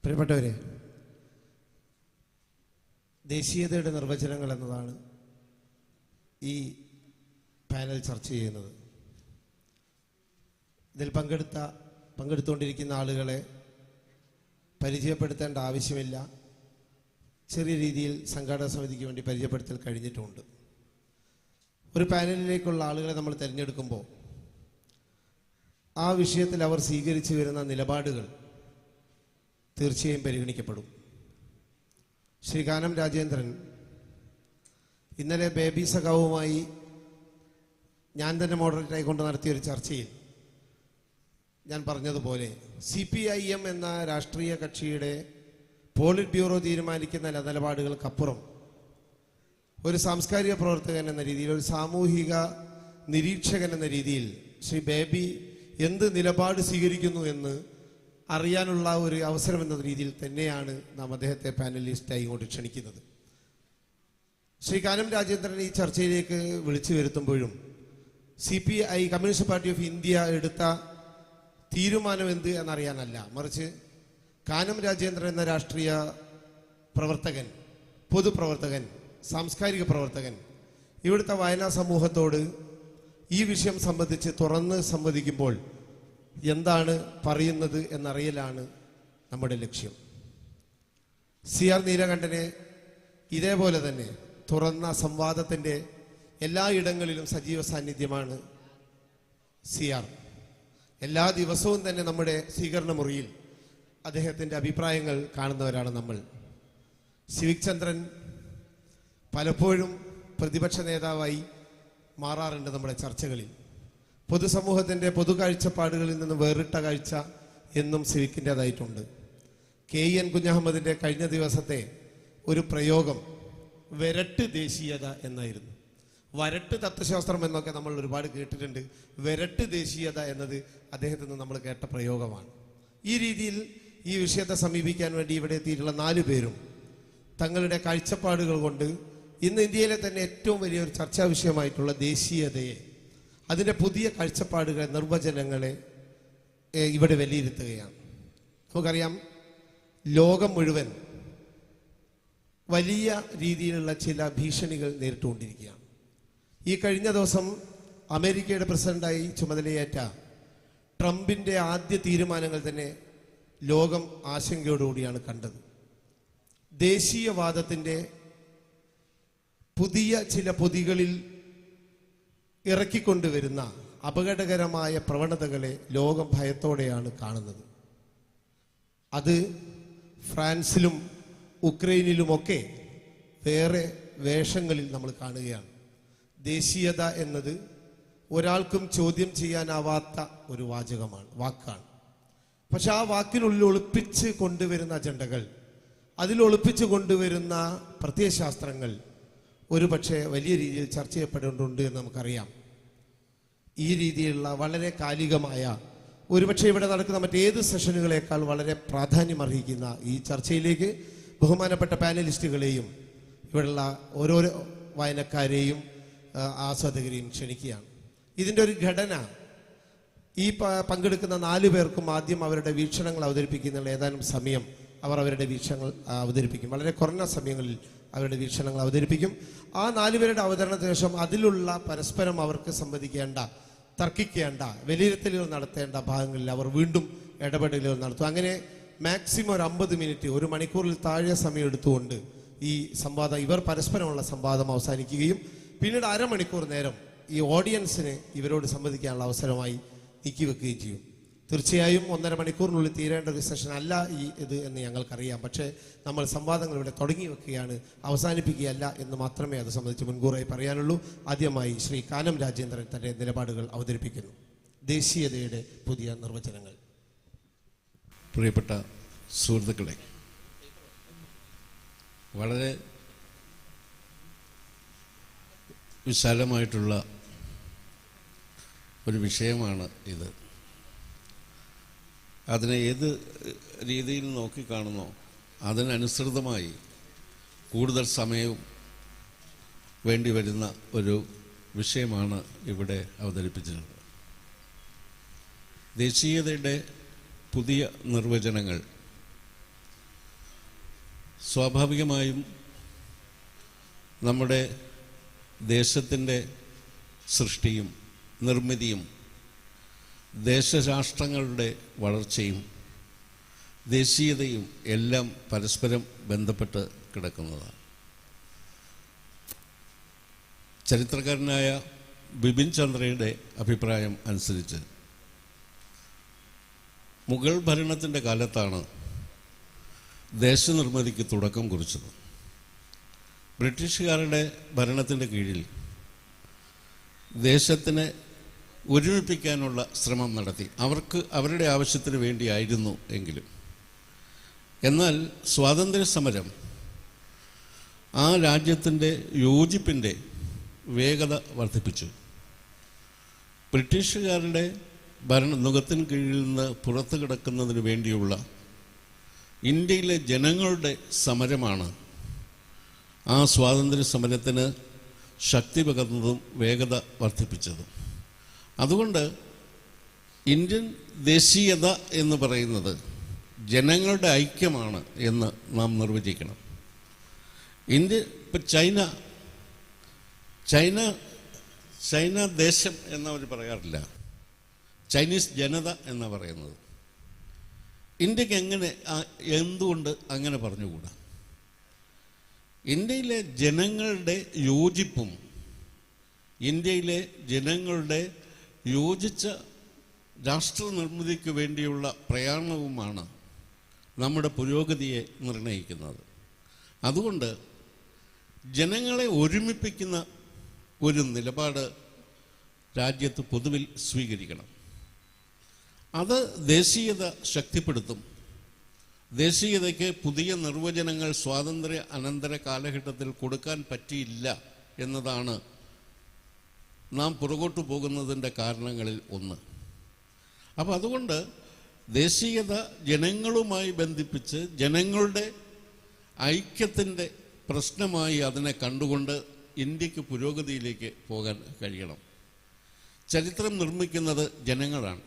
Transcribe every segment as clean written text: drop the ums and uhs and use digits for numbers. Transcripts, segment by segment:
പ്രിയപ്പെട്ടവരെ, ദേശീയതയുടെ നിർവചനങ്ങൾ എന്നതാണ് ഈ പാനൽ ചർച്ച ചെയ്യുന്നത്. ഇതിൽ പങ്കെടുത്തുകൊണ്ടിരിക്കുന്ന ആളുകളെ പരിചയപ്പെടുത്തേണ്ട ആവശ്യമില്ല. ചെറിയ രീതിയിൽ സംഘാടക സമിതിക്ക് വേണ്ടി പരിചയപ്പെടുത്തൽ കഴിഞ്ഞിട്ടുമുണ്ട്. ഒരു പാനലിലേക്കുള്ള ആളുകളെ നമ്മൾ തിരഞ്ഞെടുക്കുമ്പോൾ ആ വിഷയത്തിൽ അവർ സ്വീകരിച്ചു വരുന്ന നിലപാടുകൾ തീർച്ചയായും പരിഗണിക്കപ്പെടും. ശ്രീ കാനം രാജേന്ദ്രൻ ഇന്നലെ ബേബി സഖാവുമായി ഞാൻ തന്നെ മോഡറേറ്ററായി കൊണ്ട് നടത്തിയൊരു ചർച്ചയിൽ ഞാൻ പറഞ്ഞതുപോലെ CPIM എന്ന രാഷ്ട്രീയ കക്ഷിയുടെ പോളിറ്റ് ബ്യൂറോ തീരുമാനിക്കുന്ന നിലപാടുകൾക്കപ്പുറം ഒരു സാംസ്കാരിക പ്രവർത്തകൻ എന്ന രീതിയിൽ, ഒരു സാമൂഹിക നിരീക്ഷകൻ എന്ന രീതിയിൽ ശ്രീ ബേബി എന്ത് നിലപാട് സ്വീകരിക്കുന്നു എന്ന് അറിയാനുള്ള ഒരു അവസരം എന്ന രീതിയിൽ തന്നെയാണ് നാം അദ്ദേഹത്തെ പാനലിസ്റ്റായി ഇങ്ങോട്ട് ക്ഷണിക്കുന്നത്. ശ്രീ കാനം രാജേന്ദ്രൻ ഈ ചർച്ചയിലേക്ക് വിളിച്ചു വരുത്തുമ്പോഴും CPI communist party of India എടുത്ത തീരുമാനം എന്ത് എന്നറിയാനല്ല, മറിച്ച് കാനം രാജേന്ദ്രൻ എന്ന രാഷ്ട്രീയ പ്രവർത്തകൻ, പൊതുപ്രവർത്തകൻ, സാംസ്കാരിക പ്രവർത്തകൻ ഇവിടുത്തെ വായനാ സമൂഹത്തോട് ഈ വിഷയം സംബന്ധിച്ച് തുറന്ന് സംവദിക്കുമ്പോൾ എന്താണ് പറയുന്നത് എന്നറിയലാണ് നമ്മുടെ ലക്ഷ്യം. CR നീലകണ്ഠനെ ഇതേപോലെ തന്നെ തുറന്ന സംവാദത്തിൻ്റെ എല്ലാ ഇടങ്ങളിലും സജീവ സാന്നിധ്യമാണ് CR. എല്ലാ ദിവസവും തന്നെ നമ്മുടെ സ്വീകരണ മുറിയിൽ അദ്ദേഹത്തിൻ്റെ അഭിപ്രായങ്ങൾ കാണുന്നവരാണ് നമ്മൾ. സിവിക് ചന്ദ്രൻ പലപ്പോഴും പ്രതിപക്ഷ നേതാവായി മാറാറുണ്ട് നമ്മുടെ ചർച്ചകളിൽ. പൊതുസമൂഹത്തിൻ്റെ പൊതു കാഴ്ചപ്പാടുകളിൽ നിന്ന് വേറിട്ട കാഴ്ച എന്നും സിവിക്കിൻ്റെതായിട്ടുണ്ട്. KN കുഞ്ഞഹമ്മദിൻ്റെ കഴിഞ്ഞ ദിവസത്തെ ഒരു പ്രയോഗം വരട്ട് ദേശീയത എന്നായിരുന്നു. വരട്ട് തത്വശാസ്ത്രം എന്നൊക്കെ നമ്മൾ ഒരുപാട് കേട്ടിട്ടുണ്ട്. വരട്ട് ദേശീയത എന്നത് അദ്ദേഹത്തിൽ നിന്ന് നമ്മൾ കേട്ട പ്രയോഗമാണ്. ഈ രീതിയിൽ ഈ വിഷയത്തെ സമീപിക്കാൻ വേണ്ടി ഇവിടെ എത്തിയിട്ടുള്ള 4 പേരും തങ്ങളുടെ കാഴ്ചപ്പാടുകൾ കൊണ്ട് ഇന്ന് ഇന്ത്യയിലെ തന്നെ ഏറ്റവും വലിയൊരു ചർച്ചാ വിഷയമായിട്ടുള്ള ദേശീയതയെ, അതിൻ്റെ പുതിയ കാഴ്ചപ്പാടുകളെ, നിർവചനങ്ങളെ ഇവിടെ വിലയിരുത്തുകയാണ്. നമുക്കറിയാം, ലോകം മുഴുവൻ വലിയ രീതിയിലുള്ള ചില ഭീഷണികൾ നേരിട്ടുകൊണ്ടിരിക്കുകയാണ്. ഈ കഴിഞ്ഞ ദിവസം അമേരിക്കയുടെ പ്രസിഡന്റായി ചുമതലയേറ്റ ട്രംപിൻ്റെ ആദ്യ തീരുമാനങ്ങൾ തന്നെ ലോകം ആശങ്കയോടുകൂടിയാണ് കണ്ടത്. ദേശീയവാദത്തിൻ്റെ പുതിയ ചില പൊതികളിൽ ഇറക്കിക്കൊണ്ടുവരുന്ന അപകടകരമായ പ്രവണതകളെ ലോകം ഭയത്തോടെയാണ് കാണുന്നത്. അത് ഫ്രാൻസിലും ഉക്രൈനിലുമൊക്കെ വേറെ വേഷങ്ങളിൽ നമ്മൾ കാണുകയാണ്. ദേശീയത എന്നത് ഒരാൾക്കും ചോദ്യം ചെയ്യാനാവാത്ത ഒരു വാക്കാണ്. പക്ഷെ ആ വാക്കിനുള്ളിൽ ഒളിപ്പിച്ച് കൊണ്ടുവരുന്ന അജണ്ടകൾ, അതിലൊളിപ്പിച്ച് കൊണ്ടുവരുന്ന പ്രത്യയശാസ്ത്രങ്ങൾ ഒരു പക്ഷേ വലിയ രീതിയിൽ ചർച്ച ചെയ്യപ്പെടേണ്ടതുണ്ട് എന്ന് നമുക്കറിയാം. ഈ രീതിയിലുള്ള വളരെ കാലികമായ, ഒരുപക്ഷെ ഇവിടെ നടക്കുന്ന മറ്റേത് സെഷനുകളേക്കാൾ വളരെ പ്രാധാന്യമർഹിക്കുന്ന ഈ ചർച്ചയിലേക്ക് ബഹുമാനപ്പെട്ട പാനലിസ്റ്റുകളെയും ഇവിടെയുള്ള ഓരോരോ വായനക്കാരെയും ആസ്വാദകരെയും ക്ഷണിക്കുകയാണ്. ഇതിൻ്റെ ഒരു ഘടന, ഈ പങ്കെടുക്കുന്ന 4 പേർക്കും ആദ്യം അവരുടെ വീക്ഷണങ്ങൾ അവതരിപ്പിക്കുന്ന ഏതാനും സമയം അവർ അവരുടെ വീക്ഷണങ്ങൾ അവതരിപ്പിക്കും. വളരെ കുറഞ്ഞ സമയങ്ങളിൽ അവരുടെ വീക്ഷണങ്ങൾ അവതരിപ്പിക്കും. ആ 4 പേരുടെ അവതരണത്തിന് ശേഷം അതിലുള്ള പരസ്പരം അവർക്ക് സംവദിക്കേണ്ട, തർക്കിക്കേണ്ട, വിലയിരുത്തലുകൾ നടത്തേണ്ട ഭാഗങ്ങളിൽ അവർ വീണ്ടും ഇടപെടലുകൾ നടത്തും. അങ്ങനെ മാക്സിമം ഒരു 50 മിനിറ്റ്, 1 മണിക്കൂറിൽ താഴെ സമയം എടുത്തുകൊണ്ട് ഈ സംവാദം, ഇവർ പരസ്പരമുള്ള സംവാദം അവസാനിക്കുകയും പിന്നീട് അരമണിക്കൂർ നേരം ഈ ഓഡിയൻസിന് ഇവരോട് സംവദിക്കാനുള്ള അവസരമായി നീക്കിവെക്കുകയും ചെയ്യും. തീർച്ചയായും 1.5 മണിക്കൂറിനുള്ളിൽ തീരേണ്ട ഒരു സെഷൻ അല്ല ഇത് എന്ന് ഞങ്ങൾക്കറിയാം. പക്ഷേ നമ്മൾ സംവാദങ്ങൾ ഇവിടെ തുടങ്ങി വെക്കുകയാണ്, അവസാനിപ്പിക്കുകയല്ല എന്ന് മാത്രമേ അത് സംബന്ധിച്ച് മുൻകൂറായി പറയാനുള്ളൂ. ആദ്യമായി ശ്രീ കാനം രാജേന്ദ്രൻ തൻ്റെ നിലപാടുകൾ അവതരിപ്പിക്കുന്നു. ദേശീയതയുടെ പുതിയ നിർവചനങ്ങൾ. പ്രിയപ്പെട്ട സുഹൃത്തുക്കളെ, വളരെ വിശാലമായിട്ടുള്ള ഒരു വിഷയമാണ് ഇത്. അതിനെ ഏത് രീതിയിൽ നോക്കിക്കാണുന്നോ അതിനനുസൃതമായി കൂടുതൽ സമയവും വേണ്ടി വരുന്ന ഒരു വിഷയമാണ് ഇവിടെ അവതരിപ്പിച്ചിട്ടുള്ളത്. ദേശീയതയുടെ പുതിയ നിർവചനങ്ങൾ സ്വാഭാവികമായും നമ്മുടെ ദേശത്തിൻ്റെ സൃഷ്ടിയും നിർമ്മിതിയും ദേശരാഷ്ട്രങ്ങളുടെ വളർച്ചയും ദേശീയതയും എല്ലാം പരസ്പരം ബന്ധപ്പെട്ട് കിടക്കുന്നതാണ്. ചരിത്രകാരനായ ബിപിൻ ചന്ദ്രയുടെ അഭിപ്രായം അനുസരിച്ച് മുഗൾ ഭരണത്തിൻ്റെ കാലത്താണ് ദേശനിർമ്മിതിക്ക് തുടക്കം കുറിച്ചത്. ബ്രിട്ടീഷുകാരുടെ ഭരണത്തിൻ്റെ കീഴിൽ ദേശത്തിനെ ഒരുമിപ്പിക്കാനുള്ള ശ്രമം നടത്തി. അവരുടെ ആവശ്യത്തിന് വേണ്ടിയായിരുന്നു എങ്കിലും. എന്നാൽ സ്വാതന്ത്ര്യ സമരം ആ രാജ്യത്തിൻ്റെ യോജിപ്പിൻ്റെ വേഗത വർദ്ധിപ്പിച്ചു. ബ്രിട്ടീഷുകാരുടെ നുകത്തിന് കീഴിൽ നിന്ന് പുറത്തു കിടക്കുന്നതിന് വേണ്ടിയുള്ള ഇന്ത്യയിലെ ജനങ്ങളുടെ സമരമാണ് ആ സ്വാതന്ത്ര്യ സമരത്തിന് ശക്തി പകർന്നതും വേഗത വർദ്ധിപ്പിച്ചതും. അതുകൊണ്ട് ഇന്ത്യൻ ദേശീയത എന്ന് പറയുന്നത് ജനങ്ങളുടെ ഐക്യമാണ് എന്ന് നാം നിർവചിക്കണം. ഇപ്പം ചൈന ദേശം എന്നവർ പറയാറില്ല, ചൈനീസ് ജനത എന്നാണ് പറയുന്നത്. ഇന്ത്യക്ക് എന്തുകൊണ്ട് അങ്ങനെ പറഞ്ഞുകൂടാ? ഇന്ത്യയിലെ ജനങ്ങളുടെ യോജിപ്പും ഇന്ത്യയിലെ ജനങ്ങളുടെ യോജിച്ച രാഷ്ട്ര നിർമ്മിതിക്ക് വേണ്ടിയുള്ള പ്രയാണവുമാണ് നമ്മുടെ പുരോഗതിയെ നിർണ്ണയിക്കുന്നത്. അതുകൊണ്ട് ജനങ്ങളെ ഒരുമിപ്പിക്കുന്ന ഒരു നിലപാട് രാജ്യത്ത് പൊതുവിൽ സ്വീകരിക്കണം. അത് ദേശീയത ശക്തിപ്പെടുത്തും. ദേശീയതയ്ക്ക് പുതിയ നിർവചനങ്ങൾ സ്വാതന്ത്ര്യ അനന്തര കാലഘട്ടത്തിൽ കൊടുക്കാൻ പറ്റിയില്ല എന്നതാണ് നാം പുറകോട്ട് പോകുന്നതിൻ്റെ കാരണങ്ങളിൽ ഒന്ന്. അപ്പോൾ അതുകൊണ്ട് ദേശീയത ജനങ്ങളുമായി ബന്ധിപ്പിച്ച് ജനങ്ങളുടെ ഐക്യത്തിൻ്റെ പ്രശ്നമായി അതിനെ കണ്ടുകൊണ്ട് ഇന്ത്യക്ക് പുരോഗതിയിലേക്ക് പോകാൻ കഴിയണം. ചരിത്രം നിർമ്മിക്കുന്നത് ജനങ്ങളാണ്,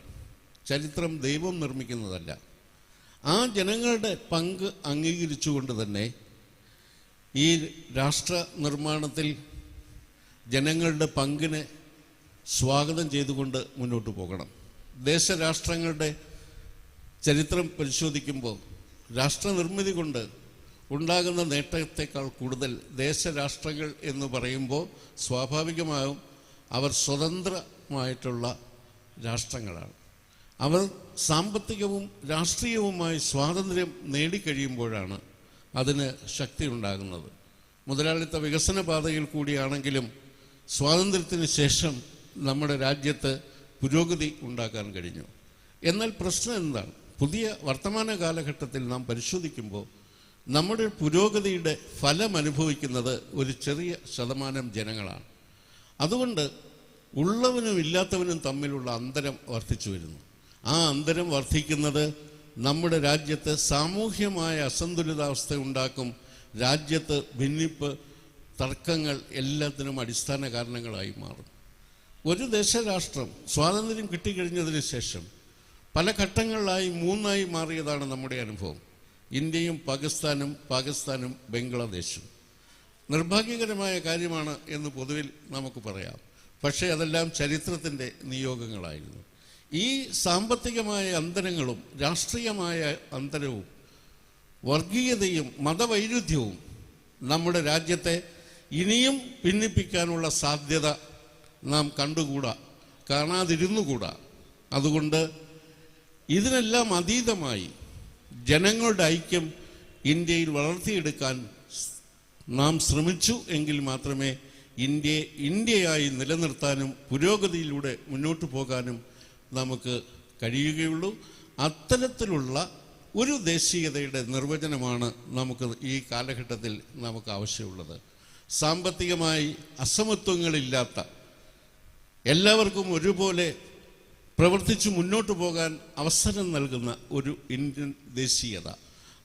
ചരിത്രം ദൈവം നിർമ്മിക്കുന്നതല്ല. ആ ജനങ്ങളുടെ പങ്ക് അംഗീകരിച്ചുകൊണ്ട് തന്നെ ഈ രാഷ്ട്ര നിർമ്മാണത്തിൽ ജനങ്ങളുടെ പങ്കിനെ സ്വാഗതം ചെയ്തുകൊണ്ട് മുന്നോട്ട് പോകണം. ദേശരാഷ്ട്രങ്ങളുടെ ചരിത്രം പരിശോധിക്കുമ്പോൾ രാഷ്ട്രനിർമ്മിതി കൊണ്ട് ഉണ്ടാകുന്ന നേട്ടത്തെക്കാൾ കൂടുതൽ ദേശരാഷ്ട്രങ്ങൾ എന്ന് പറയുമ്പോൾ സ്വാഭാവികമായും അവർ സ്വതന്ത്രമായിട്ടുള്ള രാഷ്ട്രങ്ങളാണ്. അവർ സാമ്പത്തികവും രാഷ്ട്രീയവുമായി സ്വാതന്ത്ര്യം നേടിക്കഴിയുമ്പോഴാണ് അതിന് ശക്തി ഉണ്ടാകുന്നത്. മുതലാളിത്ത വികസന പാതയിൽ കൂടിയാണെങ്കിലും സ്വാതന്ത്ര്യത്തിന് ശേഷം നമ്മുടെ രാജ്യത്ത് പുരോഗതി ഉണ്ടാക്കാൻ കഴിഞ്ഞു. എന്നാൽ പ്രശ്നം എന്താണ്? പുതിയ വർത്തമാന കാലഘട്ടത്തിൽ നാം പരിശോധിക്കുമ്പോൾ നമ്മുടെ പുരോഗതിയുടെ ഫലം അനുഭവിക്കുന്നത് ഒരു ചെറിയ ശതമാനം ജനങ്ങളാണ്. അതുകൊണ്ട് ഉള്ളവനും ഇല്ലാത്തവനും തമ്മിലുള്ള അന്തരം വർദ്ധിച്ചു വരുന്നു. ആ അന്തരം വർദ്ധിക്കുന്നത് നമ്മുടെ രാജ്യത്ത് സാമൂഹ്യമായ അസന്തുലിതാവസ്ഥ ഉണ്ടാക്കും. രാജ്യത്ത് ഭിന്നിപ്പ്, തർക്കങ്ങൾ എല്ലാത്തിനും അടിസ്ഥാന കാരണങ്ങളായി മാറും. ഒരു ദേശരാഷ്ട്രം സ്വാതന്ത്ര്യം കിട്ടിക്കഴിഞ്ഞതിന് ശേഷം പല ഘട്ടങ്ങളിലായി മൂന്നായി മാറിയതാണ് നമ്മുടെ അനുഭവം. ഇന്ത്യയും പാകിസ്ഥാനും ബംഗ്ലാദേശും. നിർഭാഗ്യകരമായ കാര്യമാണ് എന്ന് പൊതുവിൽ നമുക്ക് പറയാം. പക്ഷേ അതെല്ലാം ചരിത്രത്തിൻ്റെ നിയോഗങ്ങളായിരുന്നു. ഈ സാമ്പത്തികമായ അന്തരങ്ങളും രാഷ്ട്രീയമായ അന്തരവും വർഗീയതയും മതവൈരുദ്ധ്യവും നമ്മുടെ രാജ്യത്തെ ഇനിയും ഭിന്നിപ്പിക്കാനുള്ള സാധ്യത നാം കാണാതിരുന്നുകൂടാ. അതുകൊണ്ട് ഇതിനെല്ലാം അതീതമായി ജനങ്ങളുടെ ഐക്യം ഇന്ത്യയിൽ വളർത്തിയെടുക്കാൻ നാം ശ്രമിച്ചു എങ്കിൽ മാത്രമേ ഇന്ത്യയായി നിലനിർത്താനും പുരോഗതിയിലൂടെ മുന്നോട്ട് പോകാനും നമുക്ക് കഴിയുകയുള്ളൂ. അത്തരത്തിലുള്ള ഒരു ദേശീയതയുടെ നിർവചനമാണ് നമുക്ക് ഈ കാലഘട്ടത്തിൽ നമുക്ക് ആവശ്യമുള്ളത്. സാമ്പത്തികമായി അസമത്വങ്ങളില്ലാത്ത, എല്ലാവർക്കും ഒരുപോലെ പ്രവർത്തിച്ച് മുന്നോട്ട് പോകാൻ അവസരം നൽകുന്ന ഒരു ഇന്ത്യൻ ദേശീയത,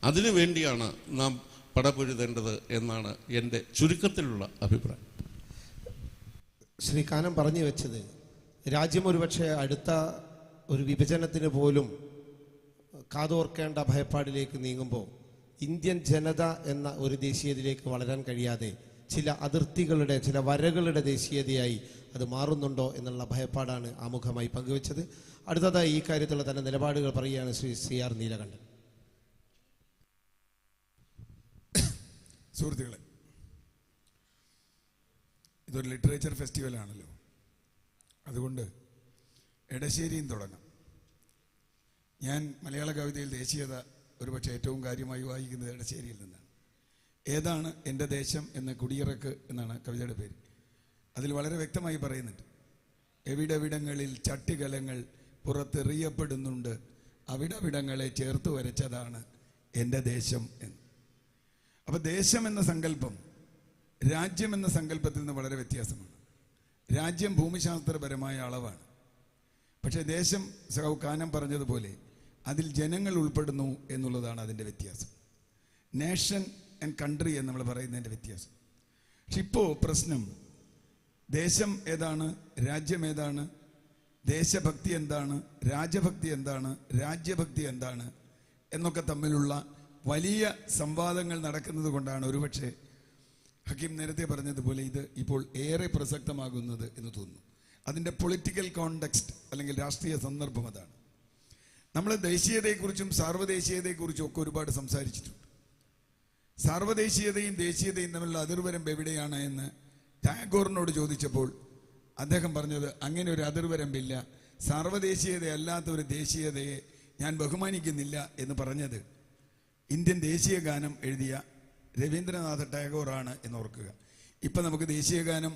അതിനു വേണ്ടിയാണ് നാം പടപൊരുതേണ്ടത് എന്നാണ് എൻ്റെ ചുരുക്കത്തിലുള്ള അഭിപ്രായം. ശ്രീ കാനം പറഞ്ഞു വെച്ചത്, രാജ്യം ഒരുപക്ഷെ അടുത്ത ഒരു വിഭജനത്തിന് പോലും കാതോർക്കേണ്ട ഭയപ്പാടിലേക്ക് നീങ്ങുമ്പോൾ ഇന്ത്യൻ ജനത എന്ന ഒരു ദേശീയതയിലേക്ക് വളരാൻ കഴിയാതെ ചില അതിർത്തികളുടെ, ചില വരകളുടെ ദേശീയതയായി അത് മാറുന്നുണ്ടോ എന്നുള്ള ഭയപ്പാടാണ് ആമുഖമായി പങ്കുവച്ചത്. അടുത്തതായി ഈ കാര്യത്തിലുള്ള തന്നെ നിലപാടുകൾ പറയുകയാണ് ശ്രീ CR നീലകണ്ഠൻ. സുഹൃത്തുക്കളെ, ഇതൊരു ലിറ്ററേച്ചർ ഫെസ്റ്റിവലാണല്ലോ, അതുകൊണ്ട് എടശ്ശേരിയും തുടങ്ങാം. ഞാൻ മലയാള കവിതയിൽ ദേശീയത ഒരുപക്ഷെ ഏറ്റവും കാര്യമായി വായിക്കുന്നത് എടശ്ശേരിയിൽ നിന്നാണ്. ഏതാണ് എൻ്റെ ദേശം എന്ന കുടിയിറക്ക് എന്നാണ് കവിതയുടെ പേര്. അതിൽ വളരെ വ്യക്തമായി പറയുന്നുണ്ട്, എവിടവിടങ്ങളിൽ ചട്ടികലങ്ങൾ പുറത്തെറിയപ്പെടുന്നുണ്ട്, അവിടവിടങ്ങളെ ചേർത്ത് വരച്ചതാണ് എൻ്റെ ദേശം എന്ന്. അപ്പോൾ ദേശം എന്ന സങ്കല്പം രാജ്യം എന്ന സങ്കല്പത്തിൽ നിന്ന് വളരെ വ്യത്യാസമാണ്. രാജ്യം ഭൂമിശാസ്ത്രപരമായ അളവാണ്. പക്ഷേ ദേശം സഖാവ് കാനം പറഞ്ഞതുപോലെ അതിൽ ജനങ്ങൾ ഉൾപ്പെടുന്നു എന്നുള്ളതാണ് അതിൻ്റെ വ്യത്യാസം. നേഷൻ ആൻഡ് കൺട്രി എന്ന് നമ്മൾ പറയുന്നതിൻ്റെ വ്യത്യാസം. പക്ഷെ ഇപ്പോൾ പ്രശ്നം ദേശം ഏതാണ്, രാജ്യം ഏതാണ്, ദേശഭക്തി എന്താണ്, രാജഭക്തി എന്താണ്, രാജ്യഭക്തി എന്താണ് എന്നൊക്കെ തമ്മിലുള്ള വലിയ സംവാദങ്ങൾ നടക്കുന്നത് കൊണ്ടാണ് ഒരുപക്ഷെ ഹക്കീം നേരത്തെ പറഞ്ഞതുപോലെ ഇത് ഇപ്പോൾ ഏറെ പ്രസക്തമാകുന്നത് എന്ന് തോന്നുന്നു. അതിൻ്റെ പൊളിറ്റിക്കൽ കോണ്ടെക്സ്റ്റ് അല്ലെങ്കിൽ രാഷ്ട്രീയ സന്ദർഭം അതാണ്. നമ്മൾ ദേശീയതയെക്കുറിച്ചും സാർവദേശീയതയെക്കുറിച്ചും ഒക്കെ ഒരുപാട് സംസാരിച്ചിട്ടുണ്ട്. സാർവദേശീയതയും ദേശീയതയും തമ്മിലുള്ള അതിർവരമ്പ് എവിടെയാണ് എന്ന് ടാഗോറിനോട് ചോദിച്ചപ്പോൾ അദ്ദേഹം പറഞ്ഞത് അങ്ങനെ ഒരു അതിർവരമ്പില്ല, സാർവദേശീയതയല്ലാത്ത ഒരു ദേശീയതയെ ഞാൻ ബഹുമാനിക്കുന്നില്ല എന്ന് പറഞ്ഞത് ഇന്ത്യൻ ദേശീയ ഗാനം എഴുതിയ രവീന്ദ്രനാഥ ടാഗോറാണ് എന്നോർക്കുക. ഇപ്പം നമുക്ക് ദേശീയ ഗാനം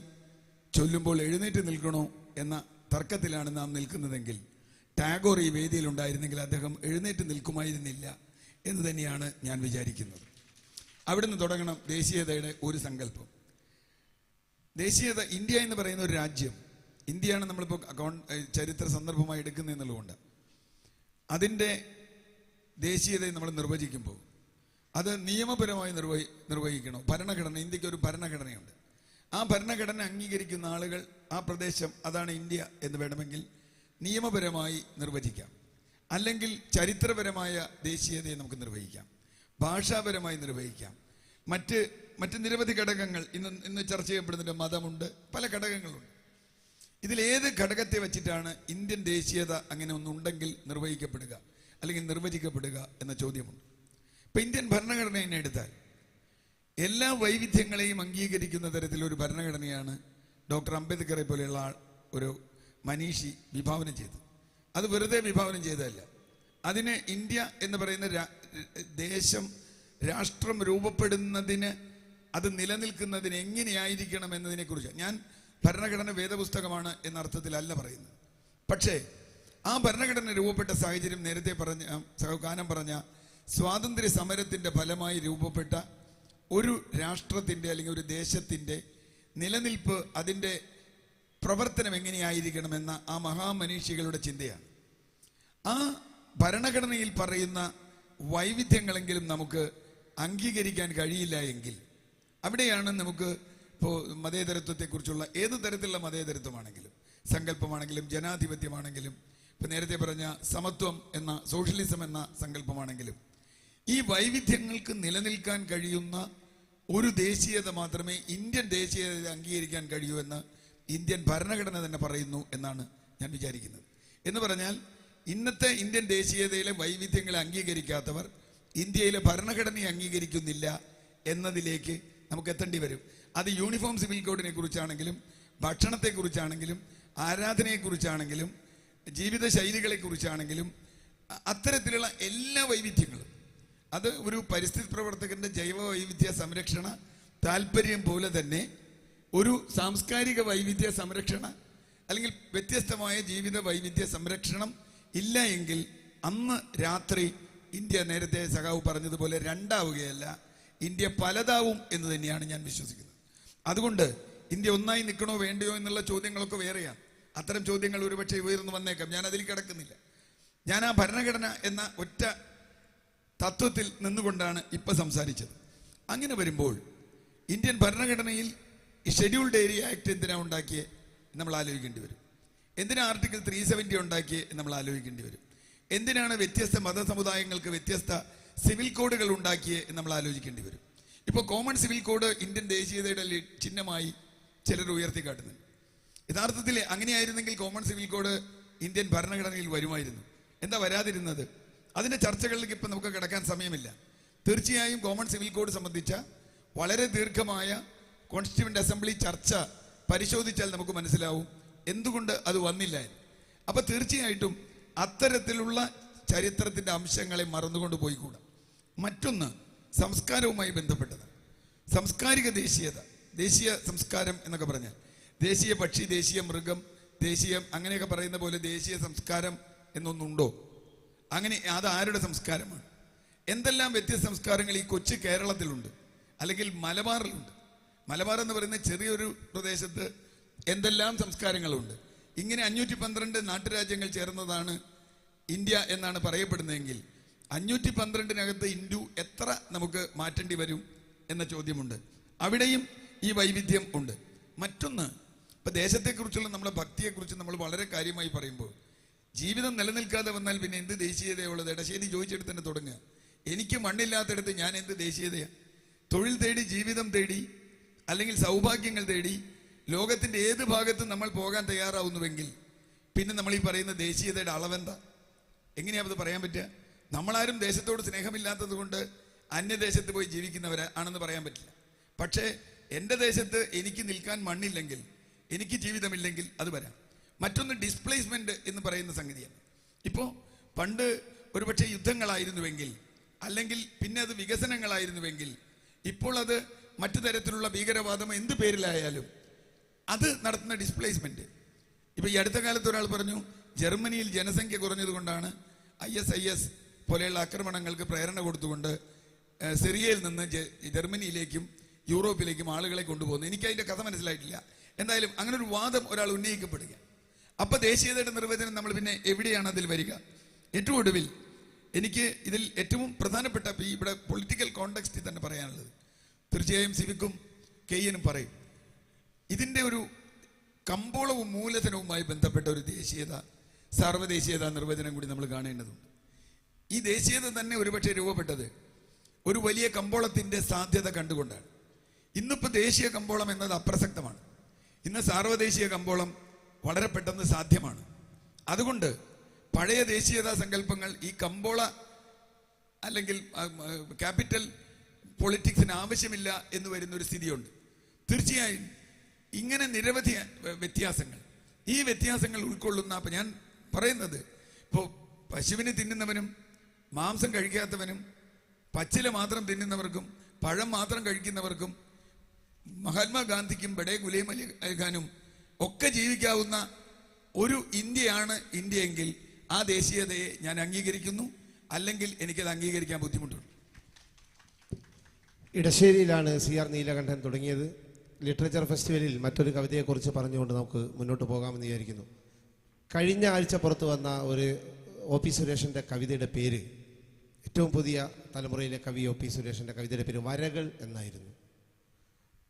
ചൊല്ലുമ്പോൾ എഴുന്നേറ്റ് നിൽക്കണോ എന്ന തർക്കത്തിലാണ് നാം നിൽക്കുന്നതെങ്കിൽ ടാഗോർ ഈ വേദിയിൽ ഉണ്ടായിരുന്നെങ്കിൽ അദ്ദേഹം എഴുന്നേറ്റ് നിൽക്കുമായിരുന്നില്ല എന്ന് തന്നെയാണ് ഞാൻ വിചാരിക്കുന്നത്. അവിടുന്ന് തുടങ്ങണം ദേശീയതയുടെ ഒരു സങ്കല്പം. ദേശീയത, ഇന്ത്യ എന്ന് പറയുന്ന ഒരു രാജ്യം, ഇന്ത്യയാണ് നമ്മളിപ്പോൾ ചരിത്ര സന്ദർഭമായി എടുക്കുന്നതെന്നുള്ളതുകൊണ്ട് അതിൻ്റെ ദേശീയതയെ നമ്മൾ നിർവചിക്കുമ്പോൾ അത് നിയമപരമായി നിർവഹിക്കണം. ഭരണഘടന, ഇന്ത്യക്ക് ഒരു ഭരണഘടനയുണ്ട്. ആ ഭരണഘടന അംഗീകരിക്കുന്ന ആളുകൾ, ആ പ്രദേശം, അതാണ് ഇന്ത്യ എന്ന് വേണമെങ്കിൽ നിയമപരമായി നിർവചിക്കാം. അല്ലെങ്കിൽ ചരിത്രപരമായ ദേശീയതയെ നമുക്ക് നിർവഹിക്കാം, ഭാഷാപരമായി നിർവഹിക്കാം. മറ്റ് നിരവധി ഘടകങ്ങൾ ഇന്ന് ചർച്ച ചെയ്യപ്പെടുന്നുണ്ട്. മതമുണ്ട്, പല ഘടകങ്ങളുണ്ട്. ഇതിലേത് ഘടകത്തെ വെച്ചിട്ടാണ് ഇന്ത്യൻ ദേശീയത അങ്ങനെ ഒന്നുണ്ടെങ്കിൽ നിർവഹിക്കപ്പെടുക അല്ലെങ്കിൽ നിർവചിക്കപ്പെടുക എന്ന ചോദ്യമുണ്ട്. ഇപ്പം ഇന്ത്യൻ ഭരണഘടനയെ എടുത്താൽ എല്ലാ വൈവിധ്യങ്ങളെയും അംഗീകരിക്കുന്ന തരത്തിലൊരു ഭരണഘടനയാണ് ഡോക്ടർ അംബേദ്കറെ പോലെയുള്ള ഒരു മനീഷി വിഭാവനം ചെയ്തത്. അത് വെറുതെ വിഭാവനം ചെയ്തതല്ല. അതിന് ഇന്ത്യ എന്ന് പറയുന്ന ദേശം, രാഷ്ട്രം രൂപപ്പെടുന്നതിന്, അത് നിലനിൽക്കുന്നതിന് എങ്ങനെയായിരിക്കണം എന്നതിനെക്കുറിച്ച് ഞാൻ ഭരണഘടന വേദപുസ്തകമാണ് എന്ന അർത്ഥത്തിലല്ല പറയുന്നത്. പക്ഷേ ആ ഭരണഘടന രൂപപ്പെട്ട സാഹചര്യം നേരത്തെ കാനം പറഞ്ഞ സ്വാതന്ത്ര്യ സമരത്തിൻ്റെ ഫലമായി രൂപപ്പെട്ട ഒരു രാഷ്ട്രത്തിൻ്റെ അല്ലെങ്കിൽ ഒരു ദേശത്തിൻ്റെ നിലനിൽപ്പ്, അതിൻ്റെ പ്രവർത്തനം എങ്ങനെയായിരിക്കണമെന്ന ആ മഹാമനീഷികളുടെ ചിന്തയാണ്. ആ ഭരണഘടനയിൽ പറയുന്ന വൈവിധ്യങ്ങളെങ്കിലും നമുക്ക് അംഗീകരിക്കാൻ കഴിയില്ല എങ്കിൽ അവിടെയാണ് നമുക്ക് ഇപ്പോൾ മതേതരത്വത്തെക്കുറിച്ചുള്ള ഏത് തരത്തിലുള്ള മതേതരത്വമാണെങ്കിലും, സങ്കല്പമാണെങ്കിലും, ജനാധിപത്യമാണെങ്കിലും, ഇപ്പം നേരത്തെ പറഞ്ഞ സമത്വം എന്ന, സോഷ്യലിസം എന്ന സങ്കല്പമാണെങ്കിലും, ഈ വൈവിധ്യങ്ങൾക്ക് നിലനിൽക്കാൻ കഴിയുന്ന ഒരു ദേശീയത മാത്രമേ ഇന്ത്യൻ ദേശീയത അംഗീകരിക്കാൻ കഴിയൂ എന്ന് ഇന്ത്യൻ ഭരണഘടന തന്നെ പറയുന്നു എന്നാണ് ഞാൻ വിചാരിക്കുന്നത്. എന്ന് പറഞ്ഞാൽ ഇന്നത്തെ ഇന്ത്യൻ ദേശീയതയിലെ വൈവിധ്യങ്ങളെ അംഗീകരിക്കാത്തവർ ഇന്ത്യയിലെ ഭരണഘടനയെ അംഗീകരിക്കുന്നില്ല എന്നതിലേക്ക് നമുക്ക് എത്തേണ്ടി വരും. അത് യൂണിഫോം സിവിൽ കോഡിനെ കുറിച്ചാണെങ്കിലും, ഭക്ഷണത്തെക്കുറിച്ചാണെങ്കിലും, ആരാധനയെക്കുറിച്ചാണെങ്കിലും, ജീവിത ശൈലികളെക്കുറിച്ചാണെങ്കിലും, അത്തരത്തിലുള്ള എല്ലാ വൈവിധ്യങ്ങളും, അത് ഒരു പരിസ്ഥിതി പ്രവർത്തകന്റെ ജൈവ വൈവിധ്യ സംരക്ഷണ താല്പര്യം പോലെ തന്നെ ഒരു സാംസ്കാരിക വൈവിധ്യ സംരക്ഷണ അല്ലെങ്കിൽ വ്യത്യസ്തമായ ജീവിത വൈവിധ്യ സംരക്ഷണം ഇല്ല എങ്കിൽ അന്ന് രാത്രി ഇന്ത്യ, നേരത്തെ സഖാവ് പറഞ്ഞതുപോലെ, രണ്ടാവുകയല്ല, ഇന്ത്യ പലതാവും എന്ന് തന്നെയാണ് ഞാൻ വിശ്വസിക്കുന്നത്. അതുകൊണ്ട് ഇന്ത്യ ഒന്നായി നിൽക്കണോ വേണ്ടയോ എന്നുള്ള ചോദ്യങ്ങളൊക്കെ വേറെയാണ്. അത്തരം ചോദ്യങ്ങൾ ഒരുപക്ഷെ ഉയർന്നു വന്നേക്കാം. ഞാൻ അതിൽ കിടക്കുന്നില്ല. ഞാൻ ആ ഭരണഘടന എന്ന ഒറ്റ തത്വത്തിൽ നിന്നുകൊണ്ടാണ് ഇപ്പം സംസാരിച്ചത്. അങ്ങനെ വരുമ്പോൾ ഇന്ത്യൻ ഭരണഘടനയിൽ ഈ ഷെഡ്യൂൾഡ് ഏരിയ ആക്ട് എന്തിനാണ് ഉണ്ടാക്കിയേ നമ്മൾ ആലോചിക്കേണ്ടി വരും. എന്തിനാണ് ആർട്ടിക്കിൾ 370 ഉണ്ടാക്കിയേ നമ്മൾ ആലോചിക്കേണ്ടി വരും. എന്തിനാണ് വ്യത്യസ്ത മതസമുദായങ്ങൾക്ക് വ്യത്യസ്ത സിവിൽ കോഡുകൾ ഉണ്ടാക്കിയേ എന്ന് നമ്മൾ ആലോചിക്കേണ്ടി വരും. ഇപ്പോൾ കോമൺ സിവിൽ കോഡ് ഇന്ത്യൻ ദേശീയതയുടെ ചിഹ്നമായി ചിലർ ഉയർത്തിക്കാട്ടുന്നുണ്ട്. യഥാർത്ഥത്തിൽ അങ്ങനെയായിരുന്നെങ്കിൽ കോമൺ സിവിൽ കോഡ് ഇന്ത്യൻ ഭരണഘടനയിൽ വരുമായിരുന്നു. എന്താ വരാതിരുന്നത്? അതിൻ്റെ ചർച്ചകളിലേക്ക് ഇപ്പം നമുക്ക് കിടക്കാൻ സമയമില്ല. തീർച്ചയായും കോമൺ സിവിൽ കോഡ് സംബന്ധിച്ച വളരെ ദീർഘമായ കോൺസ്റ്റിറ്റ്യൂവൻ്റ് അസംബ്ലി ചർച്ച പരിശോധിച്ചാൽ നമുക്ക് മനസ്സിലാവും എന്തുകൊണ്ട് അത് വന്നില്ല. അപ്പം തീർച്ചയായിട്ടും അത്തരത്തിലുള്ള ചരിത്രത്തിൻ്റെ അംശങ്ങളെ മറന്നുകൊണ്ട് പോയിക്കൂടാ. മറ്റൊന്ന് സംസ്കാരവുമായി ബന്ധപ്പെട്ടത്. സാംസ്കാരിക ദേശീയത, ദേശീയ സംസ്കാരം എന്നൊക്കെ പറഞ്ഞാൽ ദേശീയ പക്ഷി, ദേശീയ മൃഗം, ദേശീയം അങ്ങനെയൊക്കെ പറയുന്ന പോലെ ദേശീയ സംസ്കാരം എന്നൊന്നുണ്ടോ? അങ്ങനെ അത് ആരുടെ സംസ്കാരമാണ്? എന്തെല്ലാം വ്യത്യസ്ത സംസ്കാരങ്ങൾ ഈ കൊച്ചു കേരളത്തിലുണ്ട്, അല്ലെങ്കിൽ മലബാറിലുണ്ട്. മലബാർ എന്ന് പറയുന്ന ചെറിയൊരു പ്രദേശത്ത് എന്തെല്ലാം സംസ്കാരങ്ങളുണ്ട്. ഇങ്ങനെ 512 നാട്ടുരാജ്യങ്ങൾ ചേർന്നതാണ് ഇന്ത്യ എന്നാണ് പറയപ്പെടുന്നതെങ്കിൽ 512-നകത്ത് ഇൻഡു എത്ര നമുക്ക് മാറ്റേണ്ടി വരും എന്ന ചോദ്യമുണ്ട്. അവിടെയും ഈ വൈവിധ്യം ഉണ്ട്. മറ്റൊന്ന്, ഇപ്പം ദേശത്തെക്കുറിച്ചുള്ള നമ്മുടെ ഭക്തിയെക്കുറിച്ച് നമ്മൾ വളരെ കാര്യമായി പറയുമ്പോൾ ജീവിതം നിലനിൽക്കാതെ വന്നാൽ പിന്നെ എന്ത് ദേശീയതയുള്ളത്? ഇടശ്ശേരി ചോദിച്ചെടുത്ത് തന്നെ തുടങ്ങുക. എനിക്ക് മണ്ണില്ലാത്തടത്ത് ഞാൻ എന്ത് ദേശീയതയാണ്? തൊഴിൽ തേടി, ജീവിതം തേടി, അല്ലെങ്കിൽ സൗഭാഗ്യങ്ങൾ തേടി ലോകത്തിൻ്റെ ഏത് ഭാഗത്തും നമ്മൾ പോകാൻ തയ്യാറാവുന്നുവെങ്കിൽ പിന്നെ നമ്മൾ ഈ പറയുന്ന ദേശീയതയുടെ അളവെന്താ? എങ്ങനെയാ അത് പറയാൻ പറ്റുക? നമ്മളാരും ദേശത്തോട് സ്നേഹമില്ലാത്തത് കൊണ്ട് അന്യദേശത്ത് പോയി ജീവിക്കുന്നവരാണെന്ന് പറയാൻ പറ്റില്ല. പക്ഷേ എൻ്റെ ദേശത്ത് എനിക്ക് നിൽക്കാൻ മണ്ണില്ലെങ്കിൽ, എനിക്ക് ജീവിതമില്ലെങ്കിൽ അത് വരാം. മറ്റൊന്ന് ഡിസ്പ്ലേസ്മെന്റ് എന്ന് പറയുന്ന സംഗതിയാണ്. ഇപ്പോൾ പണ്ട് ഒരുപക്ഷെ യുദ്ധങ്ങളായിരുന്നുവെങ്കിൽ, അല്ലെങ്കിൽ പിന്നെ അത് വികസനങ്ങളായിരുന്നുവെങ്കിൽ, ഇപ്പോൾ അത് മറ്റു തരത്തിലുള്ള ഭീകരവാദം എന്ത് പേരിലായാലും അത് നടത്തുന്ന ഡിസ്പ്ലേസ്മെന്റ്. ഇപ്പൊ ഈ അടുത്ത കാലത്ത് ഒരാൾ പറഞ്ഞു ജർമ്മനിയിൽ ജനസംഖ്യ കുറഞ്ഞതുകൊണ്ടാണ് ISIS പോലെയുള്ള ആക്രമണങ്ങൾക്ക് പ്രേരണ കൊടുത്തുകൊണ്ട് സിറിയയിൽ നിന്ന് ജർമ്മനിയിലേക്കും യൂറോപ്പിലേക്കും ആളുകളെ കൊണ്ടുപോകുന്നു. എനിക്ക് അതിന്റെ കഥ മനസ്സിലായിട്ടില്ല. എന്തായാലും അങ്ങനെ ഒരു വാദം ഒരാൾ ഉന്നയിക്കപ്പെടുക. അപ്പൊ ദേശീയതയുടെ നിർവചനം നമ്മൾ പിന്നെ എവിടെയാണ് അതിൽ വരിക? ഏറ്റവും ഒടുവിൽ എനിക്ക് ഇതിൽ ഏറ്റവും പ്രധാനപ്പെട്ട ഇവിടെ പൊളിറ്റിക്കൽ കോണ്ടെക്സ്റ്റിൽ തന്നെ പറയാനുള്ളത്, തീർച്ചയായും സിവിക്കും കെയ്യനും പറയും, ഇതിൻ്റെ ഒരു കമ്പോളവും മൂലധനവുമായി ബന്ധപ്പെട്ട ഒരു ദേശീയത, സാർവദേശീയത നിർവചനം കൂടി നമ്മൾ കാണേണ്ടതുണ്ട്. ഈ ദേശീയത തന്നെ ഒരുപക്ഷെ രൂപപ്പെട്ടത് ഒരു വലിയ കമ്പോളത്തിൻ്റെ സാധ്യത കണ്ടുകൊണ്ടാണ്. ഇന്നിപ്പോൾ ദേശീയ കമ്പോളം എന്നത് അപ്രസക്തമാണ്. ഇന്ന് സാർവദേശീയ കമ്പോളം വളരെ പെട്ടെന്ന് സാധ്യമാണ്. അതുകൊണ്ട് പഴയ ദേശീയതാ സങ്കല്പങ്ങൾ ഈ കമ്പോള അല്ലെങ്കിൽ ക്യാപിറ്റൽ പൊളിറ്റിക്സിന് ആവശ്യമില്ല എന്ന് വരുന്നൊരു സ്ഥിതിയുണ്ട്. തീർച്ചയായും ഇങ്ങനെ നിരവധി വ്യത്യാസങ്ങൾ, ഈ വ്യത്യാസങ്ങൾ ഉൾക്കൊള്ളുന്ന, അപ്പം ഞാൻ പറയുന്നത്, ഇപ്പോൾ പശുവിനെ തിന്നുന്നവനും മാംസം കഴിക്കാത്തവനും പച്ചില മാത്രം തിന്നുന്നവർക്കും പഴം മാത്രം കഴിക്കുന്നവർക്കും മഹാത്മാഗാന്ധിക്കും ബഡേ ഗുലാം അലി ഖാനും ഒക്കെ ജീവിക്കാവുന്ന ഒരു ഇന്ത്യയാണ് ഇന്ത്യയെങ്കിൽ ആ ദേശീയതയെ ഞാൻ അംഗീകരിക്കുന്നു. അല്ലെങ്കിൽ എനിക്കത് അംഗീകരിക്കാൻ ബുദ്ധിമുട്ടുണ്ട്. ഇടശ്ശേരിയിലാണ് CR നീലകണ്ഠൻ തുടങ്ങിയത്. ലിറ്ററേച്ചർ ഫെസ്റ്റിവലിൽ മറ്റൊരു കവിതയെക്കുറിച്ച് പറഞ്ഞുകൊണ്ട് നമുക്ക് മുന്നോട്ട് പോകാമെന്ന് വിചാരിക്കുന്നു. കഴിഞ്ഞ ആഴ്ച പുറത്തു വന്ന ഒരു OP സുരേഷിൻ്റെ കവിതയുടെ പേര്, ഏറ്റവും പുതിയ തലമുറയിലെ കവി OP സുരേഷിൻ്റെ കവിതയുടെ പേര് വരകൾ എന്നായിരുന്നു.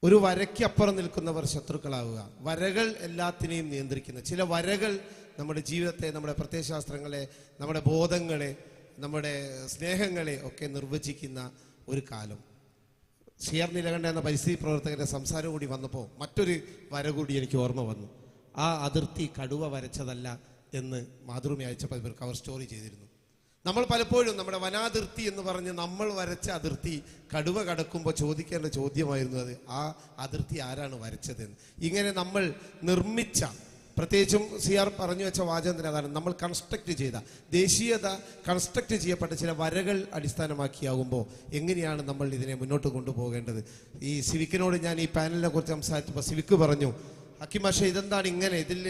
ഒരു വരയ്ക്കപ്പുറം നിൽക്കുന്നവർ ശത്രുക്കളാവുക. വരകൾ എല്ലാത്തിനെയും നിയന്ത്രിക്കുന്ന ചില വരകൾ നമ്മുടെ ജീവിതത്തെ, നമ്മുടെ പ്രത്യയശാസ്ത്രങ്ങളെ, നമ്മുടെ ബോധങ്ങളെ, നമ്മുടെ സ്നേഹങ്ങളെ ഒക്കെ നിർവചിക്കുന്ന ഒരു കാലം. CR നീലകണ്ഠൻ എന്ന പരിസ്ഥിതി പ്രവർത്തകരുടെ സംസാരം കൂടി വന്നപ്പോൾ മറ്റൊരു വര കൂടി എനിക്ക് ഓർമ്മ വന്നു. ആ അതിർത്തി കടുവ വരച്ചതല്ല എന്ന് മാതൃഭൂമി അയച്ചപ്പോൾ ഇവർ കവർ സ്റ്റോറി ചെയ്തിരുന്നു. നമ്മൾ പലപ്പോഴും നമ്മുടെ വനാതിർത്തി എന്ന് പറഞ്ഞ് നമ്മൾ വരച്ച അതിർത്തി കടുവ കടക്കുമ്പോൾ ചോദിക്കേണ്ട ചോദ്യമായിരുന്നു അത്, ആ അതിർത്തി ആരാണ് വരച്ചതെന്ന്. ഇങ്ങനെ നമ്മൾ നിർമ്മിച്ച, പ്രത്യേകിച്ചും CR പറഞ്ഞു വെച്ച വാചകത്തിന് അതാണ്, നമ്മൾ കൺസ്ട്രക്റ്റ് ചെയ്ത ദേശീയത, കൺസ്ട്രക്റ്റ് ചെയ്യപ്പെട്ട ചില വരകൾ അടിസ്ഥാനമാക്കിയാകുമ്പോൾ എങ്ങനെയാണ് നമ്മൾ ഇതിനെ മുന്നോട്ട് കൊണ്ടുപോകേണ്ടത്. ഈ സിവിക്കിനോട് ഞാൻ ഈ പാനലിനെ കുറിച്ച് സംസാരിച്ചപ്പോൾ സിവിക്ക് പറഞ്ഞു, ഹക്കീം മാഷേ ഇതെന്താണ് ഇങ്ങനെ, ഇതിൽ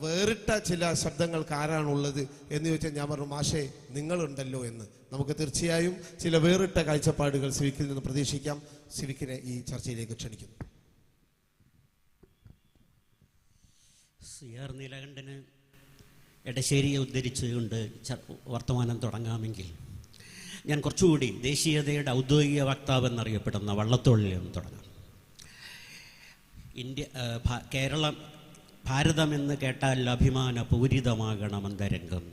വേറിട്ട ചില ശബ്ദങ്ങൾക്ക് ആരാണുള്ളത് എന്ന് ചോദിച്ചാൽ ഞാൻ പറഞ്ഞു, മാഷേ നിങ്ങളുണ്ടല്ലോ എന്ന്. നമുക്ക് തീർച്ചയായും ചില വേറിട്ട കാഴ്ചപ്പാടുകൾ സിവിക്കിൽ നിന്ന് പ്രതീക്ഷിക്കാം. സിവിക്കിനെ ഈ ചർച്ചയിലേക്ക് ക്ഷണിക്കുന്നു. CR നീലകണ്ഠന് എടശ്ശേരിയെ ഉദ്ധരിച്ചുകൊണ്ട് വർത്തമാനം തുടങ്ങാമെങ്കിൽ ഞാൻ കുറച്ചുകൂടി ദേശീയതയുടെ ഔദ്യോഗിക വക്താവ് എന്നറിയപ്പെടുന്ന വള്ളത്തോളിൽ നിന്ന് തുടങ്ങാം. കേരളം, ഭാരതമെന്ന് കേട്ടാൽ അഭിമാന പൂരിതമാകണം അന്തരംഗം,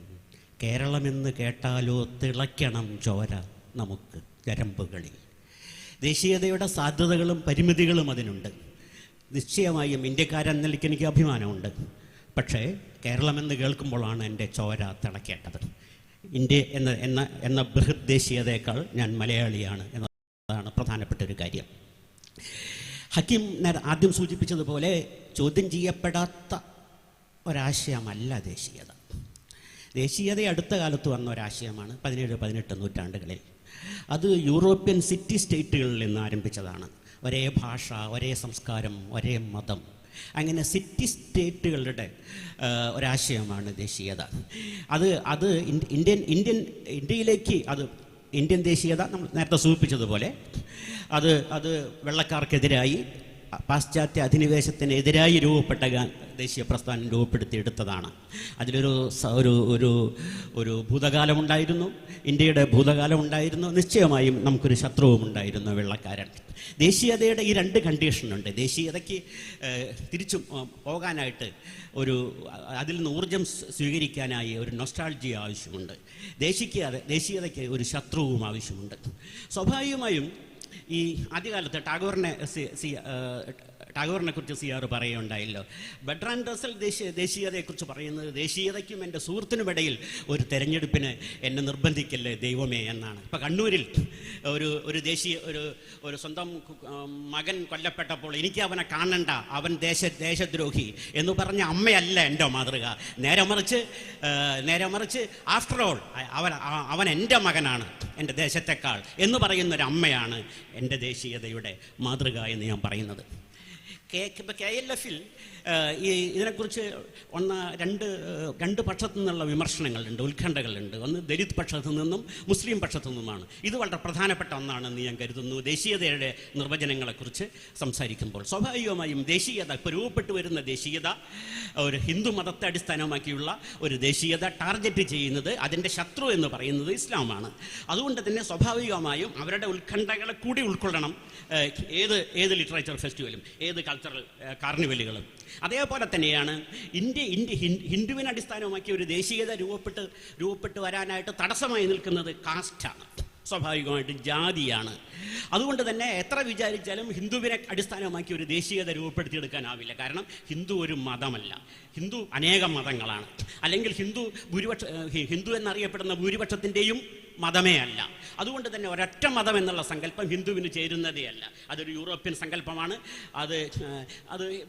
കേരളമെന്ന് കേട്ടാലോ തിളയ്ക്കണം ചോര, നമുക്ക് ഞരമ്പുകളിൽ. ദേശീയതയുടെ സാധ്യതകളും പരിമിതികളും അതിനുണ്ട്. നിശ്ചയമായും ഇന്ത്യക്കാരെന്ന നിലയ്ക്ക് എനിക്ക് അഭിമാനമുണ്ട്. പക്ഷേ കേരളമെന്ന് കേൾക്കുമ്പോഴാണ് എൻ്റെ ചോര തിളക്കേണ്ടത്. ഇന്ത്യ എന്ന ബൃഹത് ദേശീയതയേക്കാൾ ഞാൻ മലയാളിയാണ് എന്നതാണ് പ്രധാനപ്പെട്ട ഒരു കാര്യം. ഹക്കീം ആദ്യം സൂചിപ്പിച്ചതുപോലെ ചോദ്യം ചെയ്യപ്പെടാത്ത ഒരാശയമല്ല ദേശീയത. ദേശീയത അടുത്ത കാലത്ത് വന്ന ഒരാശയമാണ് 17-18 നൂറ്റാണ്ടുകളിൽ. അത് യൂറോപ്യൻ സിറ്റി സ്റ്റേറ്റുകളിൽ നിന്ന് ആരംഭിച്ചതാണ്. ഒരേ ഭാഷ, ഒരേ സംസ്കാരം, ഒരേ മതം, അങ്ങനെ സിറ്റി സ്റ്റേറ്റുകളുടെ ഒരാശയമാണ് ദേശീയത. അത് ഇന്ത്യയിലേക്ക് ഇന്ത്യൻ ദേശീയത നമ്മൾ നേരത്തെ സൂചിപ്പിച്ചതുപോലെ അത് വെള്ളക്കാർക്കെതിരായി, പാശ്ചാത്യ അധിനിവേശത്തിനെതിരായി രൂപപ്പെട്ട ദേശീയ പ്രസ്ഥാനം രൂപപ്പെടുത്തിയെടുത്തതാണ്. അതിലൊരു ഒരു ഭൂതകാലമുണ്ടായിരുന്നു, ഇന്ത്യയുടെ ഭൂതകാലമുണ്ടായിരുന്നു. നിശ്ചയമായും നമുക്കൊരു ശത്രുവും ഉണ്ടായിരുന്നു, വെള്ളക്കാരൻ. ദേശീയതയുടെ ഈ രണ്ട് കണ്ടീഷനുണ്ട്. ദേശീയതയ്ക്ക് തിരിച്ചു പോകാനായിട്ട് അതിൽ നിന്ന് ഊർജം സ്വീകരിക്കാനായി ഒരു നൊസ്റ്റാൾജിയ ആവശ്യമുണ്ട്. ദേശീയതയ്ക്ക് ഒരു ശത്രുവും ആവശ്യമുണ്ട്. സ്വാഭാവികമായും ഈ ആദ്യകാലത്ത് ടാഗോറിനെ കുറിച്ച് സിയാർ പറയുകയുണ്ടായല്ലോ. ബെർട്രാൻഡ് റസൽ ദേശീയതയെക്കുറിച്ച് പറയുന്നത്, ദേശീയതയ്ക്കും എൻ്റെ സുഹൃത്തിനുമിടയിൽ ഒരു തെരഞ്ഞെടുപ്പിന് എന്നെ നിർബന്ധിക്കല്ലേ ദൈവമേ എന്നാണ്. ഇപ്പം കണ്ണൂരിൽ ഒരു സ്വന്തം മകൻ കൊല്ലപ്പെട്ടപ്പോൾ എനിക്ക് അവനെ കാണണ്ട, അവൻ ദേശദ്രോഹി എന്ന് പറഞ്ഞ അമ്മയല്ല എൻ്റെ മാതൃക. നേരെ മറിച്ച് ആഫ്റ്റർ ഓൾ അവൻ എൻ്റെ മകനാണ്, എൻ്റെ ദേശത്തെക്കാൾ എന്ന് പറയുന്നൊരു അമ്മയാണ് എൻ്റെ ദേശീയതയുടെ മാതൃക എന്ന് ഞാൻ പറയുന്നത്. KLF-ൽ ഇതിനെക്കുറിച്ച് രണ്ട് പക്ഷത്തു നിന്നുള്ള വിമർശനങ്ങളുണ്ട്, ഉത്കണ്ഠകളുണ്ട്. ഒന്ന് ദലിത് പക്ഷത്തു നിന്നും മുസ്ലിം പക്ഷത്തു നിന്നുമാണ്. ഇത് വളരെ പ്രധാനപ്പെട്ട ഒന്നാണെന്ന് ഞാൻ കരുതുന്നു. ദേശീയതയുടെ നിർവചനങ്ങളെക്കുറിച്ച് സംസാരിക്കുമ്പോൾ സ്വാഭാവികമായും ദേശീയത, ഇപ്പോൾ രൂപപ്പെട്ടു വരുന്ന ദേശീയത, ഒരു ഹിന്ദു മതത്തെ അടിസ്ഥാനമാക്കിയുള്ള ഒരു ദേശീയത ടാർഗറ്റ് ചെയ്യുന്നത്, അതിൻ്റെ ശത്രു എന്ന് പറയുന്നത് ഇസ്ലാമാണ്. അതുകൊണ്ട് തന്നെ സ്വാഭാവികമായും അവരുടെ ഉത്കണ്ഠകളെ കൂടി ഉൾക്കൊള്ളണം ഏത് ലിറ്ററേച്ചർ ഫെസ്റ്റിവലും, ഏത് കൾച്ചറൽ കാർണിവലുകളും. അതേപോലെ തന്നെയാണ് ഹിന്ദുവിനെ അടിസ്ഥാനമാക്കിയ ഒരു ദേശീയത രൂപപ്പെട്ട് വരാനായിട്ട് തടസ്സമായി നിൽക്കുന്നത് കാസ്റ്റാണ്, സ്വാഭാവികമായിട്ടും ജാതിയാണ്. അതുകൊണ്ട് തന്നെ എത്ര വിചാരിച്ചാലും ഹിന്ദുവിനെ അടിസ്ഥാനമാക്കി ഒരു ദേശീയത രൂപപ്പെടുത്തിയെടുക്കാനാവില്ല. കാരണം ഹിന്ദു ഒരു മതമല്ല, ഹിന്ദു അനേകം മതങ്ങളാണ്. അല്ലെങ്കിൽ ഹിന്ദു എന്നറിയപ്പെടുന്ന ഭൂരിപക്ഷത്തിൻ്റെയും മതമേ അല്ല. അതുകൊണ്ട് തന്നെ ഒരൊറ്റ മതം എന്നുള്ള സങ്കല്പം ഹിന്ദുവിന് ചേരുന്നതേ അല്ല. അതൊരു യൂറോപ്യൻ സങ്കല്പമാണ്. അത്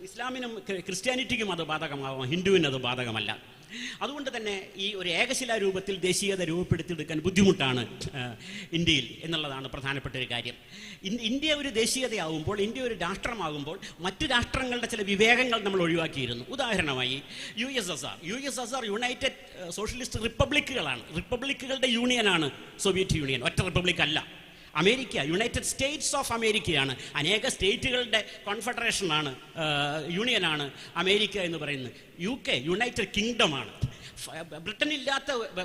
ഇസ്ലാമിനും ക്രിസ്ത്യാനിറ്റിക്കും അത് ബാധകമാവാം, ഹിന്ദുവിന് അത് ബാധകമല്ല. അതുകൊണ്ട് തന്നെ ഈ ഒരു ഏകശിലാ രൂപത്തിൽ ദേശീയത രൂപപ്പെടുത്തിയെടുക്കാൻ ബുദ്ധിമുട്ടാണ് ഇന്ത്യയിൽ എന്നുള്ളതാണ് പ്രധാനപ്പെട്ട ഒരു കാര്യം. ഇന്ത്യ ഒരു ദേശീയതയാവുമ്പോൾ, ഇന്ത്യ ഒരു രാഷ്ട്രമാകുമ്പോൾ മറ്റു രാഷ്ട്രങ്ങളുടെ ചില വിവേകങ്ങൾ നമ്മൾ ഒഴിവാക്കിയിരുന്നു. ഉദാഹരണമായി USSR യുണൈറ്റഡ് സോഷ്യലിസ്റ്റ് റിപ്പബ്ലിക്കുകളാണ്, റിപ്പബ്ലിക്കുകളുടെ യൂണിയനാണ് സോവിയറ്റ് യൂണിയൻ, ഒറ്റ റിപ്പബ്ലിക് അല്ല. അമേരിക്ക യുണൈറ്റഡ് സ്റ്റേറ്റ്സ് ഓഫ് അമേരിക്കയാണ്, അനേക സ്റ്റേറ്റുകളുടെ കോൺഫെഡറേഷനാണ്, യൂണിയനാണ് അമേരിക്ക എന്ന് പറയുന്നത്. UK യുണൈറ്റഡ് കിങ്ഡമാണ്.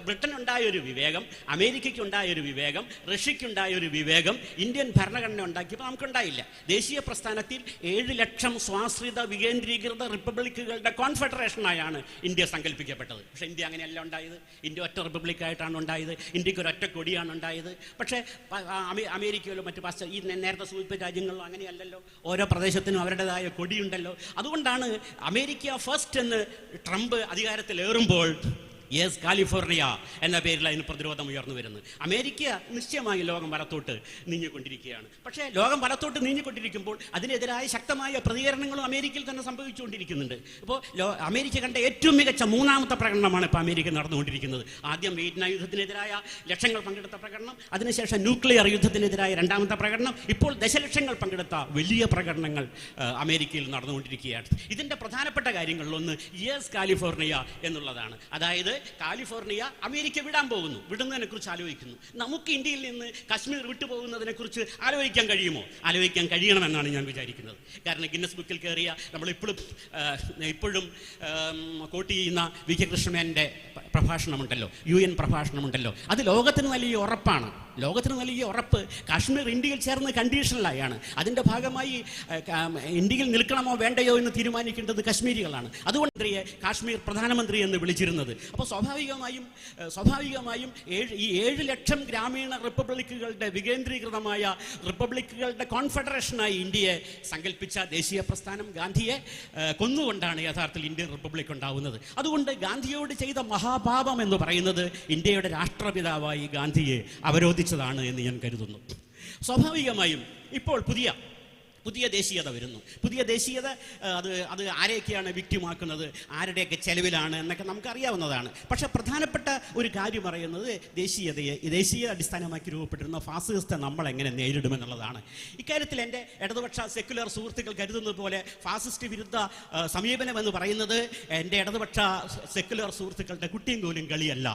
ബ്രിട്ടൻ ഉണ്ടായൊരു വിവേകം, അമേരിക്കയ്ക്കുണ്ടായൊരു വിവേകം, റഷ്യയ്ക്കുണ്ടായൊരു വിവേകം ഇന്ത്യൻ ഭരണഘടന ഉണ്ടാക്കിയപ്പോൾ നമുക്കുണ്ടായില്ല. ദേശീയ പ്രസ്ഥാനത്തിൽ 7 ലക്ഷം സ്വാശ്രിത വികേന്ദ്രീകൃത റിപ്പബ്ലിക്കുകളുടെ കോൺഫെഡറേഷനായാണ് ഇന്ത്യ സങ്കല്പിക്കപ്പെട്ടത്. പക്ഷേ ഇന്ത്യ അങ്ങനെയല്ല ഉണ്ടായത്. ഇന്ത്യ ഒറ്റ റിപ്പബ്ലിക്കായിട്ടാണ് ഉണ്ടായത്. ഇന്ത്യക്ക് ഒരൊറ്റ കൊടിയാണ് ഉണ്ടായത്. പക്ഷേ അമേരിക്കയിലോ മറ്റു ഈ നേരത്തെ സൂചിപ്പിച്ച രാജ്യങ്ങളിലോ അങ്ങനെയല്ലല്ലോ. ഓരോ പ്രദേശത്തിനും അവരുടേതായ കൊടിയുണ്ടല്ലോ. അതുകൊണ്ടാണ് അമേരിക്ക ഫസ്റ്റ് എന്ന് ട്രംപ് അധികാരത്തിലേറുമ്പോൾ യെസ് കാലിഫോർണിയ എന്ന പേരിൽ അതിന് പ്രതിരോധം ഉയർന്നു വരുന്നത്. അമേരിക്ക നിശ്ചയമായി ലോകം വലത്തോട്ട് നീങ്ങിക്കൊണ്ടിരിക്കുകയാണ്. പക്ഷേ ലോകം വലത്തോട്ട് നീങ്ങിക്കൊണ്ടിരിക്കുമ്പോൾ അതിനെതിരായ ശക്തമായ പ്രതികരണങ്ങളും അമേരിക്കയിൽ തന്നെ സംഭവിച്ചുകൊണ്ടിരിക്കുന്നുണ്ട്. ഇപ്പോൾ അമേരിക്ക കണ്ട ഏറ്റവും മികച്ച 3ാമത്തെ പ്രകടനമാണ് ഇപ്പോൾ അമേരിക്ക നടന്നുകൊണ്ടിരിക്കുന്നത്. ആദ്യം വിയറ്റ്നാം യുദ്ധത്തിനെതിരായ ലക്ഷങ്ങൾ പങ്കെടുത്ത പ്രകടനം, അതിനുശേഷം ന്യൂക്ലിയർ യുദ്ധത്തിനെതിരായ 2ാമത്തെ പ്രകടനം, ഇപ്പോൾ ദശലക്ഷങ്ങൾ പങ്കെടുത്ത വലിയ പ്രകടനങ്ങൾ അമേരിക്കയിൽ നടന്നുകൊണ്ടിരിക്കുകയാണ്. ഇതിൻ്റെ പ്രധാനപ്പെട്ട കാര്യങ്ങളിലൊന്ന് യെസ് കാലിഫോർണിയ എന്നുള്ളതാണ്. അതായത് കാലിഫോർണിയ അമേരിക്ക വിടാൻ പോകുന്നു, വിടുന്നതിനെ കുറിച്ച് ആലോചിക്കുന്നു. നമുക്ക് ഇന്ത്യയിൽ നിന്ന് കശ്മീർ വിട്ടുപോകുന്നതിനെ കുറിച്ച് ആലോചിക്കാൻ കഴിയുമോ? ആലോചിക്കാൻ കഴിയണമെന്നാണ് ഞാൻ വിചാരിക്കുന്നത്. കാരണം ഗിന്നസ് ബുക്കിൽ കയറിയ ഇപ്പോഴും കോട്ട് ചെയ്യുന്ന വി കെ കൃഷ്ണമേനോന്റെ പ്രഭാഷണമുണ്ടല്ലോ, UN പ്രഭാഷണമുണ്ടല്ലോ, അത് ലോകത്തിന് വലിയ ഉറപ്പാണ്. ലോകത്തിന് നൽകിയ ഉറപ്പ് കാശ്മീർ ഇന്ത്യയിൽ ചേർന്ന് കണ്ടീഷണലായാണ്. അതിൻ്റെ ഭാഗമായി ഇന്ത്യയിൽ നിൽക്കണമോ വേണ്ടയോ എന്ന് തീരുമാനിക്കേണ്ടത് കശ്മീരികളാണ്. അതുകൊണ്ട് കാശ്മീർ പ്രധാനമന്ത്രി എന്ന് വിളിച്ചിരുന്നത്. അപ്പോൾ സ്വാഭാവികമായും ഈ 7 ലക്ഷം ഗ്രാമീണ റിപ്പബ്ലിക്കുകളുടെ വികേന്ദ്രീകൃതമായ റിപ്പബ്ലിക്കുകളുടെ കോൺഫെഡറേഷനായി ഇന്ത്യയെ സങ്കല്പിച്ച ദേശീയ പ്രസ്ഥാനം ഗാന്ധിയെ കൊന്നുകൊണ്ടാണ് യഥാർത്ഥത്തിൽ ഇന്ത്യൻ റിപ്പബ്ലിക് ഉണ്ടാവുന്നത്. അതുകൊണ്ട് ഗാന്ധിയോട് ചെയ്ത മഹാപാപം എന്ന് പറയുന്നത് ഇന്ത്യയുടെ രാഷ്ട്രപിതാവായി ഗാന്ധിയെ അവരോധിച്ചതാണ് എന്ന് ഞാൻ കരുതുന്നു. സ്വാഭാവികമായും ഇപ്പോൾ പുതിയ ദേശീയത വരുന്നു. പുതിയ ദേശീയത അത് ആരെയൊക്കെയാണ് വിക്റ്റിമാക്കുന്നത്, ആരുടെയൊക്കെ ചെലവിലാണ് എന്നൊക്കെ നമുക്കറിയാവുന്നതാണ്. പക്ഷെ പ്രധാനപ്പെട്ട ഒരു കാര്യം പറയുന്നത് ദേശീയ അടിസ്ഥാനമാക്കി രൂപപ്പെട്ടിരുന്ന ഫാസിസത്തെ നമ്മൾ എങ്ങനെ നേരിടുമെന്നുള്ളതാണ്. ഇക്കാര്യത്തിൽ എൻ്റെ ഇടതുപക്ഷ സെക്യുലർ സുഹൃത്തുക്കൾ കരുതുന്നത് പോലെ ഫാസിസ്റ്റ് വിരുദ്ധ സമീപനം എന്ന് പറയുന്നത് എൻ്റെ ഇടതുപക്ഷ സെക്യുലർ സുഹൃത്തുക്കളുടെ കുട്ടിയും കോലും കളിയല്ല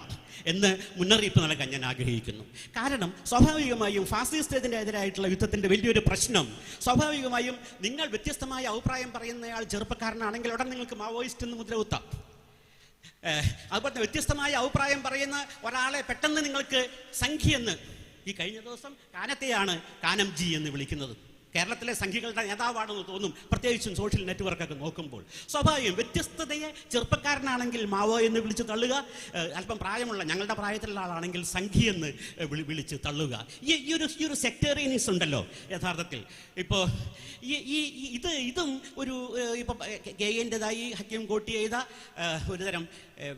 എന്ന് മുന്നറിയിപ്പ് നൽകാൻ ഞാൻ ആഗ്രഹിക്കുന്നു. കാരണം സ്വാഭാവികമായും ഫാസിസത്തിനെതിരായിട്ടുള്ള യുദ്ധത്തിൻ്റെ വലിയൊരു പ്രശ്നം സ്വാഭാവികമായും നിങ്ങൾ വ്യത്യസ്തമായ അഭിപ്രായം പറയുന്നയാൾ ചെറുപ്പക്കാരനാണെങ്കിൽ ഉടൻ നിങ്ങൾക്ക് മാവോയിസ്റ്റ് എന്ന് മുദ്ര കുത്താം. അതുപോലെ വ്യത്യസ്തമായ അഭിപ്രായം പറയുന്ന ഒരാളെ പെട്ടെന്ന് നിങ്ങൾക്ക് സംഖ്യയെന്ന്, ഈ കഴിഞ്ഞ ദിവസം കാനത്തെയാണ് കാനം ജി എന്ന് വിളിക്കുന്നത്. കേരളത്തിലെ സംഘികളുടെ നേതാവാണെന്ന് തോന്നും, പ്രത്യേകിച്ചും സോഷ്യൽ നെറ്റ്വർക്കൊക്കെ നോക്കുമ്പോൾ. സ്വാഭാവികം വ്യത്യസ്തതയെ ചെറുപ്പക്കാരനാണെങ്കിൽ മാവോ എന്ന് വിളിച്ച് തള്ളുക, അല്പം പ്രായമുള്ള ഞങ്ങളുടെ പ്രായത്തിലുള്ള ആളാണെങ്കിൽ സംഘി എന്ന് വിളിച്ച് തള്ളുക. ഈ ഒരു സെക്ടേറിയനിസം ഉണ്ടല്ലോ യഥാർത്ഥത്തിൽ. ഇപ്പോൾ ഇതും ഒരു ഇപ്പോൾ കെയ്യൻ്റെതായി ഹക്കീം കോട്ടി ചെയ്ത ഒരുതരം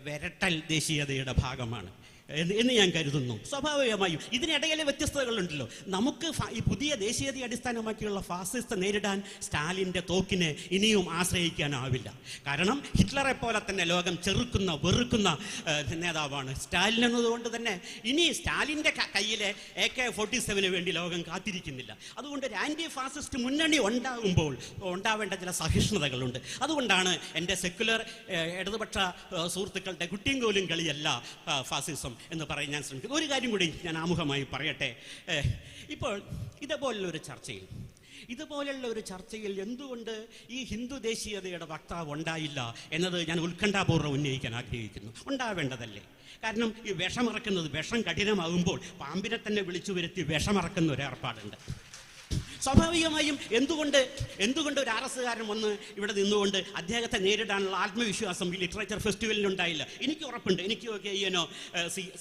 വിരട്ടൽ ദേശീയതയുടെ ഭാഗമാണ് എന്ന് ഞാൻ കരുതുന്നു. സ്വാഭാവികമായും ഇതിനിടയിലെ വ്യത്യസ്തതകളുണ്ടല്ലോ. നമുക്ക് ഈ പുതിയ ദേശീയതയെ അടിസ്ഥാനമാക്കിയുള്ള ഫാസിസ്റ്റ് നേരിടാൻ സ്റ്റാലിൻ്റെ തോക്കിനെ ഇനിയും ആശ്രയിക്കാനാവില്ല. കാരണം ഹിറ്റ്ലറെ പോലെ തന്നെ ലോകം വെറുക്കുന്ന നേതാവാണ് സ്റ്റാലിൻ എന്നതുകൊണ്ട് തന്നെ ഇനി സ്റ്റാലിൻ്റെ കയ്യിലെ AK-47 വേണ്ടി ലോകം കാത്തിരിക്കുന്നില്ല. അതുകൊണ്ട് ഒരു ആൻറ്റി ഫാസിസ്റ്റ് മുന്നണി ഉണ്ടാവേണ്ട ചില സഹിഷ്ണുതകളുണ്ട്. അതുകൊണ്ടാണ് എൻ്റെ സെക്യുലർ ഇടതുപക്ഷ സുഹൃത്തുക്കളുടെ കുട്ടിയും കോലും കളിയല്ല ഫാസിസം എന്ന് പറയാൻ ഞാൻ ശ്രമിക്കുന്നു. ഒരു കാര്യം കൂടി ഞാൻ ആമുഖമായി പറയട്ടെ. ഇപ്പോൾ ഇതുപോലുള്ള ഒരു ചർച്ചയിൽ എന്തുകൊണ്ട് ഈ ഹിന്ദു ദേശീയതയുടെ വക്താവ് ഉണ്ടായില്ല എന്നത് ഞാൻ ഉത്കണ്ഠാപൂർവ്വം ഉന്നയിക്കാൻ ആഗ്രഹിക്കുന്നു. ഉണ്ടാവേണ്ടതല്ലേ? കാരണം ഈ വിഷം കഠിനമാകുമ്പോൾ പാമ്പിനെ തന്നെ വിളിച്ചു വരുത്തി വിഷമറക്കുന്ന ഒരു ഏർപ്പാടുണ്ട്. സ്വാഭാവികമായും എന്തുകൊണ്ട് ഒരു RS-കാരൻ വന്ന് ഇവിടെ നിന്നുകൊണ്ട് അദ്ദേഹത്തെ നേരിടാനുള്ള ആത്മവിശ്വാസം ഈ ലിറ്ററേച്ചർ ഫെസ്റ്റിവലിനുണ്ടായില്ല? എനിക്ക് ഉറപ്പുണ്ട്, എനിക്ക് കെയ്യനോ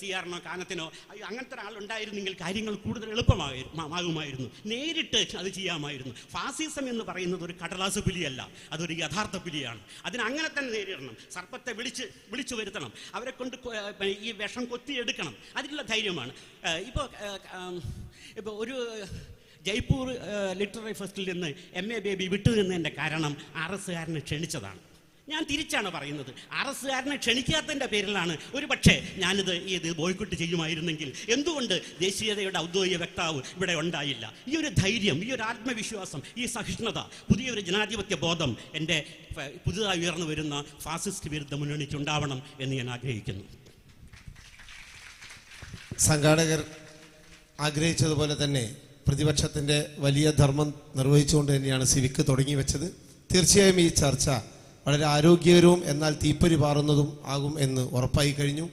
CR-നോ കാനത്തിനോ അങ്ങനത്തെ ഒരാളുണ്ടായിരുന്നെങ്കിൽ കാര്യങ്ങൾ കൂടുതൽ എളുപ്പമാകുമായിരുന്നു. നേരിട്ട് അത് ചെയ്യാമായിരുന്നു. ഫാസിസം എന്ന് പറയുന്നത് ഒരു കടലാസ് പുലിയല്ല, അതൊരു യഥാർത്ഥ പുലിയാണ്. അതിനങ്ങനെ തന്നെ നേരിടണം. സർപ്പത്തെ വിളിച്ചു വരുത്തണം, അവരെ കൊണ്ട് ഈ വിഷം കൊത്തിയെടുക്കണം. അതിനുള്ള ധൈര്യമാണ്. ഇപ്പോൾ ഒരു ജയ്പൂർ ലിറ്റററി ഫെസ്റ്റിൽ നിന്ന് MA ബേബി വിട്ടുനിന്നതിൻ്റെ കാരണം RS-കാരനെ ക്ഷണിച്ചതാണ്. ഞാൻ തിരിച്ചാണ് പറയുന്നത്. RS-കാരനെ ക്ഷണിക്കാത്തതിൻ്റെ പേരിലാണ് ഒരു പക്ഷേ ഇത് ബോയ്ക്കോട്ട് ചെയ്യുമായിരുന്നെങ്കിൽ എന്തുകൊണ്ട് ദേശീയതയുടെ ഔദ്യോഗിക വക്താവ് ഇവിടെ ഉണ്ടായില്ല? ഈ ഒരു ധൈര്യം, ഈ ഒരു ആത്മവിശ്വാസം, ഈ സഹിഷ്ണുത, പുതിയൊരു ജനാധിപത്യ ബോധം എൻ്റെ പുതുതായി ഉയർന്നു വരുന്ന ഫാസിസ്റ്റ് വിരുദ്ധ മുന്നണിക്ക് ഉണ്ടാവണം എന്ന് ഞാൻ ആഗ്രഹിക്കുന്നു. സംഘാടകർ ആഗ്രഹിച്ചതുപോലെ തന്നെ പ്രതിപക്ഷത്തിൻ്റെ വലിയ ധർമ്മം നിർവഹിച്ചുകൊണ്ട് തന്നെയാണ് സിവിക്ക് തുടങ്ങി വെച്ചത്. തീർച്ചയായും ഈ ചർച്ച വളരെ ആരോഗ്യകരവും എന്നാൽ തീപ്പൊരി പാറുന്നതും ആകും എന്ന് ഉറപ്പായി കഴിഞ്ഞു.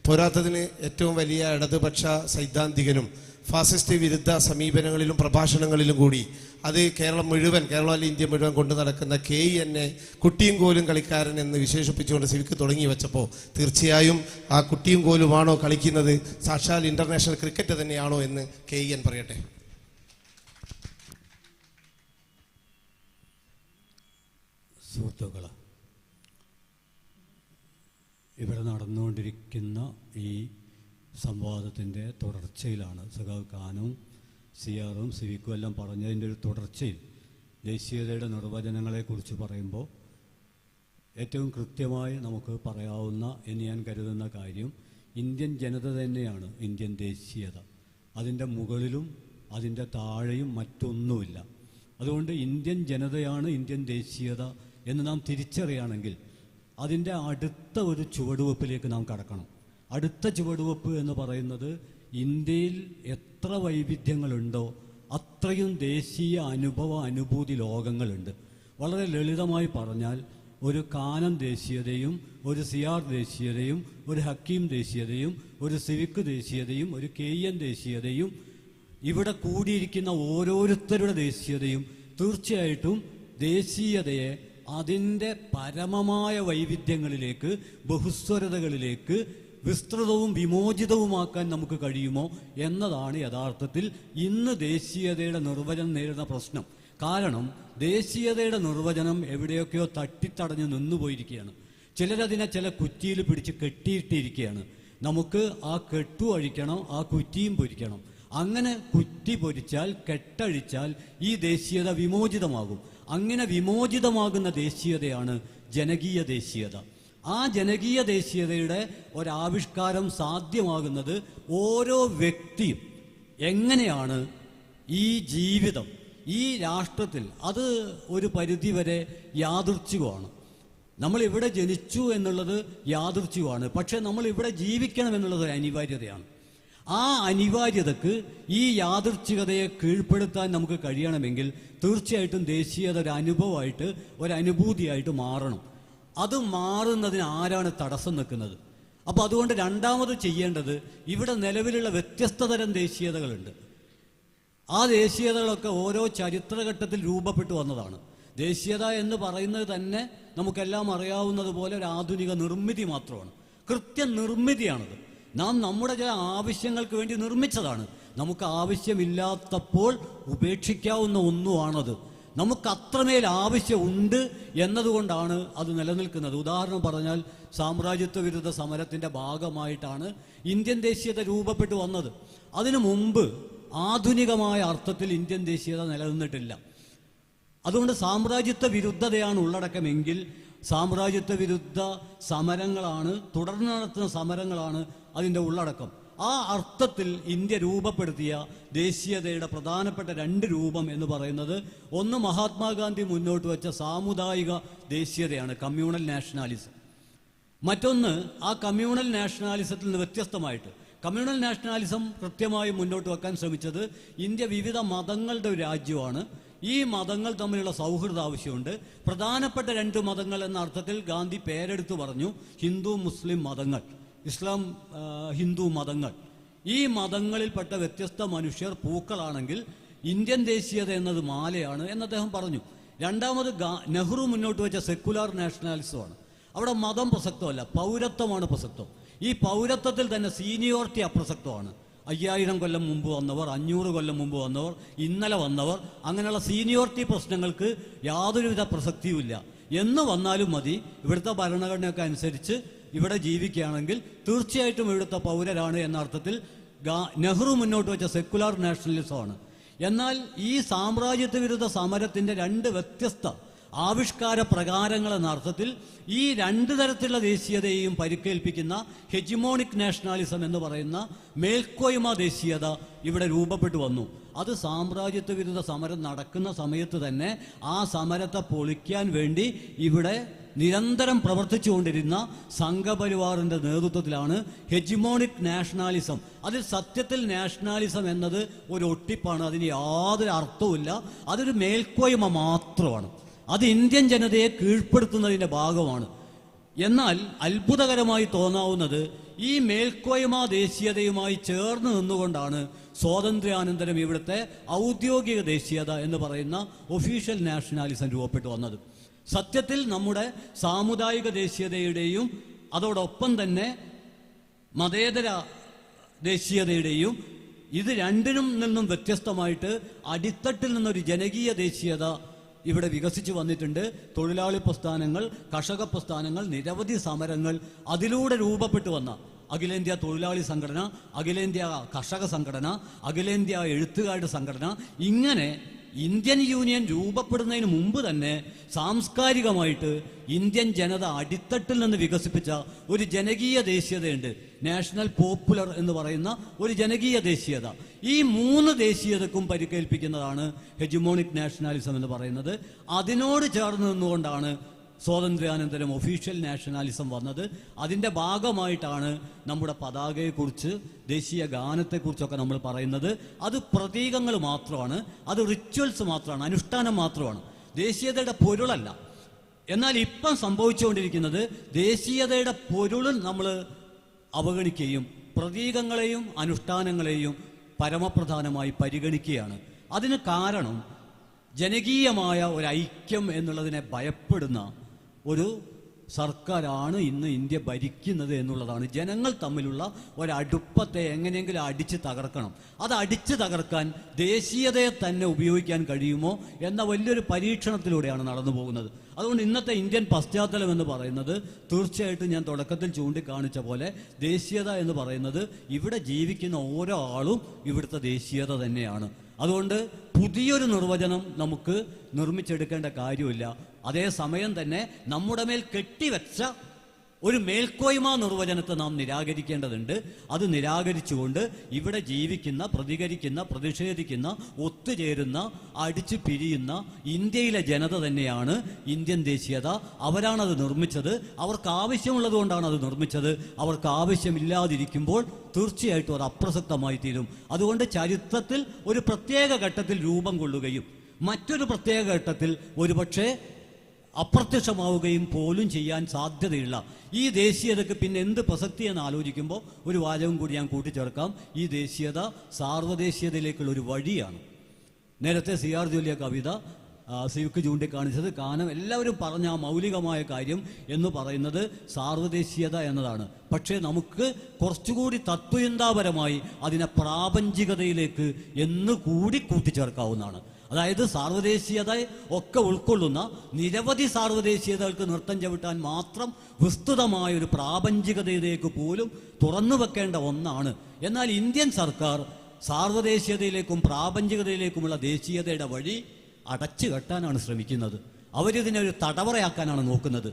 പോരാത്തതിന് ഏറ്റവും വലിയ ഇടതുപക്ഷ സൈദ്ധാന്തികനും ഫാസിസ്റ്റ് വിരുദ്ധ സമീപനങ്ങളിലും പ്രഭാഷണങ്ങളിലും കൂടി അത് കേരളം അല്ല ഇന്ത്യ മുഴുവൻ കൊണ്ടു നടക്കുന്ന KEN-നെ കുട്ടിയും കോലും കളിക്കാരൻ എന്ന് വിശേഷിപ്പിച്ചുകൊണ്ട് സിവിക്ക് തുടങ്ങി വെച്ചപ്പോൾ തീർച്ചയായും ആ കുട്ടിയും കോലുമാണോ കളിക്കുന്നത്, സാക്ഷാൽ ഇന്റർനാഷണൽ ക്രിക്കറ്റ് തന്നെയാണോ എന്ന് KEN പറയട്ടെ. സുഹൃത്തുക്കളെ, ഇവിടെ നടന്നുകൊണ്ടിരിക്കുന്ന ഈ സംവാദത്തിൻ്റെ തുടർച്ചയിലാണ് സഖാവ് കാനും CR-ഉം സിവിക്കും എല്ലാം പറഞ്ഞതിൻ്റെ ഒരു തുടർച്ചയിൽ ദേശീയതയുടെ നിർവചനങ്ങളെക്കുറിച്ച് പറയുമ്പോൾ ഏറ്റവും കൃത്യമായി നമുക്ക് പറയാവുന്ന എന്ന് ഞാൻ കരുതുന്ന കാര്യം ഇന്ത്യൻ ജനത തന്നെയാണ് ഇന്ത്യൻ ദേശീയത. അതിൻ്റെ മുകളിലും അതിൻ്റെ താഴെയും മറ്റൊന്നുമില്ല. അതുകൊണ്ട് ഇന്ത്യൻ ജനതയാണ് ഇന്ത്യൻ ദേശീയത എന്ന് നാം തിരിച്ചറിയുകയാണെങ്കിൽ അതിൻ്റെ അടുത്ത ഒരു ചുവടുവെപ്പിലേക്ക് നാം കടക്കണം. അടുത്ത ചുവടുവെപ്പ് എന്ന് പറയുന്നത് ഇന്ത്യയിൽ എത്ര വൈവിധ്യങ്ങളുണ്ടോ അത്രയും ദേശീയ അനുഭൂതി ലോകങ്ങളുണ്ട്. വളരെ ലളിതമായി പറഞ്ഞാൽ ഒരു കാനം ദേശീയതയും ഒരു സിയാർ ദേശീയതയും ഒരു ഹക്കീം ദേശീയതയും ഒരു സിവിക്ക് ദേശീയതയും ഒരു KN ദേശീയതയും ഇവിടെ കൂടിയിരിക്കുന്ന ഓരോരുത്തരുടെ ദേശീയതയും തീർച്ചയായിട്ടും ദേശീയതയെ അതിൻ്റെ പരമമായ വൈവിധ്യങ്ങളിലേക്ക്, ബഹുസ്വരതകളിലേക്ക് വിസ്തൃതവും വിമോചിതവുമാക്കാൻ നമുക്ക് കഴിയുമോ എന്നതാണ് യഥാർത്ഥത്തിൽ ഇന്ന് ദേശീയതയുടെ നിർവചനം നേരിടുന്ന പ്രശ്നം. കാരണം ദേശീയതയുടെ നിർവചനം എവിടെയൊക്കെയോ തട്ടിത്തടഞ്ഞ് നിന്നുപോയിരിക്കുകയാണ്. ചിലരതിനെ ചില കുറ്റിയിൽ പിടിച്ച് കെട്ടിയിട്ടിരിക്കുകയാണ്. നമുക്ക് ആ കെട്ടു അഴിക്കണം, ആ കുറ്റിയും പൊരിക്കണം. അങ്ങനെ കുറ്റി പൊരിച്ചാൽ, കെട്ടഴിച്ചാൽ ഈ ദേശീയത വിമോചിതമാകും. അങ്ങനെ വിമോചിതമാകുന്ന ദേശീയതയാണ് ജനകീയ ദേശീയത. ആ ജനകീയ ദേശീയതയുടെ ഒരാവിഷ്കാരം സാധ്യമാകുന്നത് ഓരോ വ്യക്തിയും എങ്ങനെയാണ് ഈ ജീവിതം, ഈ രാഷ്ട്രത്തിൽ, അത് ഒരു പരിധിവരെ യാദൃച്ഛികമാണ്. നമ്മൾ ഇവിടെ ജനിച്ചു എന്നുള്ളത് യാദൃച്ഛികമാണ്. പക്ഷെ നമ്മൾ ഇവിടെ ജീവിക്കണം എന്നുള്ളത് ഒരു അനിവാര്യതയാണ്. ആ അനിവാര്യതക്ക് ഈ യാദൃച്ഛികതയെ കീഴ്പ്പെടുത്താൻ നമുക്ക് കഴിയണമെങ്കിൽ തീർച്ചയായിട്ടും ദേശീയത ഒരു അനുഭവമായിട്ട്, ഒരു അനുഭൂതിയായിട്ട് മാറണം. അത് മാറുന്നതിന് ആരാണ് തടസ്സം നിൽക്കുന്നത്? അപ്പോൾ അതുകൊണ്ട് രണ്ടാമത് ചെയ്യേണ്ടത്, ഇവിടെ നിലവിലുള്ള വ്യത്യസ്ത തരം ദേശീയതകളുണ്ട്. ആ ദേശീയതകളൊക്കെ ഓരോ ചരിത്രഘട്ടത്തിൽ രൂപപ്പെട്ടു വന്നതാണ്. ദേശീയത എന്ന് പറയുന്നത് തന്നെ നമുക്കെല്ലാം അറിയാവുന്നത് പോലെ ഒരു ആധുനിക നിർമ്മിതി മാത്രമാണ്. കൃത്യനിർമ്മിതിയാണത്. നാം നമ്മുടെ ചില ആവശ്യങ്ങൾക്ക് വേണ്ടി നിർമ്മിച്ചതാണ്. നമുക്ക് ആവശ്യമില്ലാത്തപ്പോൾ ഉപേക്ഷിക്കാവുന്ന ഒന്നുമാണത്. നമുക്ക് അത്രമേൽ ആവശ്യമുണ്ട് എന്നതുകൊണ്ടാണ് അത് നിലനിൽക്കുന്നത്. ഉദാഹരണം പറഞ്ഞാൽ, സാമ്രാജ്യത്വ വിരുദ്ധ സമരത്തിൻ്റെ ഭാഗമായിട്ടാണ് ഇന്ത്യൻ ദേശീയത രൂപപ്പെട്ടു വന്നത്. അതിനു മുമ്പ് ആധുനികമായ അർത്ഥത്തിൽ ഇന്ത്യൻ ദേശീയത നിലനിന്നിട്ടില്ല. അതുകൊണ്ട് സാമ്രാജ്യത്വ വിരുദ്ധതയാണ് ഉള്ളടക്കമെങ്കിൽ സാമ്രാജ്യത്വ വിരുദ്ധ സമരങ്ങളാണ്, തുടർന്ന് നടത്തുന്ന സമരങ്ങളാണ് അതിൻ്റെ ഉള്ളടക്കം. ആ അർത്ഥത്തിൽ ഇന്ത്യ രൂപപ്പെടുത്തിയ ദേശീയതയുടെ പ്രധാനപ്പെട്ട രണ്ട് രൂപം എന്ന് പറയുന്നത്, ഒന്ന് മഹാത്മാഗാന്ധി മുന്നോട്ട് വെച്ച സാമുദായിക ദേശീയതയാണ്, കമ്മ്യൂണൽ നാഷണാലിസം. മറ്റൊന്ന് ആ കമ്മ്യൂണൽ നാഷണാലിസത്തിൽ നിന്ന് വ്യത്യസ്തമായിട്ട്, കമ്മ്യൂണൽ നാഷണാലിസം കൃത്യമായി മുന്നോട്ട് വെക്കാൻ ശ്രമിച്ചത് ഇന്ത്യ വിവിധ മതങ്ങളുടെ ഒരു രാജ്യമാണ്. ഈ മതങ്ങൾ തമ്മിലുള്ള സൗഹൃദ ആവശ്യമുണ്ട്. പ്രധാനപ്പെട്ട രണ്ട് മതങ്ങൾ എന്ന അർത്ഥത്തിൽ ഗാന്ധി പേരെടുത്തു പറഞ്ഞു, ഹിന്ദു മുസ്ലിം മതങ്ങൾ, ഇസ്ലാം ഹിന്ദു മതങ്ങൾ. ഈ മതങ്ങളിൽപ്പെട്ട വ്യത്യസ്ത മനുഷ്യർ പൂക്കളാണെങ്കിൽ ഇന്ത്യൻ ദേശീയത എന്നത് മാലയാണ് എന്ന് അദ്ദേഹം പറഞ്ഞു. രണ്ടാമത് നെഹ്റു മുന്നോട്ട് വെച്ച സെക്കുലാർ നാഷണാലിസമാണ്. അവിടെ മതം പ്രസക്തമല്ല, പൗരത്വമാണ് പ്രസക്തം. ഈ പൗരത്വത്തിൽ തന്നെ സീനിയോറിറ്റി അപ്രസക്തമാണ്. 5000 കൊല്ലം മുമ്പ് വന്നവർ, 500 കൊല്ലം മുമ്പ് വന്നവർ, ഇന്നലെ വന്നവർ, അങ്ങനെയുള്ള സീനിയോറിറ്റി പ്രശ്നങ്ങൾക്ക് യാതൊരുവിധ പ്രസക്തിയുമില്ല. എന്ന് വന്നാലും മതി, ഇവിടുത്തെ ഭരണഘടനയൊക്കെ അനുസരിച്ച് ഇവിടെ ജീവിക്കുകയാണെങ്കിൽ തീർച്ചയായിട്ടും ഇവിടുത്തെ പൗരരാണ് എന്ന അർത്ഥത്തിൽ നെഹ്റു മുന്നോട്ട് വെച്ച സെക്കുലാർ നാഷണലിസമാണ്. എന്നാൽ ഈ സാമ്രാജ്യത്വ വിരുദ്ധ സമരത്തിൻ്റെ രണ്ട് വ്യത്യസ്ത ആവിഷ്കാര പ്രകാരങ്ങൾ എന്ന അർത്ഥത്തിൽ ഈ രണ്ട് തരത്തിലുള്ള ദേശീയതയെയും പരിക്കേൽപ്പിക്കുന്ന ഹെജിമോണിക് നാഷണാലിസം എന്ന് പറയുന്ന മേൽക്കോയ്മ ദേശീയത ഇവിടെ രൂപപ്പെട്ടു വന്നു. അത് സാമ്രാജ്യത്വ വിരുദ്ധ സമരം നടക്കുന്ന സമയത്ത് തന്നെ ആ സമരത്തെ പൊളിക്കാൻ വേണ്ടി ഇവിടെ നിരന്തരം പ്രവർത്തിച്ചുകൊണ്ടിരുന്ന സംഘപരിവാറിൻ്റെ നേതൃത്വത്തിലാണ് ഹെജിമോണിക് നാഷണാലിസം. അതിൽ സത്യത്തിൽ നാഷണാലിസം എന്നത് ഒരു ഒട്ടിപ്പാണ്, അതിന് യാതൊരു അർത്ഥവുമില്ല, അതൊരു മേൽക്കോയ്മ മാത്രമാണ്. അത് ഇന്ത്യൻ ജനതയെ കീഴ്പ്പെടുത്തുന്നതിൻ്റെ ഭാഗമാണ്. എന്നാൽ അത്ഭുതകരമായി തോന്നാവുന്നത്, ഈ മേൽക്കോയ്മ ദേശീയതയുമായി ചേർന്ന് നിന്നുകൊണ്ടാണ് സ്വാതന്ത്ര്യാനന്തരം ഇവിടുത്തെ ഔദ്യോഗിക ദേശീയത എന്ന് പറയുന്ന ഒഫീഷ്യൽ നാഷണാലിസം രൂപപ്പെട്ടു വന്നത്. സത്യത്തിൽ നമ്മുടെ സാമുദായിക ദേശീയതയുടെയും അതോടൊപ്പം തന്നെ മതേതര ദേശീയതയുടെയും ഇത് രണ്ടിനും നിന്നും വ്യത്യസ്തമായിട്ട് അടിത്തട്ടിൽ നിന്നൊരു ജനകീയ ദേശീയത ഇവിടെ വികസിച്ചു വന്നിട്ടുണ്ട്. തൊഴിലാളി പ്രസ്ഥാനങ്ങൾ, കർഷക പ്രസ്ഥാനങ്ങൾ, നിരവധി സമരങ്ങൾ, അതിലൂടെ രൂപപ്പെട്ടു വന്ന അഖിലേന്ത്യാ തൊഴിലാളി സംഘടന, അഖിലേന്ത്യാ കർഷക സംഘടന, അഖിലേന്ത്യാ എഴുത്തുകാരുടെ സംഘടന, ഇങ്ങനെ ഇന്ത്യൻ യൂണിയൻ രൂപപ്പെടുന്നതിന് മുമ്പ് തന്നെ സാംസ്കാരികമായിട്ട് ഇന്ത്യൻ ജനത അടിത്തട്ടിൽ നിന്ന് വികസിപ്പിച്ച ഒരു ജനകീയ ദേശീയതയുണ്ട്. നാഷണൽ പോപ്പുലർ എന്ന് പറയുന്ന ഒരു ജനകീയ ദേശീയത. ഈ മൂന്ന് ദേശീയതക്കും പരിക്കേൽപ്പിക്കുന്നതാണ് ഹെജിമോണിക് നാഷണാലിസം എന്ന് പറയുന്നത്. അതിനോട് ചേർന്ന് നിന്നുകൊണ്ടാണ് സ്വാതന്ത്ര്യാനന്തരം ഒഫീഷ്യൽ നാഷണാലിസം വന്നത്. അതിൻ്റെ ഭാഗമായിട്ടാണ് നമ്മുടെ പതാകയെക്കുറിച്ച്, ദേശീയ ഗാനത്തെക്കുറിച്ചൊക്കെ നമ്മൾ പറയുന്നത്. അത് പ്രതീകങ്ങൾ മാത്രമാണ്, അത് റിച്വൽസ് മാത്രമാണ്, അനുഷ്ഠാനം മാത്രമാണ്, ദേശീയതയുടെ പൊരുളല്ല. എന്നാൽ ഇപ്പം സംഭവിച്ചുകൊണ്ടിരിക്കുന്നത് ദേശീയതയുടെ പൊരുൾ നമ്മൾ അവഗണിക്കുകയും പ്രതീകങ്ങളെയും അനുഷ്ഠാനങ്ങളെയും പരമപ്രധാനമായി പരിഗണിക്കുകയാണ്. അതിന് കാരണം ജനകീയമായ ഒരു ഐക്യം എന്നുള്ളതിനെ ഭയപ്പെടുന്ന ഒരു സർക്കാരാണ് ഇന്ന് ഇന്ത്യ ഭരിക്കുന്നത് എന്നുള്ളതാണ്. ജനങ്ങൾ തമ്മിലുള്ള ഒരടുപ്പത്തെ എങ്ങനെയെങ്കിലും അടിച്ച് തകർക്കണം. അത് അടിച്ച് തകർക്കാൻ ദേശീയതയെ തന്നെ ഉപയോഗിക്കാൻ കഴിയുമോ എന്ന വലിയൊരു പരീക്ഷണത്തിലൂടെയാണ് നടന്നു പോകുന്നത്. അതുകൊണ്ട് ഇന്നത്തെ ഇന്ത്യൻ പശ്ചാത്തലം എന്ന് പറയുന്നത് തീർച്ചയായിട്ടും ഞാൻ തുടക്കത്തിൽ ചൂണ്ടിക്കാണിച്ച പോലെ ദേശീയത എന്ന് പറയുന്നത് ഇവിടെ ജീവിക്കുന്ന ഓരോ ആളും ഇവിടുത്തെ ദേശീയത തന്നെയാണ്. അതുകൊണ്ട് പുതിയൊരു നിർവചനം നമുക്ക് നിർമ്മിച്ചെടുക്കേണ്ട കാര്യമില്ല. അതേസമയം തന്നെ നമ്മുടെ മേൽ കെട്ടിവെച്ച ഒരു മേൽക്കോയ്മ നിർവചനത്തെ നാം നിരാകരിക്കേണ്ടതുണ്ട്. അത് നിരാകരിച്ചുകൊണ്ട് ഇവിടെ ജീവിക്കുന്ന, പ്രതികരിക്കുന്ന, പ്രതിഷേധിക്കുന്ന, ഒത്തുചേരുന്ന, അടിച്ചു പിരിയുന്ന ഇന്ത്യയിലെ ജനത തന്നെയാണ് ഇന്ത്യൻ ദേശീയത. അവരാണത് നിർമ്മിച്ചത്. അവർക്ക് ആവശ്യമുള്ളത് കൊണ്ടാണ് അത് നിർമ്മിച്ചത്. അവർക്ക് ആവശ്യമില്ലാതിരിക്കുമ്പോൾ തീർച്ചയായിട്ടും അത് അപ്രസക്തമായി തീരും. അതുകൊണ്ട് ചരിത്രത്തിൽ ഒരു പ്രത്യേക ഘട്ടത്തിൽ രൂപം കൊള്ളുകയും മറ്റൊരു പ്രത്യേക ഘട്ടത്തിൽ ഒരുപക്ഷെ അപ്രത്യക്ഷമാവുകയും പോലും ചെയ്യാൻ സാധ്യതയുള്ള ഈ ദേശീയതയ്ക്ക് പിന്നെ എന്ത് പ്രസക്തി എന്ന് ആലോചിക്കുമ്പോൾ ഒരു വാചകം കൂടി ഞാൻ കൂട്ടിച്ചേർക്കാം. ഈ ദേശീയത സാർവദേശീയതയിലേക്കുള്ള ഒരു വഴിയാണ്. നേരത്തെ CR ജോലിയ കവിത സിവിക്ക് ചൂണ്ടിക്കാണിച്ചത് കാനം എല്ലാവരും പറഞ്ഞ ആ മൗലികമായ കാര്യം എന്ന് പറയുന്നത് സാർവദേശീയത എന്നതാണ്. പക്ഷേ നമുക്ക് കുറച്ചുകൂടി തത്വചിന്താപരമായി അതിനെ പ്രാപഞ്ചികതയിലേക്ക് എന്നുകൂടി കൂട്ടിച്ചേർക്കാവുന്നതാണ്. അതായത് സാർവദേശീയത ഒക്കെ ഉൾക്കൊള്ളുന്ന നിരവധി സാർവദേശീയതകൾക്ക് നൃത്തം ചവിട്ടാൻ മാത്രം വിസ്തൃതമായ ഒരു പ്രാപഞ്ചികതയിലേക്ക് പോലും തുറന്നു വെക്കേണ്ട ഒന്നാണ്. എന്നാൽ ഇന്ത്യൻ സർക്കാർ സാർവദേശീയതയിലേക്കും പ്രാപഞ്ചികതയിലേക്കുമുള്ള ദേശീയതയുടെ വഴി അടച്ചു കെട്ടാനാണ് ശ്രമിക്കുന്നത്. അവരിതിനെ ഒരു തടവറയാക്കാനാണ് നോക്കുന്നത്.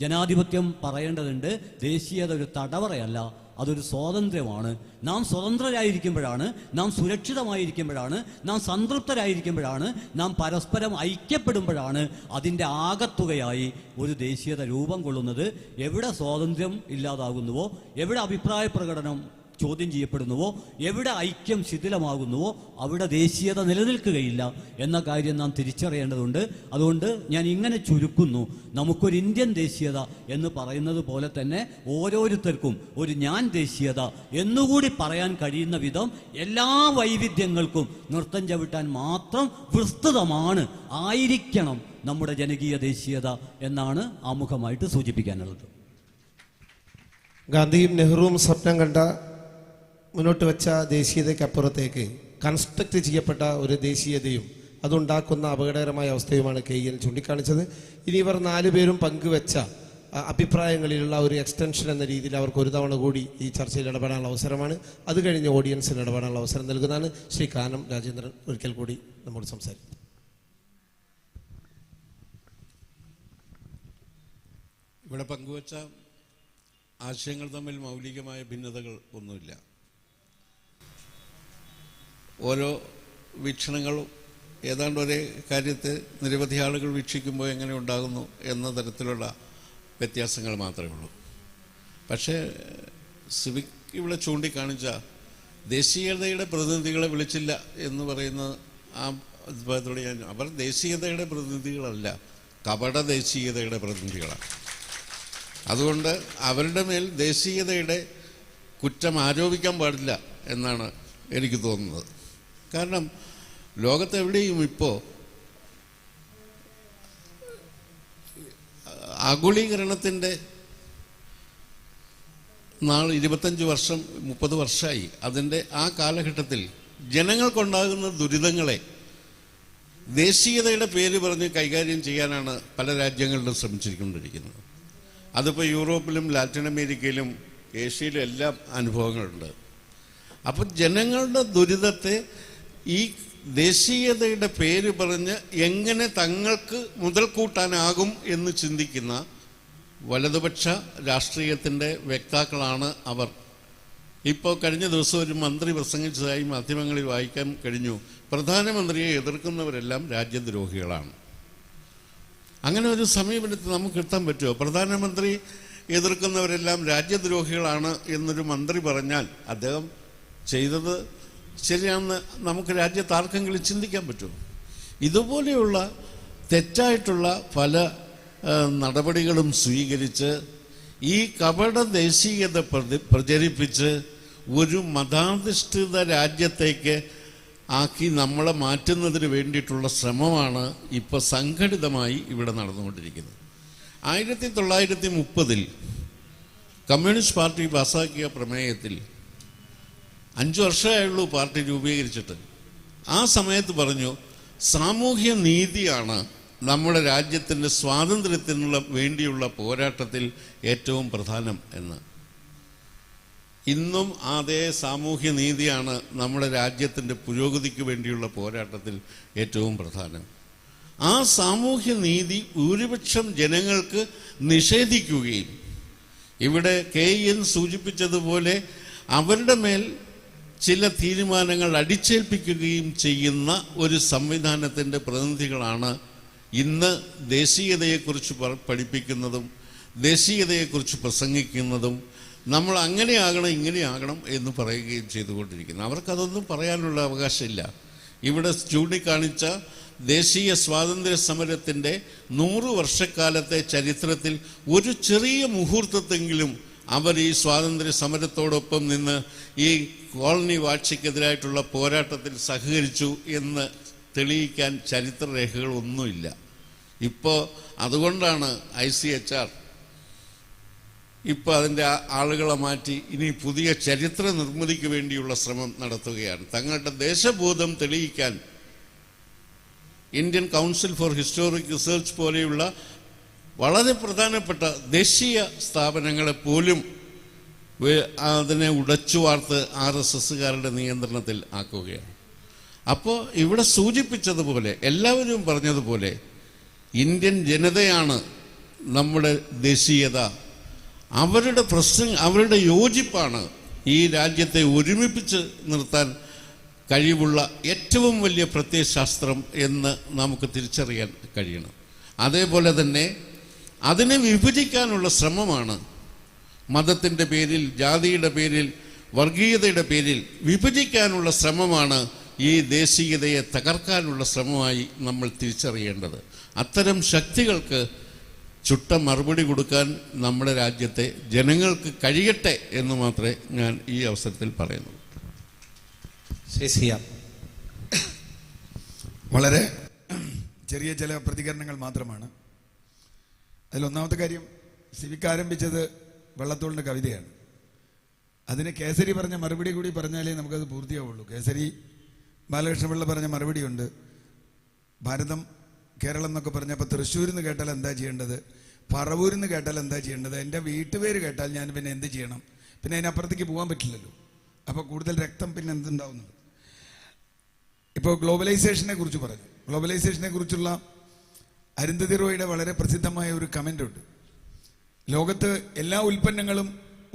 ജനാധിപത്യം പറയേണ്ടതുണ്ട്, ദേശീയത ഒരു തടവറയല്ല, അതൊരു സ്വാതന്ത്ര്യമാണ്. നാം സ്വതന്ത്രരായിരിക്കുമ്പോഴാണ്, നാം സുരക്ഷിതമായിരിക്കുമ്പോഴാണ്, നാം സംതൃപ്തരായിരിക്കുമ്പോഴാണ്, നാം പരസ്പരം ഐക്യപ്പെടുമ്പോഴാണ് അതിൻ്റെ ആകത്തുകയായി ഒരു ദേശീയത രൂപം കൊള്ളുന്നത്. എവിടെ സ്വാതന്ത്ര്യം ഇല്ലാതാകുന്നുവോ, എവിടെ അഭിപ്രായ പ്രകടനം ചോദ്യം ചെയ്യപ്പെടുന്നുവോ, എവിടെ ഐക്യം ശിഥിലമാകുന്നുവോ അവിടെ ദേശീയത നിലനിൽക്കുകയില്ല എന്ന കാര്യം നാം തിരിച്ചറിയേണ്ടതുണ്ട്. അതുകൊണ്ട് ഞാൻ ഇങ്ങനെ ചുരുക്കുന്നു, നമുക്കൊരു ഇന്ത്യൻ ദേശീയത എന്ന് പറയുന്നത് പോലെ തന്നെ ഓരോരുത്തർക്കും ഒരു ഞാൻ ദേശീയത എന്നുകൂടി പറയാൻ കഴിയുന്ന വിധം എല്ലാ വൈവിധ്യങ്ങൾക്കും നൃത്തം ചവിട്ടാൻ മാത്രം വിസ്തൃതമാണ്, ആയിരിക്കണം നമ്മുടെ ജനകീയ ദേശീയത എന്നാണ് ആമുഖമായിട്ട് സൂചിപ്പിക്കാനുള്ളത്. ഗാന്ധിയും നെഹ്റുവും സ്വപ്നം കണ്ട മുന്നോട്ട് വെച്ച ദേശീയതയ്ക്കപ്പുറത്തേക്ക് കൺസ്ട്രക്റ്റ് ചെയ്യപ്പെട്ട ഒരു ദേശീയതയും അതുണ്ടാക്കുന്ന അപകടകരമായ അവസ്ഥയുമാണ് KN ചൂണ്ടിക്കാണിച്ചത്. ഇനി ഇവർ 4 പേരും പങ്കുവെച്ച അഭിപ്രായങ്ങളിലുള്ള ഒരു എക്സ്റ്റൻഷൻ എന്ന രീതിയിൽ അവർക്ക് ഒരു തവണ കൂടി ഈ ചർച്ചയിൽ ഇടപെടാനുള്ള അവസരമാണ്. അത് കഴിഞ്ഞ് ഓഡിയൻസിന് ഇടപെടാനുള്ള അവസരം നൽകുന്നതാണ്. ശ്രീ കാനം രാജേന്ദ്രൻ ഒരിക്കൽ കൂടി നമ്മോട് സംസാരിക്കും. ഇവിടെ പങ്കുവച്ച ആശയങ്ങൾ തമ്മിൽ മൗലികമായ ഭിന്നതകൾ ഒന്നുമില്ല. ഓരോ വീക്ഷണങ്ങളും ഏതാണ്ട് ഒരേ കാര്യത്തെ നിരവധി ആളുകൾ വീക്ഷിക്കുമ്പോൾ എങ്ങനെ ഉണ്ടാകുന്നു എന്ന തരത്തിലുള്ള വ്യത്യാസങ്ങൾ മാത്രമേ ഉള്ളൂ. പക്ഷേ സിവിക് ഇവിടെ ചൂണ്ടിക്കാണിച്ച ദേശീയതയുടെ പ്രതിനിധികളെ വിളിച്ചില്ല എന്ന് പറയുന്ന ആ അഭിപ്രായത്തോടെ അവർ ദേശീയതയുടെ പ്രതിനിധികളല്ല, കപട ദേശീയതയുടെ പ്രതിനിധികളാണ്. അതുകൊണ്ട് അവരുടെ മേൽ ദേശീയതയുടെ കുറ്റം ആരോപിക്കാൻ പാടില്ല എന്നാണ് എനിക്ക് തോന്നുന്നത്. കാരണം ലോകത്തെവിടെയും ഇപ്പോൾ ആഗോളീകരണത്തിൻ്റെ 25 വർഷം 30 വർഷമായി. അതിൻ്റെ ആ കാലഘട്ടത്തിൽ ജനങ്ങൾക്കുണ്ടാകുന്ന ദുരിതങ്ങളെ ദേശീയതയുടെ പേര് പറഞ്ഞ് കൈകാര്യം ചെയ്യാനാണ് പല രാജ്യങ്ങളിലും ശ്രമിച്ചിരിക്കൊണ്ടിരിക്കുന്നത്. അതിപ്പോൾ യൂറോപ്പിലും ലാറ്റിൻ അമേരിക്കയിലും ഏഷ്യയിലും എല്ലാം അനുഭവങ്ങളുണ്ട്. അപ്പോൾ ജനങ്ങളുടെ ദുരിതത്തെ ഈ ദേശീയതയുടെ പേര് പറഞ്ഞ് എങ്ങനെ തങ്ങൾക്ക് മുതൽ കൂട്ടാനാകും എന്ന് ചിന്തിക്കുന്ന വലതുപക്ഷ രാഷ്ട്രീയത്തിൻ്റെ വക്താക്കളാണ് അവർ. ഇപ്പോൾ കഴിഞ്ഞ ദിവസം ഒരു മന്ത്രി പ്രസംഗിച്ചതായി മാധ്യമങ്ങളിൽ വായിക്കാൻ കഴിഞ്ഞു. പ്രധാനമന്ത്രിയെ എതിർക്കുന്നവരെല്ലാം രാജ്യദ്രോഹികളാണ്. അങ്ങനെ ഒരു സമീപനത്തിൽ നമുക്ക് എത്താൻ പറ്റുമോ? പ്രധാനമന്ത്രി എതിർക്കുന്നവരെല്ലാം രാജ്യദ്രോഹികളാണ് എന്നൊരു മന്ത്രി പറഞ്ഞാൽ അദ്ദേഹം ചെയ്തത് ശരിയാണെന്ന് നമുക്ക് രാജ്യത്ത് ആർക്കെങ്കിലും ചിന്തിക്കാൻ പറ്റുമോ? ഇതുപോലെയുള്ള തെറ്റായിട്ടുള്ള പല നടപടികളും സ്വീകരിച്ച് ഈ കപട ദേശീയത പ്രചരിപ്പിച്ച് ഒരു മതാധിഷ്ഠിത രാജ്യത്തേക്ക് ആക്കി നമ്മളെ മാറ്റുന്നതിന് വേണ്ടിയിട്ടുള്ള ശ്രമമാണ് ഇപ്പോൾ സംഘടിതമായി ഇവിടെ നടന്നുകൊണ്ടിരിക്കുന്നത്. 1930 കമ്മ്യൂണിസ്റ്റ് പാർട്ടി പാസാക്കിയ പ്രമേയത്തിൽ 5 വർഷമായുള്ളൂ പാർട്ടി രൂപീകരിച്ചിട്ട്. ആ സമയത്ത് പറഞ്ഞു സാമൂഹ്യ നീതിയാണ് നമ്മുടെ രാജ്യത്തിൻ്റെ സ്വാതന്ത്ര്യത്തിനുള്ള വേണ്ടിയുള്ള പോരാട്ടത്തിൽ ഏറ്റവും പ്രധാനം എന്ന്. ഇന്നും അതേ സാമൂഹ്യ നീതിയാണ് നമ്മുടെ രാജ്യത്തിൻ്റെ പുരോഗതിക്ക് വേണ്ടിയുള്ള പോരാട്ടത്തിൽ ഏറ്റവും പ്രധാനം. ആ സാമൂഹ്യ നീതി ഭൂരിപക്ഷം ജനങ്ങൾക്ക് നിഷേധിക്കുകയും ഇവിടെ KN സൂചിപ്പിച്ചതുപോലെ അവരുടെ മേൽ ചില തീരുമാനങ്ങൾ അടിച്ചേൽപ്പിക്കുകയും ചെയ്യുന്ന ഒരു സംവിധാനത്തിൻ്റെ പ്രതിനിധികളാണ് ഇന്ന് ദേശീയതയെക്കുറിച്ച് പഠിപ്പിക്കുന്നതും ദേശീയതയെക്കുറിച്ച് പ്രസംഗിക്കുന്നതും നമ്മൾ അങ്ങനെയാകണം ഇങ്ങനെയാകണം എന്ന് പറയുകയും ചെയ്തുകൊണ്ടിരിക്കുന്നത്. അവർക്കതൊന്നും പറയാനുള്ള അവകാശമില്ല. ഇവിടെ ചൂണ്ടിക്കാണിച്ച ദേശീയ സ്വാതന്ത്ര്യ സമരത്തിൻ്റെ 100 വർഷക്കാലത്തെ ചരിത്രത്തിൽ ഒരു ചെറിയ മുഹൂർത്തത്തെങ്കിലും അവർ ഈ സ്വാതന്ത്ര്യ സമരത്തോടൊപ്പം നിന്ന് ഈ കോളനി വാഴ്ചയ്ക്കെതിരായിട്ടുള്ള പോരാട്ടത്തിൽ സഹകരിച്ചു എന്ന് തെളിയിക്കാൻ ചരിത്രരേഖകളൊന്നുമില്ല. ഇപ്പോൾ അതുകൊണ്ടാണ് ICHR ഇപ്പോൾ അതിൻ്റെ ആളുകളെ മാറ്റി ഇനി പുതിയ ചരിത്ര നിർമ്മിതിക്ക് വേണ്ടിയുള്ള ശ്രമം നടത്തുകയാണ്. തങ്ങളുടെ ദേശബോധം തെളിയിക്കാൻ Indian council for historic research പോലെയുള്ള വളരെ പ്രധാനപ്പെട്ട ദേശീയ സ്ഥാപനങ്ങളെ പോലും അതിനെ ഉടച്ചു വാർത്ത് RSSകാരുടെ നിയന്ത്രണത്തിൽ ആക്കുകയാണ്. അപ്പോൾ ഇവിടെ സൂചിപ്പിച്ചതുപോലെ എല്ലാവരും പറഞ്ഞതുപോലെ ഇന്ത്യൻ ജനതയാണ് നമ്മുടെ ദേശീയത. അവരുടെ അവരുടെ യോജിപ്പാണ് ഈ രാജ്യത്തെ ഒരുമിപ്പിച്ച് നിർത്താൻ കഴിവുള്ള ഏറ്റവും വലിയ പ്രത്യയശാസ്ത്രം എന്ന് നമുക്ക് തിരിച്ചറിയാൻ കഴിയണം. അതേപോലെ തന്നെ അതിനെ വിഭജിക്കാനുള്ള ശ്രമമാണ് മതത്തിൻ്റെ പേരിൽ, ജാതിയുടെ പേരിൽ, വർഗീയതയുടെ പേരിൽ വിഭജിക്കാനുള്ള ശ്രമമാണ് ഈ ദേശീയതയെ തകർക്കാനുള്ള ശ്രമമായി നമ്മൾ തിരിച്ചറിയേണ്ടത്. അത്തരം ശക്തികൾക്ക് ചുട്ട മറുപടി കൊടുക്കാൻ നമ്മുടെ രാജ്യത്തെ ജനങ്ങൾക്ക് കഴിയട്ടെ എന്ന് മാത്രമേ ഞാൻ ഈ അവസരത്തിൽ പറയുന്നു. വളരെ ചെറിയ ചില പ്രതികരണങ്ങൾ മാത്രമാണ്. അതിലൊന്നാമത്തെ കാര്യം, സിവിക്ക് ആരംഭിച്ചത് വള്ളത്തോളിൻ്റെ കവിതയാണ്. അതിന് കേസരി പറഞ്ഞ മറുപടി കൂടി പറഞ്ഞാലേ നമുക്കത് പൂർത്തിയാവുള്ളൂ. കേസരി ബാലകൃഷ്ണപിള്ള പറഞ്ഞ മറുപടിയുണ്ട്. ഭാരതം കേരളം എന്നൊക്കെ പറഞ്ഞപ്പോൾ തൃശ്ശൂരിൽ നിന്ന് കേട്ടാൽ എന്താ ചെയ്യേണ്ടത്, പറവൂരിൽ നിന്ന് കേട്ടാൽ എന്താ ചെയ്യേണ്ടത്, എൻ്റെ വീട്ടുപേര് കേട്ടാൽ ഞാൻ പിന്നെ എന്ത് ചെയ്യണം, പിന്നെ അതിനപ്പുറത്തേക്ക് പോകാൻ പറ്റില്ലല്ലോ, അപ്പോൾ കൂടുതൽ രക്തം പിന്നെ എന്തുണ്ടാവുന്നുണ്ട്. ഇപ്പോൾ ഗ്ലോബലൈസേഷനെ കുറിച്ച് പറഞ്ഞു. ഗ്ലോബലൈസേഷനെ കുറിച്ചുള്ള അരുന്ധതി റോയുടെ വളരെ പ്രസിദ്ധമായ ഒരു കമൻ്റ് ഉണ്ട്. ലോകത്ത് എല്ലാ ഉൽപ്പന്നങ്ങളും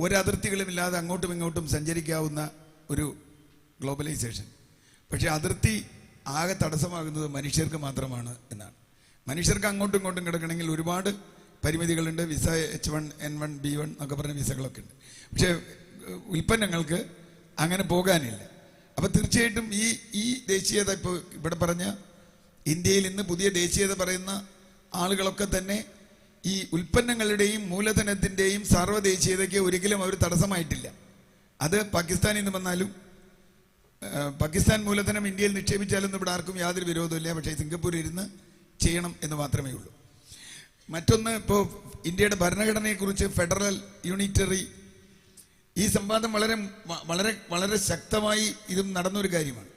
ഒരതിർത്തികളുമില്ലാതെ അങ്ങോട്ടും ഇങ്ങോട്ടും സഞ്ചരിക്കാവുന്ന ഒരു ഗ്ലോബലൈസേഷൻ. പക്ഷേ അതിർത്തി ആകെ തടസ്സമാകുന്നത് മനുഷ്യർക്ക് മാത്രമാണ് എന്നാണ്. മനുഷ്യർക്ക് അങ്ങോട്ടും ഇങ്ങോട്ടും കിടക്കണമെങ്കിൽ ഒരുപാട് പരിമിതികളുണ്ട്. വിസ H1, N1, B1 എന്നൊക്കെ പറഞ്ഞ വിസകളൊക്കെ ഉണ്ട്. പക്ഷേ ഉൽപ്പന്നങ്ങൾക്ക് അങ്ങനെ പോകാനില്ല. അപ്പോൾ തീർച്ചയായിട്ടും ഈ ദേശീയത, ഇപ്പോൾ ഇവിടെ പറഞ്ഞ ഇന്ത്യയിൽ ഇന്ന് പുതിയ ദേശീയത പറയുന്ന ആളുകളൊക്കെ തന്നെ ഈ ഉൽപ്പന്നങ്ങളുടെയും മൂലധനത്തിൻ്റെയും സാർവദേശീയതയ്ക്ക് ഒരിക്കലും അവർ തടസ്സമായിട്ടില്ല. അത് പാകിസ്ഥാനിൽ നിന്ന് വന്നാലും പാകിസ്ഥാൻ മൂലധനം ഇന്ത്യയിൽ നിക്ഷേപിച്ചാലൊന്നും ഇവിടെ ആർക്കും യാതൊരു വിരോധമില്ല. പക്ഷേ സിംഗപ്പൂരിൽ ഇരുന്ന് ചെയ്യണം എന്ന് മാത്രമേ ഉള്ളൂ. മറ്റൊന്ന്, ഇപ്പോൾ ഇന്ത്യയുടെ ഭരണഘടനയെക്കുറിച്ച് ഫെഡറൽ യൂണിറ്ററി ഈ സംവാദം വളരെ വളരെ വളരെ ശക്തമായി ഇതും നടന്നൊരു കാര്യമാണ്.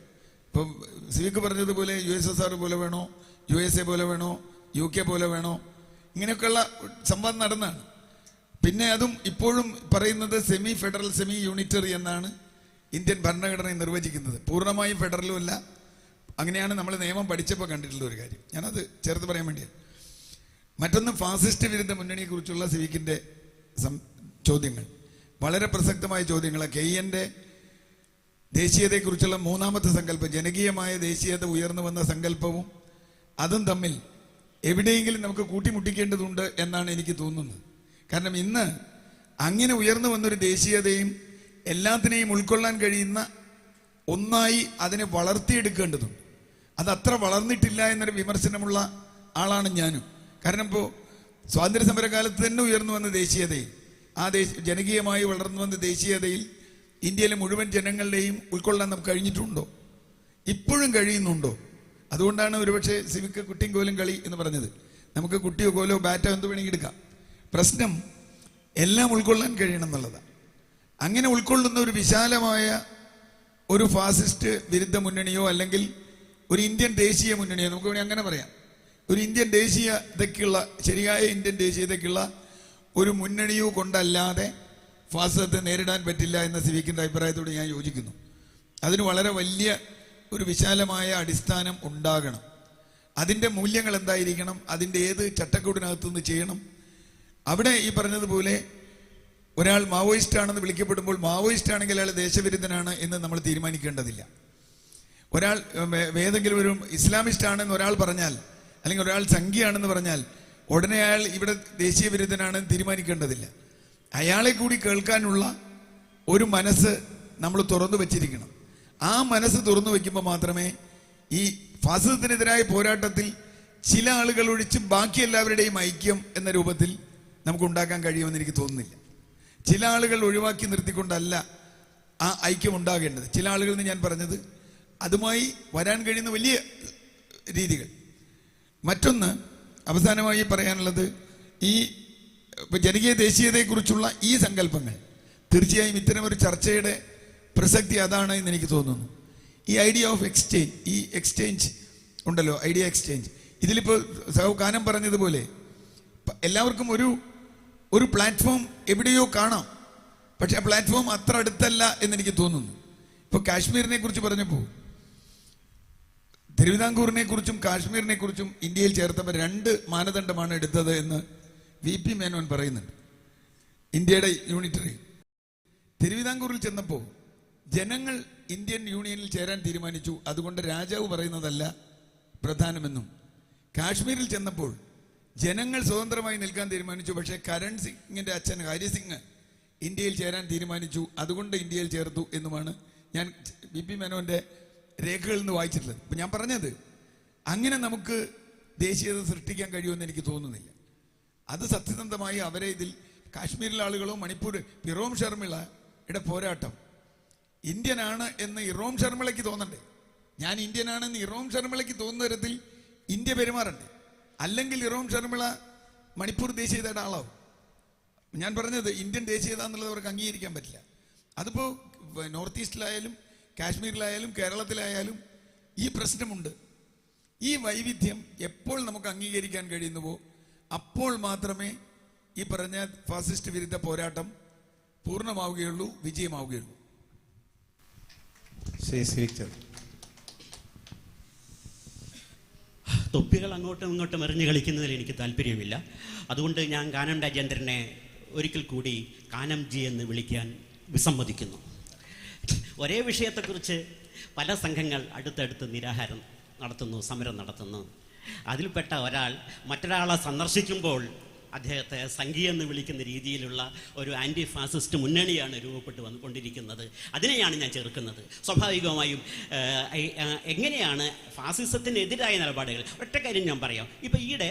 ഇപ്പം സിവിക്ക് പറഞ്ഞതുപോലെ USSR പോലെ വേണോ, USA പോലെ വേണോ, UK പോലെ വേണോ, ഇങ്ങനെയൊക്കെയുള്ള സംവാദം നടന്നാണ്. പിന്നെ അതും ഇപ്പോഴും പറയുന്നത് സെമി ഫെഡറൽ സെമി യൂണിറ്ററി എന്നാണ് ഇന്ത്യൻ ഭരണഘടനയെ നിർവചിക്കുന്നത്. പൂർണ്ണമായും ഫെഡറലും അല്ല. അങ്ങനെയാണ് നമ്മൾ നിയമം പഠിച്ചപ്പോൾ കണ്ടിട്ടുള്ള ഒരു കാര്യം. ഞാനത് ചേർത്ത് പറയാൻ വേണ്ടിയാണ്. മറ്റൊന്ന്, ഫാസിസ്റ്റ് വിരുദ്ധ മുന്നണിയെക്കുറിച്ചുള്ള സിവിക്കിൻ്റെ ചോദ്യങ്ങൾ വളരെ പ്രസക്തമായ ചോദ്യങ്ങളാണ്. KNൻ്റെ ദേശീയതയെക്കുറിച്ചുള്ള മൂന്നാമത്തെ സങ്കല്പം, ജനകീയമായ ദേശീയത ഉയർന്നു വന്ന സങ്കല്പവും അതും തമ്മിൽ എവിടെയെങ്കിലും നമുക്ക് കൂട്ടിമുട്ടിക്കേണ്ടതുണ്ട് എന്നാണ് എനിക്ക് തോന്നുന്നത്. കാരണം ഇന്ന് അങ്ങനെ ഉയർന്നു വന്നൊരു ദേശീയതയും എല്ലാത്തിനെയും ഉൾക്കൊള്ളാൻ കഴിയുന്ന ഒന്നായി അതിനെ വളർത്തിയെടുക്കേണ്ടതുണ്ട്. അത് അത്ര വളർന്നിട്ടില്ല എന്നൊരു വിമർശനമുള്ള ആളാണ് ഞാനും. കാരണം ഇപ്പോൾ സ്വാതന്ത്ര്യ സമരകാലത്ത് തന്നെ ഉയർന്നു വന്ന ദേശീയതയിൽ, ആ ജനകീയമായി വളർന്നു വന്ന ദേശീയതയിൽ ഇന്ത്യയിലെ മുഴുവൻ ജനങ്ങളുടെയും ഉൾക്കൊള്ളാൻ നമുക്ക് കഴിഞ്ഞിട്ടുണ്ടോ? ഇപ്പോഴും കഴിയുന്നുണ്ടോ? അതുകൊണ്ടാണ് ഒരുപക്ഷെ സിവിക്ക് കുട്ടിയും കോലും കളി എന്ന് പറഞ്ഞത്. നമുക്ക് കുട്ടിയോ കോലോ ബാറ്റോ എന്ത് വേണമെങ്കിൽ എടുക്കാം. പ്രശ്നം എല്ലാം ഉൾക്കൊള്ളാൻ കഴിയണം എന്നുള്ളതാണ്. അങ്ങനെ ഉൾക്കൊള്ളുന്ന ഒരു വിശാലമായ ഒരു ഫാസിസ്റ്റ് വിരുദ്ധ മുന്നണിയോ അല്ലെങ്കിൽ ഒരു ഇന്ത്യൻ ദേശീയ മുന്നണിയോ, നമുക്ക് വേണമെങ്കിൽ അങ്ങനെ പറയാം, ഒരു ഇന്ത്യൻ ദേശീയതയ്ക്കുള്ള, ശരിയായ ഇന്ത്യൻ ദേശീയതയ്ക്കുള്ള ഒരു മുന്നണിയോ കൊണ്ടല്ലാതെ ഫാസിസത്തെ നേരിടാൻ പറ്റില്ല എന്ന സിവിക്കിൻ്റെ അഭിപ്രായത്തോട് ഞാൻ യോജിക്കുന്നു. അതിന് വളരെ വലിയ ഒരു വിശാലമായ അടിസ്ഥാനം ഉണ്ടാകണം. അതിൻ്റെ മൂല്യങ്ങൾ എന്തായിരിക്കണം, അതിൻ്റെ ഏത് ചട്ടക്കൂടിനകത്തുനിന്ന് ചെയ്യണം. അവിടെ ഈ പറഞ്ഞതുപോലെ ഒരാൾ മാവോയിസ്റ്റ് ആണെന്ന് വിളിക്കപ്പെടുമ്പോൾ മാവോയിസ്റ്റ് ആണെങ്കിൽ അയാൾ ദേശവിരുദ്ധനാണ് എന്ന് നമ്മൾ തീരുമാനിക്കേണ്ടതില്ല. ഒരാൾ ഏതെങ്കിലും ഒരു ഇസ്ലാമിസ്റ്റ് ആണെന്ന് ഒരാൾ പറഞ്ഞാൽ, അല്ലെങ്കിൽ ഒരാൾ സംഘിയാണെന്ന് പറഞ്ഞാൽ ഉടനെ അയാൾ ഇവിടെ ദേശീയ വിരുദ്ധനാണെന്ന് തീരുമാനിക്കേണ്ടതില്ല. അയാളെ കൂടി കേൾക്കാനുള്ള ഒരു മനസ്സ് നമ്മൾ തുറന്നു വച്ചിരിക്കണം. ആ മനസ്സ് തുറന്നു വയ്ക്കുമ്പോൾ മാത്രമേ ഈ ഫാസിസത്തിനെതിരായ പോരാട്ടത്തിൽ ചില ആളുകൾ ഒഴിച്ച് ബാക്കി എല്ലാവരുടെയും ഐക്യം എന്ന രൂപത്തിൽ നമുക്ക് ഉണ്ടാക്കാൻ കഴിയുമെന്ന് എനിക്ക് തോന്നുന്നില്ല. ചില ആളുകൾ ഒഴിവാക്കി നിർത്തിക്കൊണ്ടല്ല ആ ഐക്യം ഉണ്ടാകേണ്ടത്. ചില ആളുകൾ എന്ന് ഞാൻ പറഞ്ഞത് അതുമായി വരാൻ കഴിയുന്ന വലിയ രീതികൾ. മറ്റൊന്ന് അവസാനമായി പറയാനുള്ളത്, ഈ ജനകീയ ദേശീയതയെക്കുറിച്ചുള്ള ഈ സങ്കല്പങ്ങൾ തീർച്ചയായും ഇത്തരം ഒരു ചർച്ചയുടെ പ്രസക്തി അതാണ് എന്ന് എനിക്ക് തോന്നുന്നു. ഈ ഐഡിയ ഓഫ് എക്സ്ചേഞ്ച്, ഈ എക്സ്ചേഞ്ച് ഉണ്ടല്ലോ, ഐഡിയ എക്സ്ചേഞ്ച്, ഇതിലിപ്പോൾ കാനം പറഞ്ഞതുപോലെ എല്ലാവർക്കും ഒരു പ്ലാറ്റ്ഫോം എവിടെയോ കാണാം. പക്ഷെ ആ പ്ലാറ്റ്ഫോം അത്ര അടുത്തല്ല എന്നെനിക്ക് തോന്നുന്നു. ഇപ്പോൾ കാശ്മീരിനെ കുറിച്ച് പറഞ്ഞപ്പോൾ തിരുവിതാംകൂറിനെ കുറിച്ചും കാശ്മീരിനെ കുറിച്ചും ഇന്ത്യയിൽ ചേർത്തപ്പോൾ 2 മാനദണ്ഡമാണ് എടുത്തത് എന്ന് VP മേനോൻ പറയുന്നുണ്ട്. ഇന്ത്യയുടെ യൂണിറ്ററി തിരുവിതാംകൂറിൽ ചെന്നപ്പോൾ ജനങ്ങൾ ഇന്ത്യൻ യൂണിയനിൽ ചേരാൻ തീരുമാനിച്ചു, അതുകൊണ്ട് രാജാവ് പറയുന്നതല്ല പ്രധാനമെന്നും. കാശ്മീരിൽ ചെന്നപ്പോൾ ജനങ്ങൾ സ്വതന്ത്രമായി നിൽക്കാൻ തീരുമാനിച്ചു, പക്ഷേ കരൺ സിംഗിന്റെ അച്ഛൻ ഹരി സിംഗ് ഇന്ത്യയിൽ ചേരാൻ തീരുമാനിച്ചു, അതുകൊണ്ട് ഇന്ത്യയിൽ ചേർത്തു എന്നുമാണ് ഞാൻ VP മേനോന്റെ രേഖകളിൽ നിന്ന് വായിച്ചിട്ടുള്ളത്. അപ്പം ഞാൻ പറഞ്ഞത്, അങ്ങനെ നമുക്ക് ദേശീയത സൃഷ്ടിക്കാൻ കഴിയുമെന്ന് എനിക്ക് തോന്നുന്നില്ല. അത് സത്യസന്ധമായി അവരെ ഇതിൽ കാശ്മീരിലെ ആളുകളോ മണിപ്പൂർ ഇറോം ശർമിളയുടെ പോരാട്ടം ഇന്ത്യനാണ് എന്ന് ഇറോം ശർമിളയ്ക്ക് തോന്നണ്ടേ? ഞാൻ ഇന്ത്യനാണെന്ന് ഇറോം ശർമിളയ്ക്ക് തോന്നുന്ന തരത്തിൽ ഇന്ത്യ പെരുമാറണ്ടേ? അല്ലെങ്കിൽ ഇറോം ശർമിള മണിപ്പൂർ ദേശീയതയുടെ ആളാവും. ഞാൻ പറഞ്ഞത് ഇന്ത്യൻ ദേശീയത എന്നുള്ളത് അവർക്ക് അംഗീകരിക്കാൻ പറ്റില്ല. അതിപ്പോൾ നോർത്ത് ഈസ്റ്റിലായാലും കാശ്മീരിലായാലും കേരളത്തിലായാലും ഈ പ്രശ്നമുണ്ട്. ഈ വൈവിധ്യം എപ്പോൾ നമുക്ക് അംഗീകരിക്കാൻ കഴിയുന്നുവോ അപ്പോൾ മാത്രമേ ഈ പറഞ്ഞ ഫാസിസ്റ്റ് വിരുദ്ധ പോരാട്ടം പൂർണ്ണമാവുകയുള്ളൂ, വിജയമാവുകയുള്ളൂ. തൊപ്പികൾ അങ്ങോട്ടും ഇങ്ങോട്ടും എറിഞ്ഞു കളിക്കുന്നതിൽ എനിക്ക് താല്പര്യമില്ല. അതുകൊണ്ട് ഞാൻ കാനം രാജേന്ദ്രനെ ഒരിക്കൽ കൂടി കാനംജി എന്ന് വിളിക്കാൻ വിസമ്മതിക്കുന്നു. ഒരേ വിഷയത്തെക്കുറിച്ച് പല സംഘങ്ങൾ അടുത്തടുത്ത് നിരാഹാരം നടത്തുന്നു, സമരം നടത്തുന്നു. അതിൽപ്പെട്ട ഒരാൾ മറ്റൊരാളെ സന്ദർശിക്കുമ്പോൾ അദ്ദേഹത്തെ സംഘീയെന്ന് വിളിക്കുന്ന രീതിയിലുള്ള ഒരു ആൻറ്റി ഫാസിസ്റ്റ് മുന്നണിയാണ് രൂപപ്പെട്ട് വന്നുകൊണ്ടിരിക്കുന്നത്. അതിനെയാണ് ഞാൻ ചേർക്കുന്നത്. സ്വാഭാവികമായും എങ്ങനെയാണ് ഫാസിസത്തിനെതിരായ നിലപാടുകൾ, ഒറ്റ കാര്യം ഞാൻ പറയാം. ഇപ്പം ഈയിടെ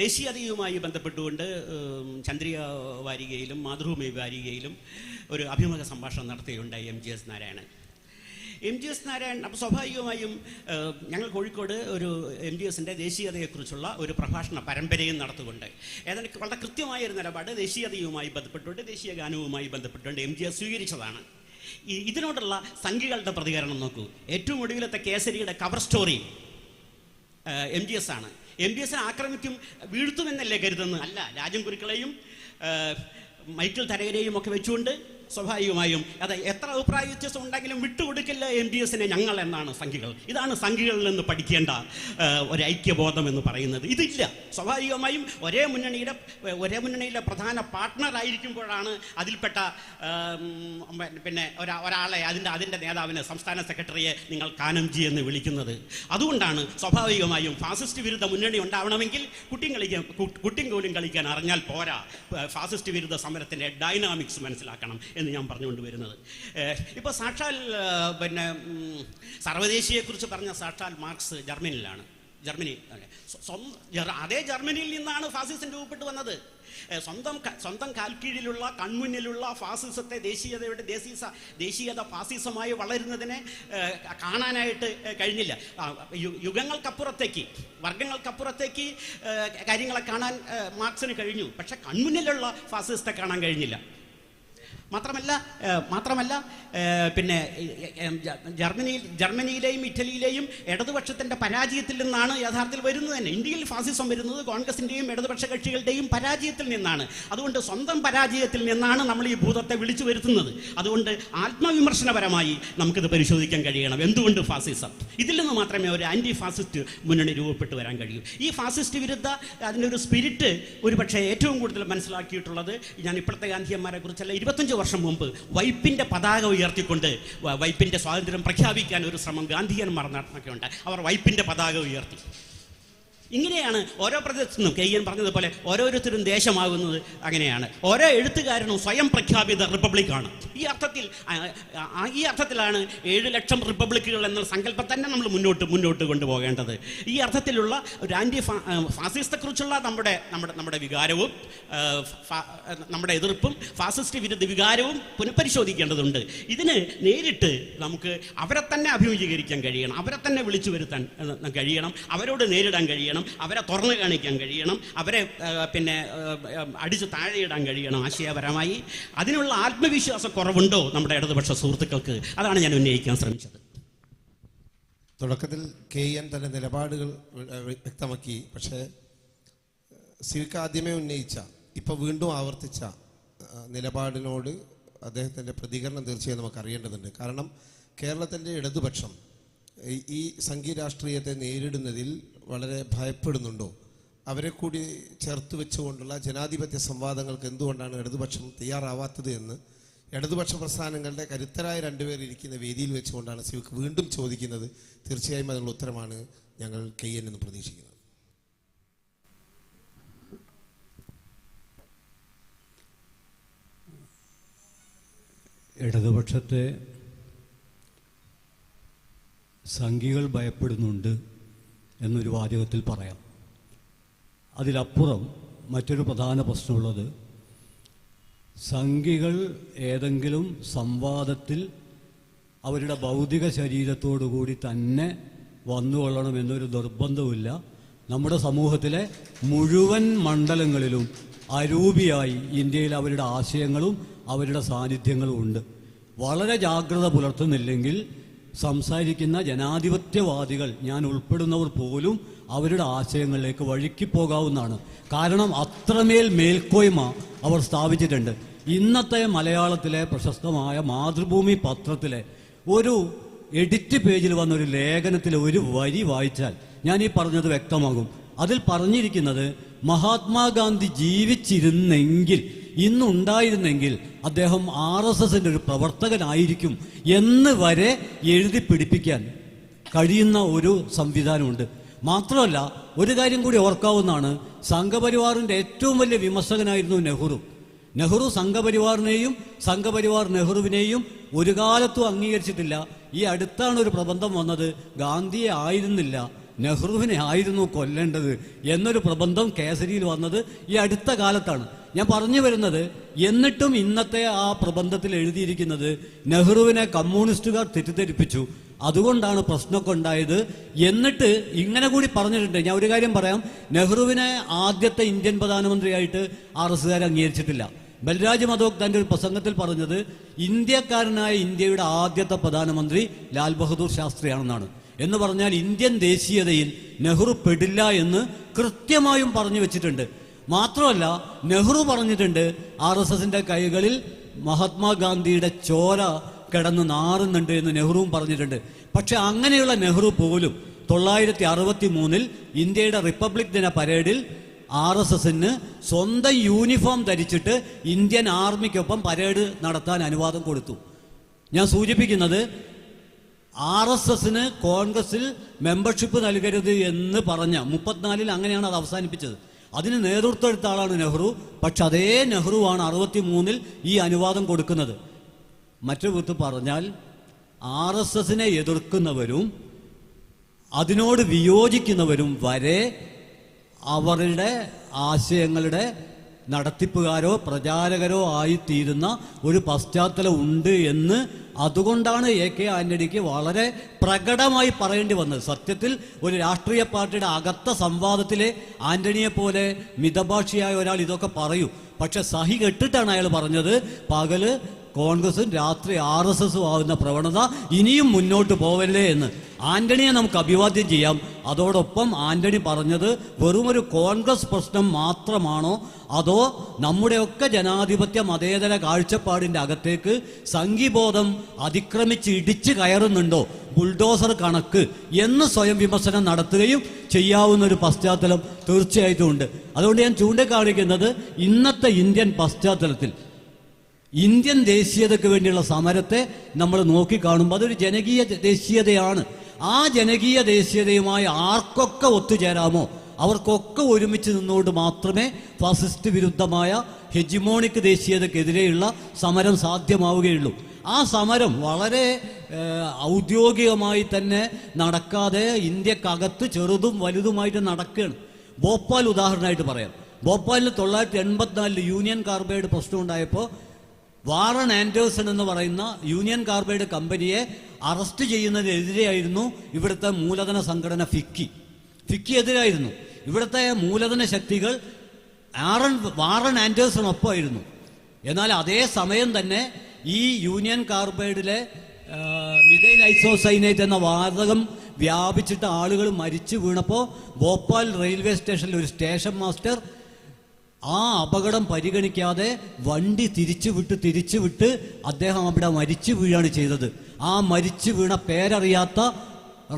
ദേശീയതയുമായി ബന്ധപ്പെട്ടുകൊണ്ട് ചന്ദ്രിക വാരികയിലും മാതൃഭൂമി വാരികയിലും ഒരു അഭിമുഖ സംഭാഷണം നടത്തുകയുണ്ടായി MGS നാരായണൻ. അപ്പോൾ സ്വാഭാവികമായും ഞങ്ങൾ കോഴിക്കോട് ഒരു MGSന്റെ ദേശീയതയെക്കുറിച്ചുള്ള ഒരു പ്രഭാഷണ പരമ്പരയും നടത്തുകൊണ്ട് ഏതാണ്ട് വളരെ കൃത്യമായ ഒരു നിലപാട് ദേശീയതയുമായി ബന്ധപ്പെട്ടുകൊണ്ട്, ദേശീയ ഗാനവുമായി ബന്ധപ്പെട്ടുകൊണ്ട് MGS സ്വീകരിച്ചതാണ്. ഇതിനോടുള്ള സംഘികളുടെ പ്രതികരണം നോക്കൂ. ഏറ്റവും ഒടുവിലത്തെ കേസരിയുടെ കവർ സ്റ്റോറി MGS ആണ്. MGSനെ ആക്രമിക്കും, വീഴ്ത്തുമെന്നല്ലേ കരുതുന്നത്? അല്ല, രാജൻ കുരുക്കളെയും മൈക്കിൾ തരകരെയും ഒക്കെ വെച്ചുകൊണ്ട് സ്വാഭാവികമായും അത് എത്ര അഭിപ്രായ വ്യത്യാസം ഉണ്ടെങ്കിലും വിട്ടുകൊടുക്കില്ല MGSനെ ഞങ്ങൾ എന്നാണ് സംഘികൾ. ഇതാണ് സംഘികളിൽ നിന്ന് പഠിക്കേണ്ട ഒരു ഐക്യബോധം എന്ന് പറയുന്നത്. ഇതില്ല. സ്വാഭാവികമായും ഒരേ മുന്നണിയിലെ പ്രധാന പാർട്ട്ണറായിരിക്കുമ്പോഴാണ് അതിൽപ്പെട്ട പിന്നെ ഒരാളെ അതിൻ്റെ നേതാവിനെ, സംസ്ഥാന സെക്രട്ടറിയെ നിങ്ങൾ കാനംജി എന്ന് വിളിക്കുന്നത്. അതുകൊണ്ടാണ് സ്വാഭാവികമായും ഫാസിസ്റ്റ് വിരുദ്ധ മുന്നണി ഉണ്ടാവണമെങ്കിൽ കുട്ടിയും കോലും കളിക്കാൻ അറിഞ്ഞാൽ പോരാ, ഫാസിസ്റ്റ് വിരുദ്ധ സമരത്തിൻ്റെ ഡൈനാമിക്സ് മനസ്സിലാക്കണം എന്ന് ഞാൻ പറഞ്ഞുകൊണ്ട് വരുന്നത്. ഇപ്പോൾ സാക്ഷാൽ പിന്നെ സർവ്വദേശീയയെക്കുറിച്ച് പറഞ്ഞ സാക്ഷാൽ മാർക്സ് ജർമ്മനിയിലാണ്. ജർമ്മനി അതേ ജർമ്മനിയിൽ നിന്നാണ് ഫാസിസം രൂപപ്പെട്ടു വന്നത്. സ്വന്തം കാൽക്കീഴിലുള്ള കൺമുന്നിലുള്ള ഫാസിസത്തെ ദേശീയത ഫാസിസമായി വളരുന്നതിനെ കാണാനായിട്ട് കഴിഞ്ഞില്ല. യുഗങ്ങൾക്കപ്പുറത്തേക്ക്, വർഗങ്ങൾക്കപ്പുറത്തേക്ക് കാര്യങ്ങളെ കാണാൻ മാർക്സിന് കഴിഞ്ഞു. പക്ഷെ കൺമുന്നിലുള്ള ഫാസിസത്തെ കാണാൻ കഴിഞ്ഞില്ല. മാത്രമല്ല പിന്നെ ജർമ്മനിയിലെയും ഇറ്റലിയിലെയും ഇടതുപക്ഷത്തിൻ്റെ പരാജയത്തിൽ നിന്നാണ് യഥാർത്ഥത്തിൽ വരുന്നത് തന്നെ. ഇന്ത്യയിൽ ഫാസിസം വരുന്നത് കോൺഗ്രസിൻ്റെയും ഇടതുപക്ഷ കക്ഷികളുടെയും പരാജയത്തിൽ നിന്നാണ്. അതുകൊണ്ട് സ്വന്തം പരാജയത്തിൽ നിന്നാണ് നമ്മൾ ഈ ഭൂതത്തെ വിളിച്ചു വരുത്തുന്നത്. അതുകൊണ്ട് ആത്മവിമർശനപരമായി നമുക്കിത് പരിശോധിക്കാൻ കഴിയണം. എന്തുകൊണ്ട് ഫാസിസം? ഇതിൽ നിന്ന് മാത്രമേ ഒരു ആൻറ്റി ഫാസിസ്റ്റ് മുന്നണി രൂപപ്പെട്ടു വരാൻ കഴിയൂ. ഈ ഫാസിസ്റ്റ് വിരുദ്ധ അതിൻ്റെ ഒരു സ്പിരിറ്റ് ഒരുപക്ഷെ ഏറ്റവും കൂടുതൽ മനസ്സിലാക്കിയിട്ടുള്ളത് ഞാൻ ഇപ്പോഴത്തെ ഗാന്ധിയന്മാരെ കുറിച്ചല്ല, 25 വർഷം മുമ്പ് വൈപ്പിൻ്റെ പതാക ഉയർത്തിക്കൊണ്ട് വൈപ്പിൻ്റെ സ്വാതന്ത്ര്യം പ്രഖ്യാപിക്കാൻ ഒരു ശ്രമം ഗാന്ധിയന്മാർ നടത്തുകയുണ്ട്. അവർ വൈപ്പിൻ്റെ പതാക ഉയർത്തി. ഇങ്ങനെയാണ് ഓരോ പ്രദേശത്തുനിന്നും കെയ്യൻ പറഞ്ഞതുപോലെ ഓരോരുത്തരും ദേശമാകുന്നത്. അങ്ങനെയാണ് ഓരോ എഴുത്തുകാരനും സ്വയം പ്രഖ്യാപിത റിപ്പബ്ലിക്കാണ്. ഈ അർത്ഥത്തിലാണ് 7 ലക്ഷം റിപ്പബ്ലിക്കുകൾ എന്ന സങ്കല്പം തന്നെ നമ്മൾ മുന്നോട്ട് കൊണ്ടുപോകേണ്ടത്. ഈ അർത്ഥത്തിലുള്ള ഒരു ആൻറ്റി ഫാസിസത്തെക്കുറിച്ചുള്ള നമ്മുടെ വികാരവും നമ്മുടെ എതിർപ്പും ഫാസിസ്റ്റ് വിരുദ്ധ വികാരവും പുനഃപരിശോധിക്കേണ്ടതുണ്ട്. ഇതിന് നേരിട്ട് നമുക്ക് അവരെ തന്നെ അഭിമുഖീകരിക്കാൻ കഴിയണം, അവരെ തന്നെ വിളിച്ചു വരുത്താൻ കഴിയണം, അവരോട് നേരിടാൻ കഴിയണം, അവരെ തുറന്നു കാണിക്കാൻ കഴിയണം, അവരെ പിന്നെ അടിച്ച് താഴെയിടാൻ കഴിയണം ആശയപരമായി. അതിനുള്ള ആത്മവിശ്വാസക്കുറവുണ്ടോ നമ്മുടെ ഇടതുപക്ഷ സുഹൃത്തുക്കൾക്ക്? അതാണ് ഞാൻ ഉന്നയിക്കാൻ ശ്രമിച്ചത്. തുടക്കത്തിൽ KN തന്റെ നിലപാടുകൾ വ്യക്തമാക്കി. പക്ഷേ സിവിക്ക് ആദ്യമേ ഉന്നയിച്ച, ഇപ്പോൾ വീണ്ടും ആവർത്തിച്ച നിലപാടിനോട് അദ്ദേഹത്തിൻ്റെ പ്രതികരണം തീർച്ചയായും നമുക്ക് അറിയേണ്ടതുണ്ട്. കാരണം കേരളത്തിൻ്റെ ഇടതുപക്ഷം ഈ സംഘീയ രാഷ്ട്രീയത്തെ നേരിടുന്നതിൽ വളരെ ഭയപ്പെടുന്നുണ്ടോ? അവരെ കൂടി ചേർത്ത് വെച്ചുകൊണ്ടുള്ള ജനാധിപത്യ സംവാദങ്ങൾക്ക് എന്തുകൊണ്ടാണ് ഇടതുപക്ഷം തയ്യാറാവാത്തത് എന്ന് ഇടതുപക്ഷ പ്രസ്ഥാനങ്ങളുടെ കരുത്തരായ 2 പേർ ഇരിക്കുന്ന വേദിയിൽ വെച്ചുകൊണ്ടാണ് സിവിക്ക് വീണ്ടും ചോദിക്കുന്നത്. തീർച്ചയായും അതിനുള്ള ഉത്തരമാണ് ഞങ്ങൾ KN എന്ന് പ്രതീക്ഷിക്കുന്നത്. ഇടതുപക്ഷത്തെ സംഘികൾ ഭയപ്പെടുന്നുണ്ട് എന്നൊരു വാചകത്തിൽ പറയാം. അതിലപ്പുറം മറ്റൊരു പ്രധാന പ്രശ്നമുള്ളത്, സംഘികൾ ഏതെങ്കിലും സംവാദത്തിൽ അവരുടെ ഭൗതിക ശരീരത്തോടുകൂടി തന്നെ വന്നുകൊള്ളണമെന്നൊരു നിർബന്ധമില്ല. നമ്മുടെ സമൂഹത്തിലെ മുഴുവൻ മണ്ഡലങ്ങളിലും അരൂപിയായി ഇന്ത്യയിൽ അവരുടെ ആശയങ്ങളും അവരുടെ സാന്നിധ്യങ്ങളും ഉണ്ട്. വളരെ ജാഗ്രത പുലർത്തുന്നില്ലെങ്കിൽ സംസാരിക്കുന്ന ജനാധിപത്യവാദികൾ, ഞാൻ ഉൾപ്പെടുന്നവർ പോലും അവരുടെ ആശയങ്ങളിലേക്ക് വഴുക്കി പോകാവുന്നതാണ്. കാരണം അത്രമേൽ മേൽക്കോയ്മ അവർ സ്ഥാപിച്ചിട്ടുണ്ട്. ഇന്നത്തെ മലയാളത്തിലെ പ്രശസ്തമായ മാതൃഭൂമി പത്രത്തിലെ ഒരു എഡിറ്റ് പേജിൽ വന്നൊരു ലേഖനത്തിലെ ഒരു വരി വായിച്ചാൽ ഞാൻ ഈ പറഞ്ഞത് വ്യക്തമാകും. അതിൽ പറഞ്ഞിരിക്കുന്നത്, മഹാത്മാഗാന്ധി ജീവിച്ചിരുന്നെങ്കിൽ, ഇന്നുണ്ടായിരുന്നെങ്കിൽ അദ്ദേഹം RSSന്റെ ഒരു പ്രവർത്തകനായിരിക്കും എന്ന് വരെ എഴുതി പിടിപ്പിക്കാൻ കഴിയുന്ന ഒരു സംവിധാനമുണ്ട്. മാത്രമല്ല, ഒരു കാര്യം കൂടി ഓർക്കാവുന്നതാണ്, സംഘപരിവാറിൻ്റെ ഏറ്റവും വലിയ വിമർശകനായിരുന്നു നെഹ്റു സംഘപരിവാറിനെയും സംഘപരിവാർ നെഹ്റുവിനെയും ഒരു കാലത്തും അംഗീകരിച്ചിട്ടില്ല. ഈ അടുത്താണ് ഒരു പ്രബന്ധം വന്നത്, ഗാന്ധിയെ ആയിരുന്നില്ല നെഹ്റുവിനെ ആയിരുന്നു കൊല്ലേണ്ടത് എന്നൊരു പ്രബന്ധം കേസരിയിൽ വന്നത് ഈ അടുത്ത കാലത്താണ്. ഞാൻ പറഞ്ഞു വരുന്നത്, എന്നിട്ടും ഇന്നത്തെ ആ പ്രബന്ധത്തിൽ എഴുതിയിരിക്കുന്നത് നെഹ്റുവിനെ കമ്മ്യൂണിസ്റ്റുകാർ തെറ്റിദ്ധരിപ്പിച്ചു, അതുകൊണ്ടാണ് പ്രശ്നമൊക്കെ ഉണ്ടായത്. എന്നിട്ട് ഇങ്ങനെ കൂടി പറഞ്ഞിട്ടുണ്ട്. ഞാൻ ഒരു കാര്യം പറയാം, നെഹ്റുവിനെ ആദ്യത്തെ ഇന്ത്യൻ പ്രധാനമന്ത്രിയായിട്ട് RSകാർ അംഗീകരിച്ചിട്ടില്ല. ബൽരാജ് മധോക് തൻ്റെ ഒരു പ്രസംഗത്തിൽ പറഞ്ഞത്, ഇന്ത്യക്കാരനായ ഇന്ത്യയുടെ ആദ്യത്തെ പ്രധാനമന്ത്രി ലാൽ ബഹദൂർ ശാസ്ത്രിയാണെന്നാണ്. എന്ന് പറഞ്ഞാൽ ഇന്ത്യൻ ദേശീയതയിൽ നെഹ്റു പെടില്ല എന്ന് കൃത്യമായും പറഞ്ഞു വെച്ചിട്ടുണ്ട്. മാത്രമല്ല, നെഹ്റു പറഞ്ഞിട്ടുണ്ട്, RSSന്റെ കൈകളിൽ മഹാത്മാഗാന്ധിയുടെ ചോര കിടന്ന് നാറുന്നുണ്ട് എന്ന് നെഹ്റുവും പറഞ്ഞിട്ടുണ്ട്. പക്ഷെ അങ്ങനെയുള്ള നെഹ്റു പോലും 1963 ഇന്ത്യയുടെ റിപ്പബ്ലിക് ദിന പരേഡിൽ RSSന് സ്വന്തം യൂണിഫോം ധരിച്ചിട്ട് ഇന്ത്യൻ ആർമിക്കൊപ്പം പരേഡ് നടത്താൻ അനുവാദം കൊടുത്തു. ഞാൻ സൂചിപ്പിക്കുന്നത്, RSSന് കോൺഗ്രസിൽ മെമ്പർഷിപ്പ് നൽകരുത് എന്ന് പറഞ്ഞ 34 അങ്ങനെയാണ് അത് അവസാനിപ്പിച്ചത്. അതിന് നേതൃത്വം എടുത്ത ആളാണ് നെഹ്റു. പക്ഷെ അതേ നെഹ്റുവാണ് 63 ഈ അനുവാദം കൊടുക്കുന്നത്. മറ്റൊരു വിധത്തിൽ പറഞ്ഞാൽ, RSSനെ എതിർക്കുന്നവരും അതിനോട് വിയോജിക്കുന്നവരും വരെ അവരുടെ ആശയങ്ങളുടെ നടത്തിപ്പുകാരോ പ്രചാരകരോ ആയിത്തീരുന്ന ഒരു പശ്ചാത്തലം ഉണ്ട് എന്ന് അതുകൊണ്ടാണ് AK ആന്റണിക്ക് വളരെ പ്രകടമായി പറയേണ്ടി വന്നത്. സത്യത്തിൽ ഒരു രാഷ്ട്രീയ പാർട്ടിയുടെ അകത്ത സംവാദത്തിലെ ആന്റണിയെ പോലെ മിതഭാഷിയായ ഒരാൾ ഇതൊക്കെ പറയൂ. പക്ഷെ സഹി കെട്ടിട്ടാണ് അയാൾ പറഞ്ഞത് പകല് കോൺഗ്രസും രാത്രി RSSും ആവുന്ന പ്രവണത ഇനിയും മുന്നോട്ട് പോവല്ലേ എന്ന്. ആന്റണിയെ നമുക്ക് അഭിവാദ്യം ചെയ്യാം. അതോടൊപ്പം ആന്റണി പറഞ്ഞത് വെറുമൊരു കോൺഗ്രസ് പ്രശ്നം മാത്രമാണോ അതോ നമ്മുടെയൊക്കെ ജനാധിപത്യ മതേതര കാഴ്ചപ്പാടിൻ്റെ അകത്തേക്ക് സംഘീബോധം അതിക്രമിച്ച് ഇടിച്ചു കയറുന്നുണ്ടോ ബുൾഡോസർ കണക്ക് എന്ന് സ്വയം വിമർശനം നടത്തുകയും ചെയ്യാവുന്ന ഒരു പശ്ചാത്തലം തീർച്ചയായിട്ടും ഉണ്ട്. അതുകൊണ്ട് ഞാൻ ചൂണ്ടിക്കാണിക്കുന്നത് ഇന്നത്തെ ഇന്ത്യൻ പശ്ചാത്തലത്തിൽ ഇന്ത്യൻ ദേശീയതയ്ക്ക് വേണ്ടിയുള്ള സമരത്തെ നമ്മൾ നോക്കിക്കാണുമ്പോൾ അതൊരു ജനകീയ ദേശീയതയാണ്. ആ ജനകീയ ദേശീയതയുമായി ആർക്കൊക്കെ ഒത്തുചേരാമോ അവർക്കൊക്കെ ഒരുമിച്ച് നിന്നുകൊണ്ട് മാത്രമേ ഫാസിസ്റ്റ് വിരുദ്ധമായ ഹെജിമോണിക് ദേശീയതയ്ക്കെതിരെയുള്ള സമരം സാധ്യമാവുകയുള്ളൂ. ആ സമരം വളരെ ഔദ്യോഗികമായി തന്നെ നടക്കാതെ ഇന്ത്യക്കകത്ത് ചെറുതും വലുതുമായിട്ട് നടക്കുകയാണ്. ഭോപ്പാൽ ഉദാഹരണമായിട്ട് പറയാം. ഭോപ്പാലിൽ 1984 യൂണിയൻ കാർബൈഡ് പ്രശ്നം ഉണ്ടായപ്പോൾ വാറൺ ആൻഡേഴ്സൺ എന്ന് പറയുന്ന യൂണിയൻ കാർബൈഡ് കമ്പനിയെ അറസ്റ്റ് ചെയ്യുന്നതിനെതിരെയായിരുന്നു ഇവിടുത്തെ മൂലധന സംഘടന ഫിക്കി എതിരായിരുന്നു. ഇവിടുത്തെ മൂലധന ശക്തികൾ വാറൺ ആൻഡേഴ്സണൊപ്പമായിരുന്നു. എന്നാൽ അതേ സമയം തന്നെ ഈ യൂണിയൻ കാർബൈഡിലെ മിഥൈൽ ഐസോസൈനേറ്റ് എന്ന വാതകം വ്യാപിച്ചിട്ട് ആളുകൾ മരിച്ചു വീണപ്പോൾ ഭോപ്പാൽ റെയിൽവേ സ്റ്റേഷനിൽ ഒരു സ്റ്റേഷൻ മാസ്റ്റർ ആ അപകടം പരിഗണിക്കാതെ വണ്ടി തിരിച്ചു വിട്ട് അദ്ദേഹം അവിടെ മരിച്ചു വീഴാണ് ചെയ്തത്. ആ മരിച്ചു വീണ പേരറിയാത്ത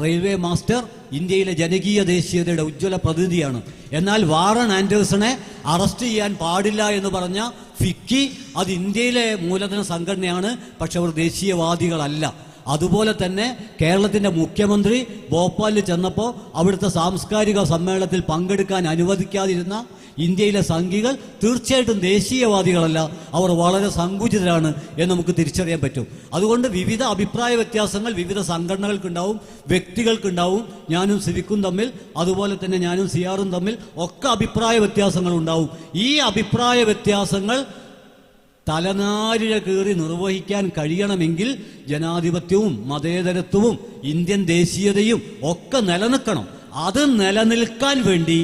റെയിൽവേ മാസ്റ്റർ ഇന്ത്യയിലെ ജനകീയ ദേശീയതയുടെ ഉജ്ജ്വല പ്രതിനിധിയാണ്. എന്നാൽ വാറൺ ആൻഡേഴ്സണെ അറസ്റ്റ് ചെയ്യാൻ പാടില്ല എന്ന് പറഞ്ഞ ഫിക്കി അത് ഇന്ത്യയിലെ മൂലധന സംഘടനയാണ്, പക്ഷെ അവർ ദേശീയവാദികളല്ല. അതുപോലെ തന്നെ കേരളത്തിൻ്റെ മുഖ്യമന്ത്രി ഭോപ്പാലിൽ ചെന്നപ്പോൾ അവിടുത്തെ സാംസ്കാരിക സമ്മേളനത്തിൽ പങ്കെടുക്കാൻ അനുവദിക്കാതിരുന്ന ഇന്ത്യയിലെ സംഘികൾ തീർച്ചയായിട്ടും ദേശീയവാദികളല്ല, അവർ വളരെ സങ്കുചിതരാണ് എന്ന് നമുക്ക് തിരിച്ചറിയാൻ പറ്റും. അതുകൊണ്ട് വിവിധ അഭിപ്രായ വ്യത്യാസങ്ങൾ വിവിധ സംഘടനകൾക്കുണ്ടാവും, വ്യക്തികൾക്കുണ്ടാവും. ഞാനും സിവിക്കും തമ്മിൽ, അതുപോലെ തന്നെ ഞാനും സിയാറും തമ്മിൽ ഒക്കെ അഭിപ്രായ വ്യത്യാസങ്ങൾ ഉണ്ടാവും. ഈ അഭിപ്രായ വ്യത്യാസങ്ങൾ തലനാരിഴ കീറി നിർവഹിക്കാൻ കഴിയണമെങ്കിൽ ജനാധിപത്യവും മതേതരത്വവും ഇന്ത്യൻ ദേശീയതയും ഒക്കെ നിലനിൽക്കണം. അത് നിലനിൽക്കാൻ വേണ്ടി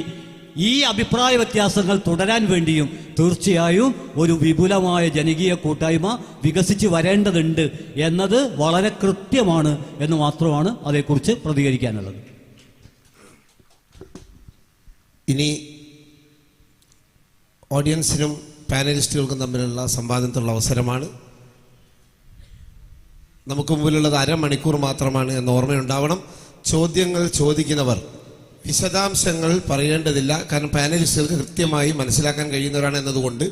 ഈ അഭിപ്രായ വ്യത്യാസങ്ങൾ തുടരാൻ വേണ്ടിയും തീർച്ചയായും ഒരു വിപുലമായ ജനകീയ കൂട്ടായ്മ വികസിച്ച് വരേണ്ടതുണ്ട് എന്നത് വളരെ കൃത്യമാണ് എന്ന് മാത്രമാണ് അതേക്കുറിച്ച് പ്രതികരിക്കാനുള്ളത്. ഇനി ഓഡിയൻസിനും പാനലിസ്റ്റുകൾക്കും തമ്മിലുള്ള സംവാദത്തിനുള്ള അവസരമാണ്. നമുക്ക് മുമ്പിലുള്ളത് അരമണിക്കൂർ മാത്രമാണ് എന്ന് ഓർമ്മയുണ്ടാവണം. ചോദ്യങ്ങൾ ചോദിക്കുന്നവർ വിശദാംശങ്ങൾ പറയേണ്ടതില്ല, കാരണം പാനലിസ്റ്റുകൾക്ക് കൃത്യമായി മനസ്സിലാക്കാൻ കഴിയുന്നവരാണ് എന്നതുകൊണ്ട്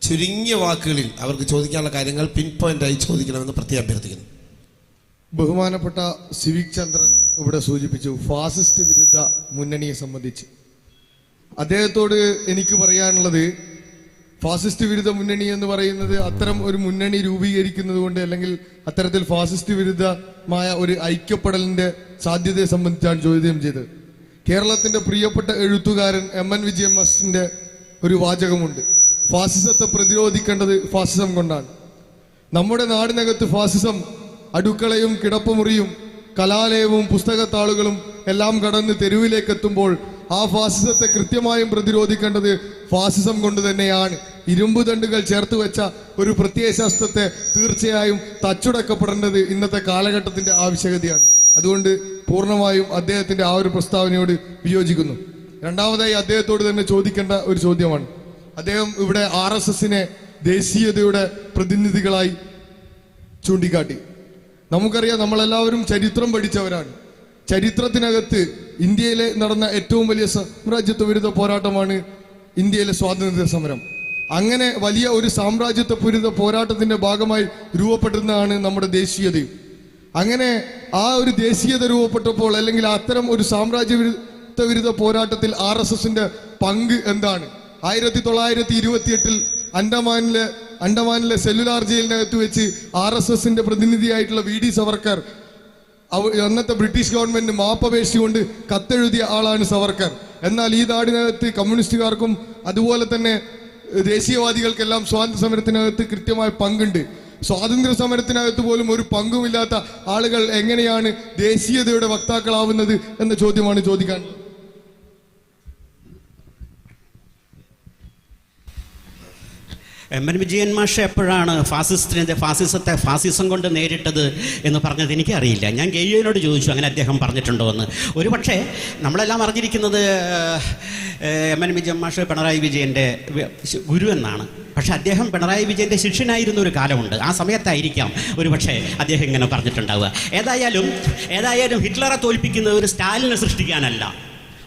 ചുരുങ്ങിയ വാക്കുകളിൽ അവർക്ക് ചോദിക്കാനുള്ള കാര്യങ്ങൾ പിൻ പോയിന്റായി ചോദിക്കണമെന്ന് പ്രത്യേകം അഭ്യർത്ഥിക്കുന്നു. ബഹുമാനപ്പെട്ട സിവിക് ചന്ദ്രൻ ഇവിടെ സൂചിപ്പിച്ചു ഫാസിസ്റ്റ് വിരുദ്ധ മുന്നണിയെ സംബന്ധിച്ച്. അദ്ദേഹത്തോട് എനിക്ക് പറയാനുള്ളത്, ഫാസിസ്റ്റ് വിരുദ്ധ മുന്നണി എന്ന് പറയുന്നത് അത്തരം ഒരു മുന്നണി രൂപീകരിക്കുന്നത് കൊണ്ട് അല്ലെങ്കിൽ അത്തരത്തിൽ ഫാസിസ്റ്റ് വിരുദ്ധമായ ഒരു ഐക്യപ്പെടലിന്റെ സാധ്യതയെ സംബന്ധിച്ചാണ് ചോദ്യം ചെയ്തത്. കേരളത്തിന്റെ പ്രിയപ്പെട്ട എഴുത്തുകാരൻ MN വിജയന്റെ ഒരു വാചകമുണ്ട്, ഫാസിസത്തെ പ്രതിരോധിക്കേണ്ടത് ഫാസിസം കൊണ്ടാണ്. നമ്മുടെ നാടിനകത്ത് ഫാസിസം അടുക്കളയും കിടപ്പുമുറിയും കലാലയവും പുസ്തകത്താളുകളും എല്ലാം കടന്ന് തെരുവിലേക്ക് എത്തുമ്പോൾ ആ ഫാസിസത്തെ കൃത്യമായും പ്രതിരോധിക്കേണ്ടത് ഫാസിസം കൊണ്ട് തന്നെയാണ്. ഇരുമ്പ് ദണ്ടുകൾ ചേർത്ത് വെച്ച ഒരു പ്രത്യയശാസ്ത്രത്തെ തീർച്ചയായും തച്ചുടക്കപ്പെടേണ്ടത് ഇന്നത്തെ കാലഘട്ടത്തിന്റെ ആവശ്യകതയാണ്. അതുകൊണ്ട് പൂർണ്ണമായും അദ്ദേഹത്തിന്റെ ആ ഒരു പ്രസ്താവനയോട് വിയോജിക്കുന്നു. രണ്ടാമതായി അദ്ദേഹത്തോട് തന്നെ ചോദിക്കേണ്ട ഒരു ചോദ്യമാണ്. അദ്ദേഹം ഇവിടെ RSSനെ ദേശീയതയുടെ പ്രതിനിധികളായി ചൂണ്ടിക്കാട്ടി. നമുക്കറിയാം, നമ്മളെല്ലാവരും ചരിത്രം പഠിച്ചവരാണ്. ചരിത്രത്തിനകത്ത് ഇന്ത്യയിലെ നടന്ന ഏറ്റവും വലിയ സാമ്രാജ്യത്വ വിരുദ്ധ പോരാട്ടമാണ് ഇന്ത്യയിലെ സ്വാതന്ത്ര്യ സമരം. അങ്ങനെ വലിയ ഒരു സാമ്രാജ്യത്വ വിരുദ്ധ പോരാട്ടത്തിന്റെ ഭാഗമായി രൂപപ്പെട്ടിരുന്നതാണ് നമ്മുടെ ദേശീയതയും. അങ്ങനെ ആ ഒരു ദേശീയത രൂപപ്പെട്ടപ്പോൾ അല്ലെങ്കിൽ അത്തരം ഒരു സാമ്രാജ്യ വിരുദ്ധ പോരാട്ടത്തിൽ RSSന്റെ പങ്ക് എന്താണ്? 1928 അണ്ടമാനിലെ സെല്ലുലാർ ജയിലിനകത്ത് വെച്ച് RSSന്റെ പ്രതിനിധിയായിട്ടുള്ള VD സവർക്കർ അന്നത്തെ ബ്രിട്ടീഷ് ഗവൺമെന്റ് മാപ്പപേക്ഷിച്ചുകൊണ്ട് കത്തെഴുതിയ ആളാണ് സവർക്കർ. എന്നാൽ ഈ നാടിനകത്ത് കമ്മ്യൂണിസ്റ്റുകാർക്കും അതുപോലെ തന്നെ ദേശീയവാദികൾക്കെല്ലാം സ്വാതന്ത്ര്യ സമരത്തിനകത്ത് കൃത്യമായ പങ്കുണ്ട്. സ്വാതന്ത്ര്യ സമരത്തിനകത്ത് പോലും ഒരു പങ്കുമില്ലാത്ത ആളുകൾ എങ്ങനെയാണ് ദേശീയതയുടെ വക്താക്കളാവുന്നത് എന്ന ചോദ്യമാണ് ചോദിക്കാൻ. എം എൻ വിജയൻ മാഷ് എപ്പോഴാണ് ഫാസിസത്തെ ഫാസിസം കൊണ്ട് നേരിട്ടത് എന്ന് പറഞ്ഞത് എനിക്കറിയില്ല. ഞാൻ ഗെയ്യോനോട് ചോദിച്ചു അങ്ങനെ അദ്ദേഹം പറഞ്ഞിട്ടുണ്ടോ എന്ന്. ഒരു പക്ഷേ നമ്മളെല്ലാം അറിഞ്ഞിരിക്കുന്നത് എം എൻ വിജയൻ മാഷ് പിണറായി വിജയൻ്റെ ഗുരു എന്നാണ്. പക്ഷെ അദ്ദേഹം പിണറായി വിജയൻ്റെ ശിഷ്യനായിരുന്ന ഒരു കാലമുണ്ട്. ആ സമയത്തായിരിക്കാം ഒരു പക്ഷേ അദ്ദേഹം ഇങ്ങനെ പറഞ്ഞിട്ടുണ്ടാവുക. ഏതായാലും ഹിറ്റ്ലറെ തോൽപ്പിക്കുന്നത് ഒരു സ്റ്റാലിനെ സൃഷ്ടിക്കാനല്ല.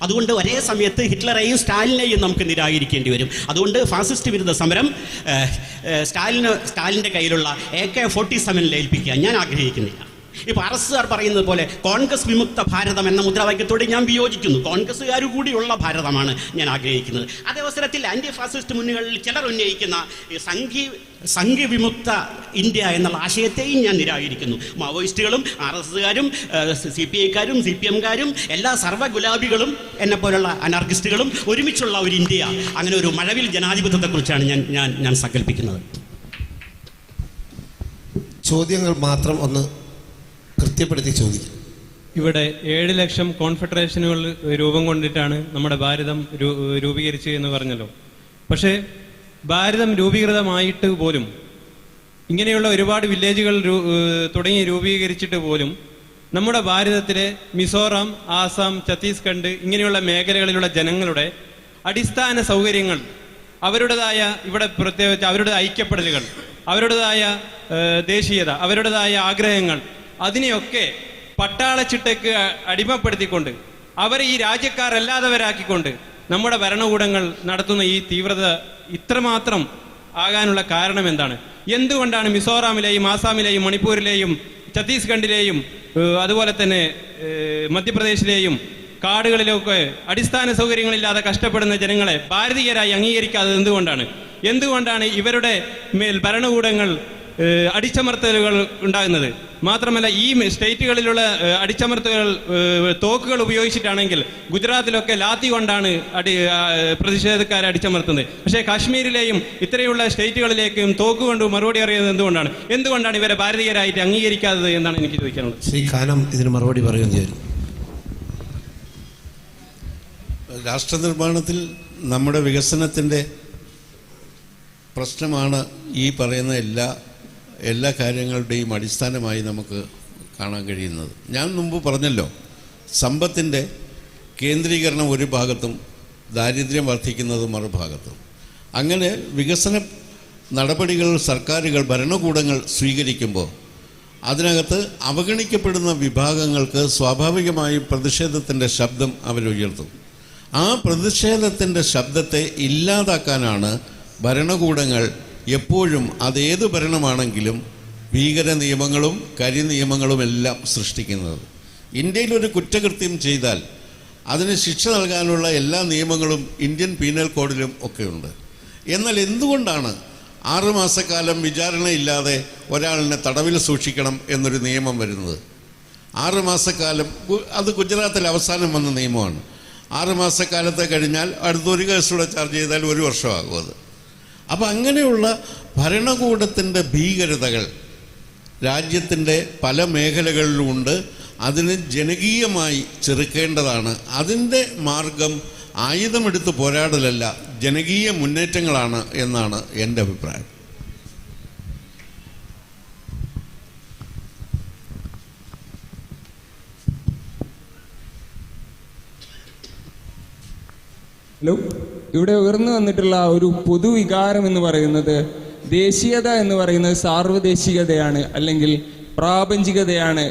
അതുകൊണ്ട് ഒരേ സമയത്ത് ഹിറ്റ്ലറെയും സ്റ്റാലിനെയും നമുക്ക് നിരാകരിക്കേണ്ടി വരും. അതുകൊണ്ട് ഫാസിസ്റ്റ് വിരുദ്ധ സമരം സ്റ്റാലിൻ്റെ കയ്യിലുള്ള AK-47 ഏൽപ്പിക്കാൻ ഞാൻ ആഗ്രഹിക്കുന്നില്ല. ഇപ്പോൾ അറസ്റ്റുകാർ പറയുന്നത് പോലെ കോൺഗ്രസ് വിമുക്ത ഭാരതം എന്ന മുദ്രാവാക്യത്തോട് ഞാൻ വിയോജിക്കുന്നു. കോൺഗ്രസ്സുകാർ കൂടിയുള്ള ഭാരതമാണ് ഞാൻ ആഗ്രഹിക്കുന്നത്. അതേ അവസരത്തിൽ ആൻറ്റി ഫാസിസ്റ്റ് മുന്നണികളിൽ ചിലർ ഉന്നയിക്കുന്ന സംഘി വിമുക്ത ഇന്ത്യ എന്നുള്ള ആശയത്തെയും ഞാൻ നിരാകരിക്കുന്നു. മാവോയിസ്റ്റുകളും RSSകാരും CPIക്കാരും CPMകാരും എല്ലാ സർവ്വ ഗുലാബികളും എന്നെപ്പോലുള്ള അനാർക്കിസ്റ്റുകളും ഒരുമിച്ചുള്ള ഒരു ഇന്ത്യ, അങ്ങനെ ഒരു മഴവിൽ ജനാധിപത്യത്തെക്കുറിച്ചാണ് ഞാൻ സങ്കല്പിക്കുന്നത്. ചോദ്യങ്ങൾ മാത്രം ഒന്ന് കൃത്യപ്പെടുത്തി ചോദിക്കും. ഇവിടെ 7 ലക്ഷം കോൺഫെഡറേഷനുകൾ രൂപം കൊണ്ടിട്ടാണ് നമ്മുടെ ഭാരതം രൂപീകരിച്ചത് എന്ന് പറഞ്ഞല്ലോ. പക്ഷേ ഭാരതം രൂപീകൃതമായിട്ട് പോലും ഇങ്ങനെയുള്ള ഒരുപാട് വില്ലേജുകൾ തുടങ്ങി രൂപീകരിച്ചിട്ട് പോലും നമ്മുടെ ഭാരതത്തിലെ മിസോറാം, ആസാം, ഛത്തീസ്ഗഡ് ഇങ്ങനെയുള്ള മേഖലകളിലുള്ള ജനങ്ങളുടെ അടിസ്ഥാന സൗകര്യങ്ങൾ, അവരുടേതായ ഇവിടെ പ്രത്യേകിച്ച് അവരുടെ ഐക്യപ്പെടലുകൾ, അവരുടേതായ ദേശീയത, അവരുടേതായ ആഗ്രഹങ്ങൾ, അതിനെയൊക്കെ പട്ടാളച്ചിട്ടയ്ക്ക് അടിമപ്പെടുത്തിക്കൊണ്ട് അവരെ ഈ രാജ്യക്കാരല്ലാത്തവരാക്കിക്കൊണ്ട് നമ്മുടെ ഭരണകൂടങ്ങൾ നടത്തുന്ന ഈ തീവ്രത ഇത്രമാത്രം ആകാനുള്ള കാരണം എന്താണ്? എന്തുകൊണ്ടാണ് മിസോറാമിലെയും ആസാമിലെയും മണിപ്പൂരിലെയും ഛത്തീസ്ഗഡിലെയും അതുപോലെ തന്നെ മധ്യപ്രദേശിലെയും കാടുകളിലൊക്കെ അടിസ്ഥാന സൗകര്യങ്ങളില്ലാതെ കഷ്ടപ്പെടുന്ന ജനങ്ങളെ ഭാരതീയരായി അംഗീകരിക്കാത്തത് എന്തുകൊണ്ടാണ് ഇവരുടെ മേൽ ഭരണകൂടങ്ങൾ അടിച്ചമർത്തലുകൾ ഉണ്ടാകുന്നത്? മാത്രമല്ല ഈ സ്റ്റേറ്റുകളിലുള്ള അടിച്ചമർത്തലുകൾ തോക്കുകൾ ഉപയോഗിച്ചിട്ടാണെങ്കിൽ ഗുജറാത്തിലൊക്കെ ലാത്തി കൊണ്ടാണ് പ്രതിഷേധക്കാരെ അടിച്ചമർത്തുന്നത്. പക്ഷേ കാശ്മീരിലെയും ഇത്രയുള്ള സ്റ്റേറ്റുകളിലേക്കും തോക്ക് കൊണ്ട് മറുപടി അറിയുന്നത് എന്തുകൊണ്ടാണ് ഇവരെ ഭാരതീയരായിട്ട് അംഗീകരിക്കാത്തത് എന്നാണ് എനിക്ക് ചോദിക്കാനുള്ളത്. ശ്രീ ഖാനം ഇതിന് മറുപടി പറയുകയും ചെയ്തു. രാഷ്ട്ര നിർമ്മാണത്തിൽ നമ്മുടെ വികസനത്തിൻ്റെ പ്രശ്നമാണ് ഈ പറയുന്ന എല്ലാ കാര്യങ്ങളുടെയും അടിസ്ഥാനമായി നമുക്ക് കാണാൻ കഴിയുന്നത്. ഞാൻ മുമ്പ് പറഞ്ഞല്ലോ, സമ്പത്തിൻ്റെ കേന്ദ്രീകരണം ഒരു ഭാഗത്തും ദാരിദ്ര്യം വർദ്ധിക്കുന്നത് മറുഭാഗത്തും. അങ്ങനെ വികസന നടപടികൾ സർക്കാരുകൾ, ഭരണകൂടങ്ങൾ സ്വീകരിക്കുമ്പോൾ അതിനകത്ത് അവഗണിക്കപ്പെടുന്ന വിഭാഗങ്ങൾക്ക് സ്വാഭാവികമായും പ്രതിഷേധത്തിൻ്റെ ശബ്ദം അവരുയർത്തും. ആ പ്രതിഷേധത്തിൻ്റെ ശബ്ദത്തെ ഇല്ലാതാക്കാനാണ് ഭരണകൂടങ്ങൾ എപ്പോഴും, അതേത് ഭരണമാണെങ്കിലും, ഭീകര നിയമങ്ങളും കരിനിയമങ്ങളും എല്ലാം സൃഷ്ടിക്കുന്നത്. ഇന്ത്യയിൽ ഒരു കുറ്റകൃത്യം ചെയ്താൽ അതിന് ശിക്ഷ നൽകാനുള്ള എല്ലാ നിയമങ്ങളും ഇന്ത്യൻ പീനൽ കോഡിലും ഒക്കെയുണ്ട്. എന്നാൽ എന്തുകൊണ്ടാണ് 6 മാസക്കാലം വിചാരണയില്ലാതെ ഒരാളിനെ തടവിൽ സൂക്ഷിക്കണം എന്നൊരു നിയമം വരുന്നത്? 6 മാസക്കാലം, അത് ഗുജറാത്തിൽ അവസാനം വന്ന നിയമമാണ്. 6 മാസക്കാലത്തെ കഴിഞ്ഞാൽ അടുത്തൊരു കേസൂടെ ചാർജ് ചെയ്താൽ 1 വർഷമാകും അത്. അപ്പം അങ്ങനെയുള്ള ഭരണകൂടത്തിൻ്റെ ഭീകരതകൾ രാജ്യത്തിൻ്റെ പല മേഖലകളിലുമുണ്ട്. അതിന് ജനകീയമായി ചെറുക്കേണ്ടതാണ്. അതിൻ്റെ മാർഗം ആയുധമെടുത്ത് പോരാടലല്ല, ജനകീയ മുന്നേറ്റങ്ങളാണ് എന്നാണ് എൻ്റെ അഭിപ്രായം. ഹലോ, ഇവിടെ ഉയർന്നു വന്നിട്ടുള്ള ഒരു പൊതുവികാരം എന്ന് പറയുന്നത് ദേശീയത എന്ന് പറയുന്നത് സാർവദേശികതയാണ്, അല്ലെങ്കിൽ പ്രാപഞ്ചികതയാണ്,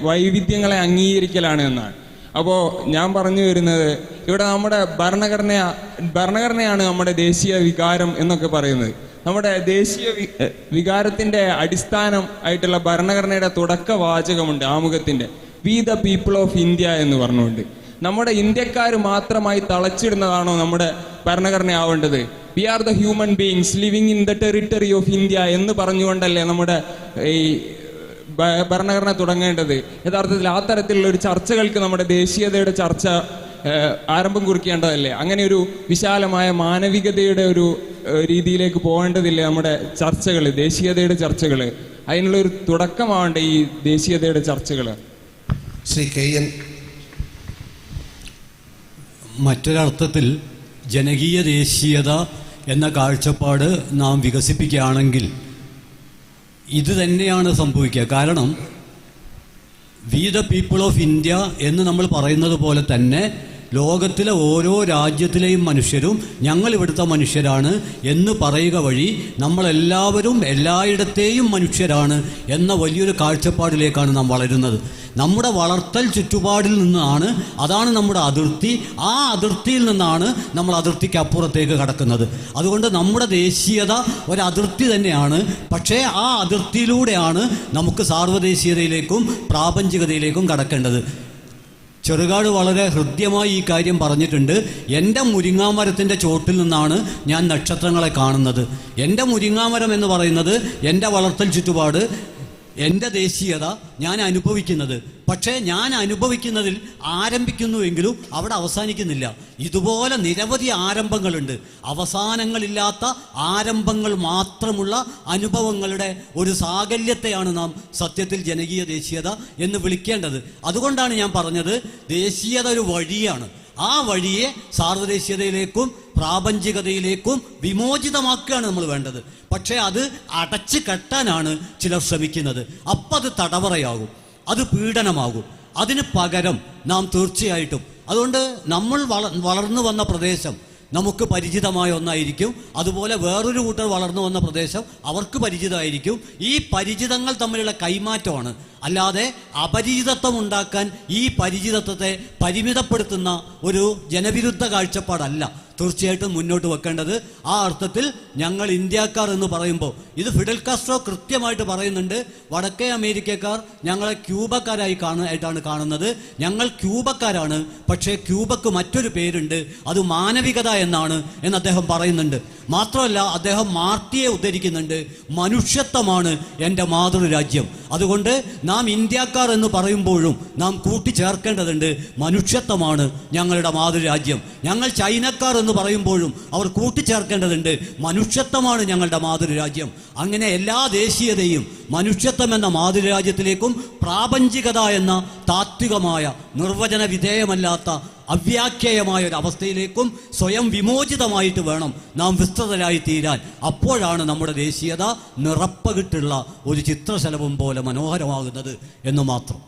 വൈവിധ്യങ്ങളെ അംഗീകരിക്കലാണ് എന്നാണ്. അപ്പോൾ ഞാൻ പറഞ്ഞു വരുന്നത്, ഇവിടെ നമ്മുടെ ഭരണഘടനയാണ് നമ്മുടെ ദേശീയ വികാരം എന്നൊക്കെ പറയുന്നത്. നമ്മുടെ ദേശീയ വികാരത്തിൻ്റെ അടിസ്ഥാനം ആയിട്ടുള്ള ഭരണഘടനയുടെ തുടക്ക വാചകമുണ്ട്, ആമുഖത്തിൻ്റെ we the people of India എന്ന് പറഞ്ഞുകൊണ്ട്. നമ്മുടെ ഇന്ത്യക്കാർ മാത്രമായി തളച്ചിടുന്നതാണോ നമ്മുടെ ഭരണഘടന ആവേണ്ടത്? We are the human beings living in the territory of India എന്ന് പറഞ്ഞുകൊണ്ടല്ലേ നമ്മുടെ ഈ ഭരണഘടന തുടങ്ങേണ്ടത്. യഥാർത്ഥത്തിൽ ആ തരത്തിലുള്ള ഒരു ചർച്ചകൾക്ക് നമ്മുടെ ദേശീയതയുടെ ചർച്ച ആരംഭം കുറിക്കേണ്ടതല്ലേ? അങ്ങനെ ഒരു വിശാലമായ മാനവികതയുടെ ഒരു രീതിയിലേക്ക് പോകേണ്ടതില്ലേ നമ്മുടെ ചർച്ചകൾ, ദേശീയതയുടെ ചർച്ചകൾ? അതിനുള്ള ഒരു തുടക്കമാവേണ്ട ഈ ദേശീയതയുടെ ചർച്ചകൾ. ശ്രീ KN. മറ്റൊരർത്ഥത്തിൽ ജനകീയ ദേശീയത എന്ന കാഴ്ചപ്പാട് നാം വികസിപ്പിക്കുകയാണെങ്കിൽ ഇത് തന്നെയാണ് സംഭവിക്കുക. കാരണം V the people of India എന്ന് നമ്മൾ പറയുന്നത് പോലെ തന്നെ ലോകത്തിലെ ഓരോ രാജ്യത്തിലെയും മനുഷ്യരും ഞങ്ങൾ ഇവിടുത്തെ മനുഷ്യരാണ് എന്ന് പറയുക വഴി നമ്മളെല്ലാവരും എല്ലായിടത്തെയും മനുഷ്യരാണ് എന്ന വലിയൊരു കാഴ്ചപ്പാടിലേക്കാണ് നാം വളരുന്നത്. നമ്മുടെ വളർത്തൽ ചുറ്റുപാടിൽ നിന്നാണ്, അതാണ് നമ്മുടെ അതിർത്തി. ആ അതിർത്തിയിൽ നിന്നാണ് നമ്മൾ അതിർത്തിക്ക് അപ്പുറത്തേക്ക് കടക്കുന്നത്. അതുകൊണ്ട് നമ്മുടെ ദേശീയത ഒരതിർത്തി തന്നെയാണ്. പക്ഷേ ആ അതിർത്തിയിലൂടെയാണ് നമുക്ക് സാർവദേശീയതയിലേക്കും പ്രാപഞ്ചികതയിലേക്കും കടക്കേണ്ടത്. ചെറുകാട് വളരെ ഹൃദ്യമായി ഈ കാര്യം പറഞ്ഞിട്ടുണ്ട്. എൻ്റെ മുരിങ്ങാമരത്തിൻ്റെ ചോട്ടിൽ നിന്നാണ് ഞാൻ നക്ഷത്രങ്ങളെ കാണുന്നത്. എൻ്റെ മുരിങ്ങാമരം എന്ന് പറയുന്നത് എൻ്റെ വളർത്തൽ ചുറ്റുപാട്, എൻ്റെ ദേശീയത, ഞാൻ അനുഭവിക്കുന്നത്. പക്ഷേ ഞാൻ അനുഭവിക്കുന്നതിൽ ആരംഭിക്കുന്നുവെങ്കിലും അവിടെ അവസാനിക്കുന്നില്ല. ഇതുപോലെ നിരവധി ആരംഭങ്ങളുണ്ട്. അവസാനങ്ങളില്ലാത്ത ആരംഭങ്ങൾ മാത്രമുള്ള അനുഭവങ്ങളുടെ ഒരു സാകല്യത്തെയാണ് നാം സത്യത്തിൽ ജനകീയ ദേശീയത എന്ന് വിളിക്കേണ്ടത്. അതുകൊണ്ടാണ് ഞാൻ പറഞ്ഞത് ദേശീയത ഒരു വഴിയാണ്. ആ വഴിയെ സാർവദേശീയതയിലേക്കും പ്രാപഞ്ചികതയിലേക്കും വിമോചിതമാക്കുകയാണ് നമ്മൾ വേണ്ടത്. പക്ഷേ അത് അടച്ചു കെട്ടാനാണ് ചിലർ ശ്രമിക്കുന്നത്. അപ്പം അത് തടവറയാകും, അത് പീഡനമാകും. അതിന് പകരം നാം തീർച്ചയായിട്ടും, അതുകൊണ്ട് നമ്മൾ വളർന്നു വന്ന പ്രദേശം നമുക്ക് പരിചിതമായ ഒന്നായിരിക്കും. അതുപോലെ വേറൊരു കൂട്ടർ വളർന്നു വന്ന പ്രദേശം അവർക്ക് പരിചിതമായിരിക്കും. ഈ പരിചിതങ്ങൾ തമ്മിലുള്ള കൈമാറ്റമാണ്. അല്ലാതെ അപരിചിതത്വം ഉണ്ടാക്കാൻ ഈ പരിചിതത്വത്തെ പരിമിതപ്പെടുത്തുന്ന ഒരു ജനവിരുദ്ധ കാഴ്ചപ്പാടല്ല തീർച്ചയായിട്ടും മുന്നോട്ട് വെക്കേണ്ടത്. ആ അർത്ഥത്തിൽ ഞങ്ങൾ ഇന്ത്യക്കാർ എന്ന് പറയുമ്പോൾ ഇത് ഫിഡൽ കാസ്ട്രോ കൃത്യമായിട്ട് പറയുന്നുണ്ട്. വടക്കേ അമേരിക്കക്കാർ ഞങ്ങളെ ക്യൂബക്കാരായിട്ടാണ് കാണുന്നത്. ഞങ്ങൾ ക്യൂബക്കാരാണ്, പക്ഷേ ക്യൂബക്ക് മറ്റൊരു പേരുണ്ട്, അത് മാനവികത എന്നാണ് എന്ന് അദ്ദേഹം പറയുന്നുണ്ട്. മാത്രമല്ല അദ്ദേഹം മാർട്ടിയെ ഉദ്ധരിക്കുന്നുണ്ട്, മനുഷ്യത്വമാണ് എൻ്റെ മാതൃരാജ്യം. അതുകൊണ്ട് നാം ഇന്ത്യക്കാർ എന്ന് പറയുമ്പോഴും നാം കൂട്ടിച്ചേർക്കേണ്ടതുണ്ട്, മനുഷ്യത്വമാണ് ഞങ്ങളുടെ മാതൃരാജ്യം. ഞങ്ങൾ ചൈനക്കാർ എന്ന് പറയുമ്പോഴും അവർ കൂട്ടിച്ചേർക്കേണ്ടതുണ്ട്, മനുഷ്യത്വമാണ് ഞങ്ങളുടെ മാതൃരാജ്യം. അങ്ങനെ എല്ലാ ദേശീയതയും മനുഷ്യത്വം എന്ന മാതൃരാജ്യത്തിലേക്കും പ്രാപഞ്ചികത എന്ന താത്വികമായ നിർവചന വിധേയമല്ലാത്ത അവ്യാഖ്യേയമായ ഒരു അവസ്ഥയിലേക്കും സ്വയം വിമോചിതമായിട്ട് വേണം നാം വിസ്തൃതരായി തീരാൻ. അപ്പോഴാണ് നമ്മുടെ ദേശീയത നിറപ്പകിട്ടുള്ള ഒരു ചിത്രശലഭം പോലെ മനോഹരമാകുന്നത് എന്ന് മാത്രം.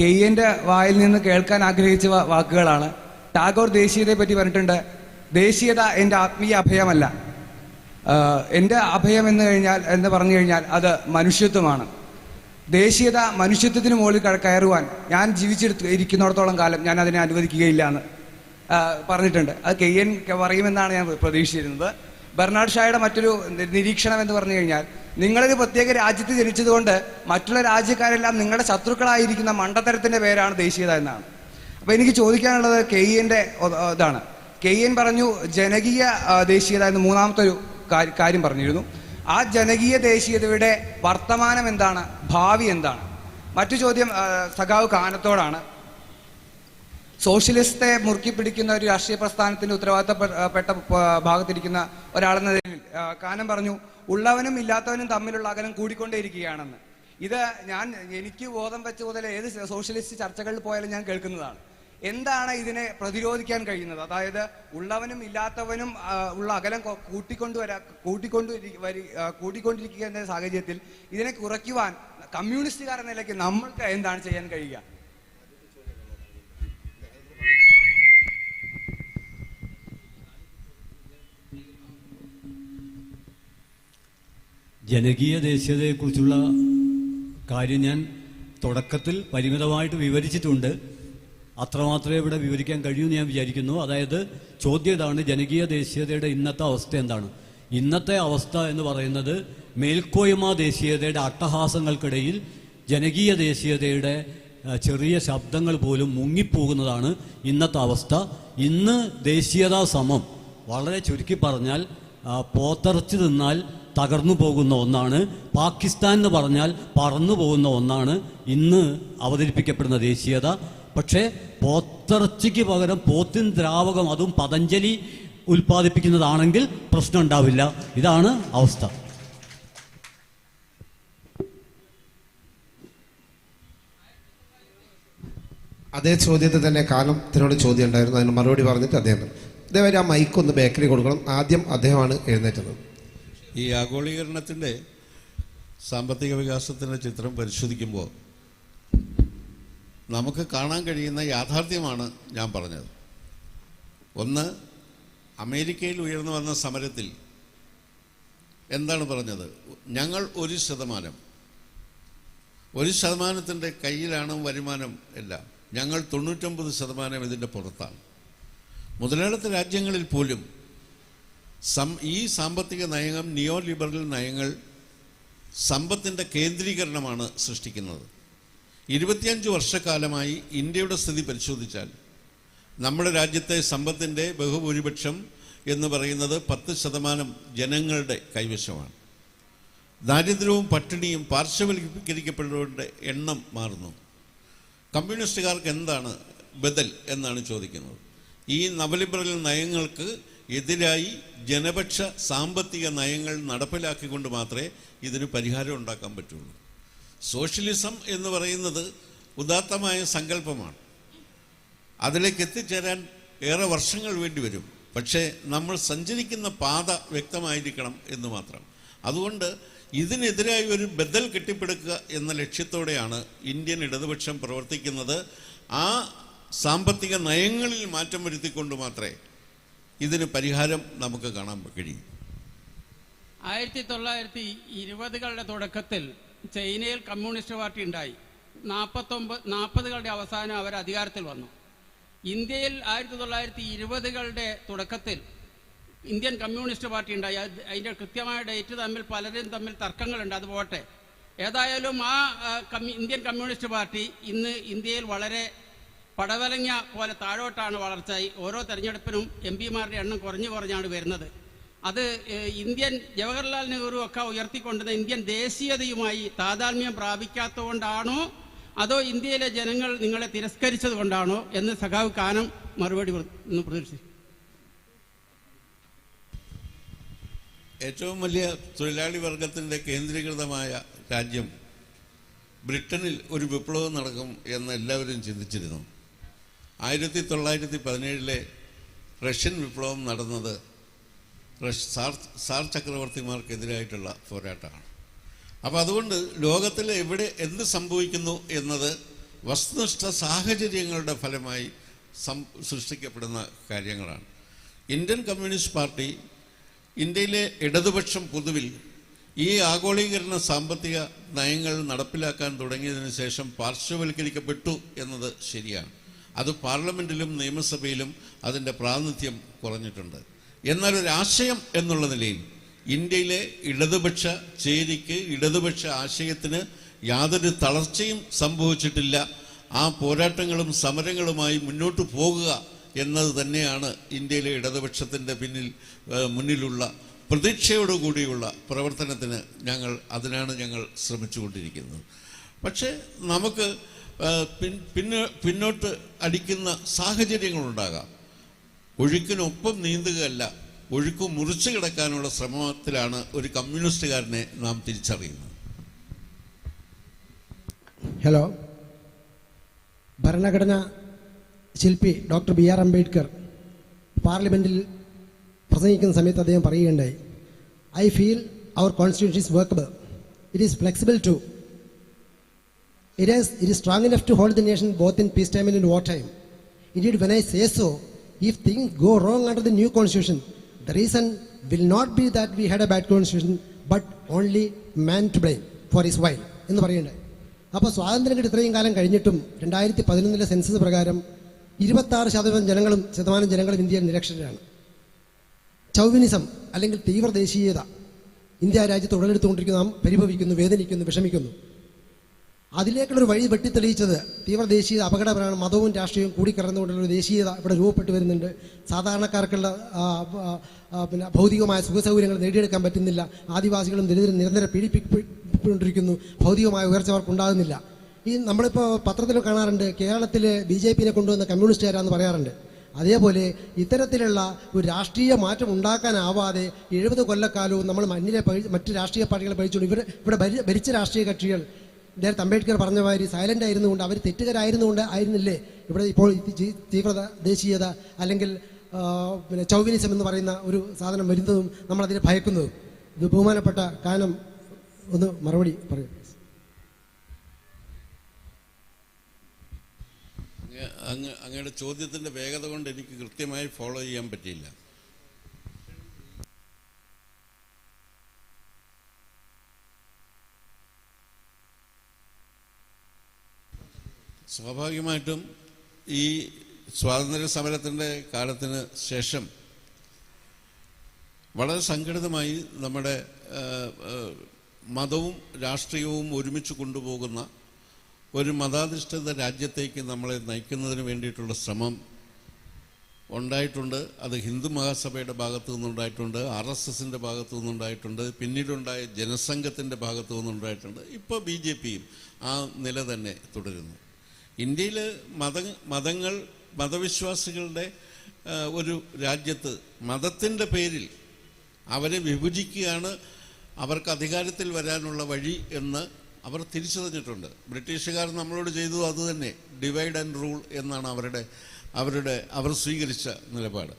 KN വായിൽ നിന്ന് കേൾക്കാൻ ആഗ്രഹിച്ച വാക്കുകളാണ്. ടാഗോർ ദേശീയതയെ പറ്റി പറഞ്ഞിട്ടുണ്ട്, ദേശീയത എൻ്റെ ആത്മീയ അഭയമല്ല, എൻ്റെ അഭയം എന്ന് പറഞ്ഞു കഴിഞ്ഞാൽ അത് മനുഷ്യത്വമാണ്. ദേശീയത മനുഷ്യത്വത്തിന് മുകളിൽ കയറുവാൻ ഞാൻ ഇരിക്കുന്നിടത്തോളം കാലം ഞാൻ അതിനെ അനുവദിക്കുകയില്ല എന്ന് പറഞ്ഞിട്ടുണ്ട്. അത് KN പറയുമെന്നാണ് ഞാൻ പ്രതീക്ഷിച്ചിരുന്നത്. ബെർണാഡ് ഷായുടെ മറ്റൊരു നിരീക്ഷണം എന്ന് പറഞ്ഞു കഴിഞ്ഞാൽ, നിങ്ങളൊരു പ്രത്യേക രാജ്യത്ത് ജനിച്ചതുകൊണ്ട് മറ്റുള്ള രാജ്യക്കാരെല്ലാം നിങ്ങളുടെ ശത്രുക്കളായിരിക്കുന്ന മണ്ടത്തരത്തിൻ്റെ പേരാണ് ദേശീയത എന്നാണ്. അപ്പോൾ എനിക്ക് ചോദിക്കാനുള്ളത് KN ഇതാണ്. KN പറഞ്ഞു ജനകീയ ദേശീയത എന്ന് മൂന്നാമത്തെ ഒരു കാര്യം പറഞ്ഞിരുന്നു. ആ ജനകീയ ദേശീയതയുടെ വർത്തമാനം എന്താണ്, ഭാവി എന്താണ്? മറ്റു ചോദ്യം സഖാവ് കാനത്തോടാണ്. സോഷ്യലിസ്റ്റത്തെ മുറുക്കി പിടിക്കുന്ന ഒരു രാഷ്ട്രീയ പ്രസ്ഥാനത്തിന്റെ ഉത്തരവാദിത്തപ്പെട്ട ഭാഗത്തിരിക്കുന്ന ഒരാളെന്ന നിലയിൽ കാനം പറഞ്ഞു, ഉള്ളവനും ഇല്ലാത്തവനും തമ്മിലുള്ള അകലം കൂടിക്കൊണ്ടേയിരിക്കുകയാണെന്ന്. ഇത് എനിക്ക് ബോധം വെച്ച മുതൽ ഏത് സോഷ്യലിസ്റ്റ് ചർച്ചകളിൽ പോയാലും ഞാൻ കേൾക്കുന്നതാണ്. എന്താണ് ഇതിനെ പ്രതിരോധിക്കാൻ കഴിയുന്നത്? അതായത് ഉള്ളവനും ഇല്ലാത്തവനും ഉള്ള അകലം കൂട്ടിക്കൊണ്ടിരിക്കുന്ന സാഹചര്യത്തിൽ ഇതിനെ കുറയ്ക്കുവാൻ കമ്മ്യൂണിസ്റ്റുകാർ എന്ന നിലയ്ക്ക് നമ്മൾക്ക് എന്താണ് ചെയ്യാൻ കഴിയുക? ജനകീയ ദേശീയതയെക്കുറിച്ചുള്ള കാര്യം ഞാൻ തുടക്കത്തിൽ പരിമിതമായിട്ട് വിവരിച്ചിട്ടുണ്ട്. അത്രമാത്രമേ ഇവിടെ വിവരിക്കാൻ കഴിയുമെന്ന് ഞാൻ വിചാരിക്കുന്നു. അതായത് ചോദ്യം ഇതാണ്, ജനകീയ ദേശീയതയുടെ ഇന്നത്തെ അവസ്ഥ എന്താണ്? ഇന്നത്തെ അവസ്ഥ എന്ന് പറയുന്നത് മേൽക്കോയ്മ ദേശീയതയുടെ അട്ടഹാസങ്ങൾക്കിടയിൽ ജനകീയ ദേശീയതയുടെ ചെറിയ ശബ്ദങ്ങൾ പോലും മുങ്ങിപ്പോകുന്നതാണ് ഇന്നത്തെ അവസ്ഥ. ഇന്ന് ദേശീയതാ സമം വളരെ ചുരുക്കി പറഞ്ഞാൽ പോത്തിറച്ചി തിന്നാൽ തകർന്നു പോകുന്ന ഒന്നാണ്. പാകിസ്ഥാൻ എന്ന് പറഞ്ഞാൽ പറന്നു പോകുന്ന ഒന്നാണ് ഇന്ന് അവതരിപ്പിക്കപ്പെടുന്ന ദേശീയത. പക്ഷേ പോത്തിറച്ചിക്ക് പകരം പോത്തിൻ ദ്രാവകം, അതും പതഞ്ജലി ഉൽപ്പാദിപ്പിക്കുന്നതാണെങ്കിൽ പ്രശ്നം ഉണ്ടാവില്ല. ഇതാണ് അവസ്ഥ. അതേ ചോദ്യത്തിൽ തന്നെ കാലത്തിനോട് ചോദ്യം ഉണ്ടായിരുന്നു, അതിന് മറുപടി പറഞ്ഞിട്ട് അദ്ദേഹം ഇതേവരെ ആ മൈക്കൊന്ന് ബേക്കറി കൊടുക്കണം. ആദ്യം അദ്ദേഹമാണ് എഴുന്നേറ്റത്. ഈ ആഗോളീകരണത്തിൻ്റെ സാമ്പത്തിക വികാസത്തിൻ്റെ ചിത്രം പരിശോധിക്കുമ്പോൾ നമുക്ക് കാണാൻ കഴിയുന്ന യാഥാർത്ഥ്യമാണ് ഞാൻ പറഞ്ഞത്. ഒന്ന്, അമേരിക്കയിൽ ഉയർന്നു വന്ന സമരത്തിൽ എന്താണ് പറഞ്ഞത്? ഞങ്ങൾ 1% കയ്യിലാണ് വരുമാനം എല്ലാം, ഞങ്ങൾ 99% ഇതിൻ്റെ പുറത്താണ്. മുതലാളിത്ത രാജ്യങ്ങളിൽ പോലും ഈ സാമ്പത്തിക നയങ്ങൾ, നിയോ ലിബറൽ നയങ്ങൾ സമ്പത്തിൻ്റെ കേന്ദ്രീകരണമാണ് സൃഷ്ടിക്കുന്നത്. 25 വർഷക്കാലമായി ഇന്ത്യയുടെ സ്ഥിതി പരിശോധിച്ചാൽ നമ്മുടെ രാജ്യത്തെ സമ്പത്തിൻ്റെ ബഹുഭൂരിപക്ഷം എന്ന് പറയുന്നത് 10% ജനങ്ങളുടെ കൈവശമാണ്. ദാരിദ്ര്യവും പട്ടിണിയും പാർശ്വവൽക്കരിക്കപ്പെട്ടവരുടെ എണ്ണം മാറുന്നു. കമ്മ്യൂണിസ്റ്റുകാർക്ക് എന്താണ് ബദൽ എന്നാണ് ചോദിക്കുന്നത്. ഈ നവലിബറൽ നയങ്ങൾക്ക് എതിരായി ജനപക്ഷ സാമ്പത്തിക നയങ്ങൾ നടപ്പിലാക്കിക്കൊണ്ട് മാത്രമേ ഇതിന് പരിഹാരം ഉണ്ടാക്കാൻ പറ്റുള്ളൂ. സോഷ്യലിസം എന്ന് പറയുന്നത് ഉദാത്തമായ സങ്കല്പമാണ്. അതിലേക്ക് എത്തിച്ചേരാൻ ഏറെ വർഷങ്ങൾ വേണ്ടി വരും. പക്ഷേ നമ്മൾ സഞ്ചരിക്കുന്ന പാത വ്യക്തമായിരിക്കണം എന്ന് മാത്രം. അതുകൊണ്ട് ഇതിനെതിരായി ഒരു ബദൽ കെട്ടിപ്പടുക്കുക എന്ന ലക്ഷ്യത്തോടെയാണ് ഇന്ത്യൻ ഇടതുപക്ഷം പ്രവർത്തിക്കുന്നത്. ആ സാമ്പത്തിക നയങ്ങളിൽ മാറ്റം വരുത്തിക്കൊണ്ട് മാത്രമേ ഇതിന് പരിഹാരം നമുക്ക് കാണാൻ കഴിയും. 1920കളുടെ തുടക്കത്തിൽ ചൈനയിൽ കമ്മ്യൂണിസ്റ്റ് പാർട്ടി ഉണ്ടായി. 40കളുടെ അവസാനം അവർ അധികാരത്തിൽ വന്നു. ഇന്ത്യയിൽ 1920കളുടെ തുടക്കത്തിൽ ഇന്ത്യൻ കമ്മ്യൂണിസ്റ്റ് പാർട്ടി ഉണ്ടായി. അതിൻ്റെ കൃത്യമായ ഡേറ്റ് പലരും തമ്മിൽ തർക്കങ്ങളുണ്ട്, അത് പോട്ടെ. ഏതായാലും ആ ഇന്ത്യൻ കമ്മ്യൂണിസ്റ്റ് പാർട്ടി ഇന്ന് ഇന്ത്യയിൽ വളരെ പടവലങ്ങ പോലെ താഴോട്ടാണ് വളർച്ച. ഓരോ തെരഞ്ഞെടുപ്പിനും MP-മാരുടെ എണ്ണം കുറഞ്ഞാണ് വരുന്നത്. അത് ജവഹർലാൽ നെഹ്റു ഒക്കെ ഉയർത്തിക്കൊണ്ടുവന്ന ഇന്ത്യൻ ദേശീയതയുമായി താതാത്മ്യം പ്രാപിക്കാത്തതുകൊണ്ടാണോ അതോ ഇന്ത്യയിലെ ജനങ്ങൾ നിങ്ങളെ തിരസ്കരിച്ചത് കൊണ്ടാണോ എന്ന് സഖാവ് കാനം മറുപടി പ്രതീക്ഷിച്ചു. ഏറ്റവും വലിയ തൊഴിലാളി വർഗത്തിൻ്റെ കേന്ദ്രീകൃതമായ രാജ്യം ബ്രിട്ടനിൽ ഒരു വിപ്ലവം നടക്കും എന്ന് എല്ലാവരും ചിന്തിച്ചിരുന്നു. 1917 റഷ്യൻ വിപ്ലവം നടന്നത് സാർ ചക്രവർത്തിമാർക്കെതിരായിട്ടുള്ള പോരാട്ടമാണ്. അപ്പോൾ അതുകൊണ്ട് ലോകത്തിൽ എവിടെ എന്ത് സംഭവിക്കുന്നു എന്നത് വസ്തുനിഷ്ഠ സാഹചര്യങ്ങളുടെ ഫലമായി സൃഷ്ടിക്കപ്പെടുന്ന കാര്യങ്ങളാണ്. ഇന്ത്യൻ കമ്മ്യൂണിസ്റ്റ് പാർട്ടി, ഇന്ത്യയിലെ ഇടതുപക്ഷം പൊതുവിൽ ഈ ആഗോളീകരണ സാമ്പത്തിക നയങ്ങൾ നടപ്പിലാക്കാൻ തുടങ്ങിയതിന് ശേഷം പാർശ്വവൽക്കരിക്കപ്പെട്ടു എന്നത് ശരിയാണ്. അത് പാർലമെൻറ്റിലും നിയമസഭയിലും അതിൻ്റെ പ്രാതിനിധ്യം കുറഞ്ഞിട്ടുണ്ട്. എന്നാൽ ഒരാശയം എന്നുള്ള നിലയിൽ ഇന്ത്യയിലെ ഇടതുപക്ഷ ചേരിക്ക്, ഇടതുപക്ഷ ആശയത്തിന് യാതൊരു തളർച്ചയും സംഭവിച്ചിട്ടില്ല. ആ പോരാട്ടങ്ങളും സമരങ്ങളുമായി മുന്നോട്ട് പോകുക എന്നത് തന്നെയാണ് ഇന്ത്യയിലെ ഇടതുപക്ഷത്തിൻ്റെ മുന്നിലുള്ള പ്രതീക്ഷയോടുകൂടിയുള്ള പ്രവർത്തനത്തിന് അതിനാണ് ഞങ്ങൾ ശ്രമിച്ചുകൊണ്ടിരിക്കുന്നത്. പക്ഷേ നമുക്ക് പിന്നോട്ട് അടിക്കുന്ന സാഹചര്യങ്ങളുണ്ടാകാം. ഒഴുക്കിനൊപ്പം നീന്തുകയല്ല, ഒഴുക്ക് മുറിച്ചു കിടക്കാനുള്ള ശ്രമത്തിലാണ് ഒരു കമ്മ്യൂണിസ്റ്റുകാരനെ നാം തിരിച്ചറിയുന്നത്. ഹലോ, ഭരണഘടന ശില്പി ഡോക്ടർ BR അംബേദ്കർ പാർലമെൻറ്റിൽ പ്രസംഗിക്കുന്ന സമയത്ത് അദ്ദേഹം പറയുകയുണ്ടായി, I feel our constitution is workable, it is flexible too, it is strong enough to hold the nation both in peacetime and in wartime. Indeed, when I say so, if things go wrong under the new constitution, the reason will not be that we had a bad constitution, but only man to blame for his while എന്ന് പറയുന്നുണ്ട്. അപ്പോൾ സ്വാതന്ത്ര്യം കിട്ടി ഇത്രയും കാലം കഴിഞ്ഞിട്ടും 2011 census പ്രകാരം 26% ജനങ്ങളും ഇന്ത്യയിൽ നിരക്ഷരരാണ്. ചൗവിനിസം അല്ലെങ്കിൽ തീവ്ര ദേശീയത ഇന്ത്യ രാജ്യത്ത് ഉടലെടുത്തുകൊണ്ടിരിക്കുന്ന നാം പരിഭവിക്കുന്നു, വേദനിക്കുന്നു, വിഷമിക്കുന്നു. അതിലേക്കുള്ളൊരു വഴി വെട്ടിത്തെളിയിച്ചത് തീവ്ര ദേശീയത അപകടപരമാണ്. മതവും രാഷ്ട്രീയവും കൂടിക്കലർന്നുകൊണ്ടുള്ള ഒരു ദേശീയത ഇവിടെ രൂപപ്പെട്ടു വരുന്നുണ്ട്. സാധാരണക്കാർക്കുള്ള പിന്നെ ഭൗതികമായ സുഖസൗകര്യങ്ങൾ നേടിയെടുക്കാൻ പറ്റുന്നില്ല. ആദിവാസികളും ദരിദ്രരും നിരന്തരം പീഡിപ്പിക്കൊണ്ടിരിക്കുന്നു. ഭൗതികമായ ഉയർച്ച അവർക്കുണ്ടാകുന്നില്ല. ഈ നമ്മളിപ്പോൾ പത്രത്തിൽ കാണാറുണ്ട്, കേരളത്തിൽ BJP-നെ കൊണ്ടുവന്ന കമ്മ്യൂണിസ്റ്റുകാരാന്ന് പറയാറുണ്ട്. അതേപോലെ ഇത്തരത്തിലുള്ള ഒരു രാഷ്ട്രീയ മാറ്റം ഉണ്ടാക്കാനാവാതെ 70 കൊല്ലക്കാലവും നമ്മൾ മറ്റ് രാഷ്ട്രീയ പാർട്ടികളെ ഭരിച്ചുകൊണ്ട് ഇവിടെ ഭരിച്ച രാഷ്ട്രീയ കക്ഷികൾ നേരത്തെ അംബേദ്കർ പറഞ്ഞ മാതിരി സൈലൻ്റ് ആയിരുന്നുകൊണ്ട്, അവർ തെറ്റുകാരായിരുന്നുകൊണ്ട് ആയിരുന്നില്ലേ ഇവിടെ ഇപ്പോൾ തീവ്ര ദേശീയത അല്ലെങ്കിൽ പിന്നെ ചൗവിനിസം എന്ന് പറയുന്ന ഒരു സാധനം വരുന്നതും നമ്മളതിനെ ഭയക്കുന്നതും? ഇത് ബഹുമാനപ്പെട്ട കാനം ഒന്ന് മറുപടി പറയും. അങ്ങയുടെ ചോദ്യത്തിൻ്റെ വേഗത കൊണ്ട് എനിക്ക് കൃത്യമായി ഫോളോ ചെയ്യാൻ പറ്റിയില്ല. സ്വാഭാവികമായിട്ടും ഈ സ്വാതന്ത്ര്യ സമരത്തിൻ്റെ കാലത്തിന് ശേഷം വളരെ സംഘടിതമായി നമ്മുടെ മതവും രാഷ്ട്രീയവും ഒരുമിച്ച് കൊണ്ടുപോകുന്ന ഒരു മതാധിഷ്ഠിത രാജ്യത്തേക്ക് നമ്മളെ നയിക്കുന്നതിന് വേണ്ടിയിട്ടുള്ള ശ്രമം ഉണ്ടായിട്ടുണ്ട്. അത് ഹിന്ദു മഹാസഭയുടെ ഭാഗത്തു നിന്നുണ്ടായിട്ടുണ്ട്, RSSൻ്റെ ഭാഗത്തു നിന്നുണ്ടായിട്ടുണ്ട്, പിന്നീടുണ്ടായ ജനസംഘത്തിൻ്റെ ഭാഗത്തു നിന്നുണ്ടായിട്ടുണ്ട്. ഇപ്പോൾ BJP-യും ആ നില തന്നെ തുടരുന്നു. ഇന്ത്യയിൽ മതങ്ങൾ മതവിശ്വാസികളുടെ ഒരു രാജ്യത്ത് മതത്തിൻ്റെ പേരിൽ അവരെ വിഭജിക്കുകയാണ് അവർക്ക് അധികാരത്തിൽ വരാനുള്ള വഴി എന്ന് അവർ തിരിച്ചറിഞ്ഞിട്ടുണ്ട്. ബ്രിട്ടീഷുകാർ നമ്മളോട് ചെയ്തത് അതുതന്നെ, ഡിവൈഡ് ആൻഡ് റൂൾ എന്നാണ് അവർ സ്വീകരിച്ച നിലപാട്.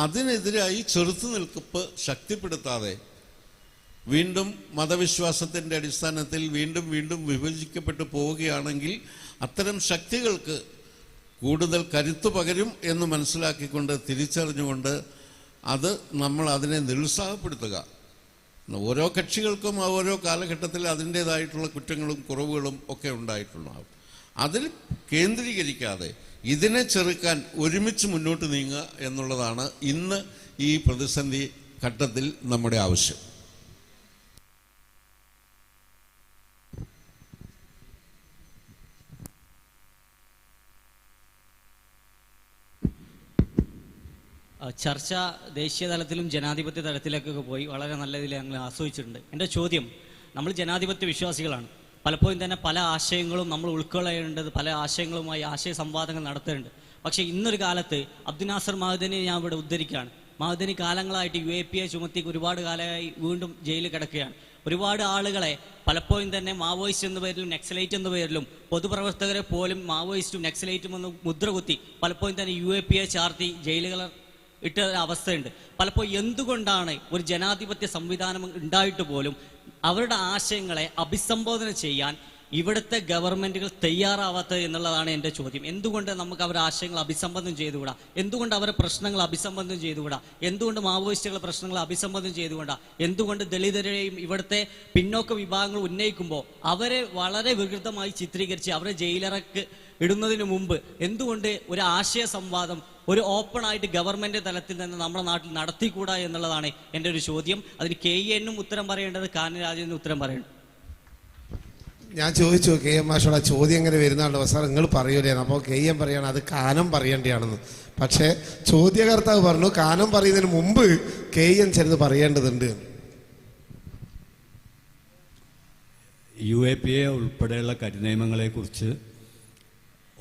അതിനെതിരായി ചെറുത്തുനിൽപ്പ് ശക്തിപ്പെടുത്താതെ വീണ്ടും മതവിശ്വാസത്തിൻ്റെ അടിസ്ഥാനത്തിൽ വീണ്ടും വിഭജിക്കപ്പെട്ടു പോവുകയാണെങ്കിൽ അത്തരം ശക്തികൾക്ക് കൂടുതൽ കരുത്തു പകരും എന്ന് മനസ്സിലാക്കിക്കൊണ്ട് തിരിച്ചറിഞ്ഞുകൊണ്ട് നമ്മൾ അതിനെ നിരുത്സാഹപ്പെടുത്തുക. ഓരോ കക്ഷികൾക്കും ഓരോ കാലഘട്ടത്തിൽ അതിൻ്റേതായിട്ടുള്ള കുറ്റങ്ങളും കുറവുകളും ഒക്കെ ഉണ്ടായിട്ടുണ്ടാകും. അതിൽ കേന്ദ്രീകരിക്കാതെ ഇതിനെ ചെറുക്കാൻ ഒരുമിച്ച് മുന്നോട്ട് നീങ്ങുക എന്നുള്ളതാണ് ഇന്ന് ഈ പ്രതിസന്ധി ഘട്ടത്തിൽ നമ്മുടെ ആവശ്യം. ചർച്ച ദേശീയ തലത്തിലും ജനാധിപത്യ തലത്തിലേക്കൊക്കെ പോയി വളരെ നല്ല രീതിയിൽ ഞങ്ങൾ ആസ്വദിച്ചിട്ടുണ്ട്. എൻ്റെ ചോദ്യം, നമ്മൾ ജനാധിപത്യ വിശ്വാസികളാണ്. പലപ്പോഴും തന്നെ പല ആശയങ്ങളും നമ്മൾ ഉൾക്കൊള്ളേണ്ടത്, പല ആശയങ്ങളുമായി ആശയ സംവാദങ്ങൾ നടത്തേണ്ടത്. പക്ഷേ ഇന്നൊരു കാലത്ത് അബ്ദുൽ നാസർ മഅ്ദനിയെ ഞാൻ ഇവിടെ ഉദ്ധരിക്കുകയാണ്. മഅ്ദനി കാലങ്ങളായിട്ട് UAPA ചുമത്തി ഒരുപാട് കാലമായി വീണ്ടും ജയിലിൽ കിടക്കുകയാണ്. ഒരുപാട് ആളുകളെ പലപ്പോഴും തന്നെ മാവോയിസ്റ്റ് എന്ന പേരിലും നക്സലൈറ്റ് എന്ന പേരിലും പൊതുപ്രവർത്തകരെ പോലും മാവോയിസ്റ്റും നക്സലൈറ്റും എന്ന് മുദ്രകുത്തി പലപ്പോഴും തന്നെ UAPA ചാർത്തി ജയിലുകൾ ഇട്ട അവസ്ഥയുണ്ട്. പലപ്പോഴും എന്തുകൊണ്ടാണ് ഒരു ജനാധിപത്യ സംവിധാനം ഉണ്ടായിട്ട് പോലും അവരുടെ ആശയങ്ങളെ അഭിസംബോധന ചെയ്യാൻ ഇവിടുത്തെ ഗവൺമെൻറ്റുകൾ തയ്യാറാവാത്തത് എന്നുള്ളതാണ് എൻ്റെ ചോദ്യം. എന്തുകൊണ്ട് നമുക്ക് അവരുടെ ആശയങ്ങൾ അഭിസംബോധന ചെയ്തുകൂടാ? എന്തുകൊണ്ട് അവരുടെ പ്രശ്നങ്ങൾ അഭിസംബോധന ചെയ്തുകൂടാ? എന്തുകൊണ്ട് മാവോയിസ്റ്റുകളുടെ പ്രശ്നങ്ങൾ അഭിസംബോധന ചെയ്തുകൂടാ? എന്തുകൊണ്ട് ദളിതരെയും ഇവിടുത്തെ പിന്നോക്ക വിഭാഗങ്ങൾ ഉന്നയിക്കുമ്പോൾ അവരെ വളരെ വികൃതമായി ചിത്രീകരിച്ച് അവരെ ജയിലിറക്ക് ഇടുന്നതിന് മുമ്പ് എന്തുകൊണ്ട് ഒരു ആശയ സംവാദം ഒരു ഓപ്പൺ ആയിട്ട് ഗവൺമെന്റ് തലത്തിൽ നിന്ന് നമ്മുടെ നാട്ടിൽ നടത്തിക്കൂടാ എന്നുള്ളതാണ് എൻ്റെ ഒരു ചോദ്യം. അതിന് KN ഉത്തരം പറയേണ്ടത്, കാനം രാജേന്ദ്രനും ഉത്തരം പറയേണ്ടത്. ഞാൻ ചോദിച്ചു KM മാഷോട്, ചോദ്യം എങ്ങനെ വരുന്നുണ്ടോ സാർ, നിങ്ങൾ പറയൂലേ? അപ്പോൾ KM പറയണം അത് കാനം പറയേണ്ടതാണെന്ന്. പക്ഷേ ചോദ്യകർത്താവ് പറഞ്ഞു കാനം പറയുന്നതിന് മുമ്പ് KM ചിലത് പറയേണ്ടതുണ്ട്. UAPA ഉൾപ്പെടെയുള്ള കരിനിയമങ്ങളെക്കുറിച്ച്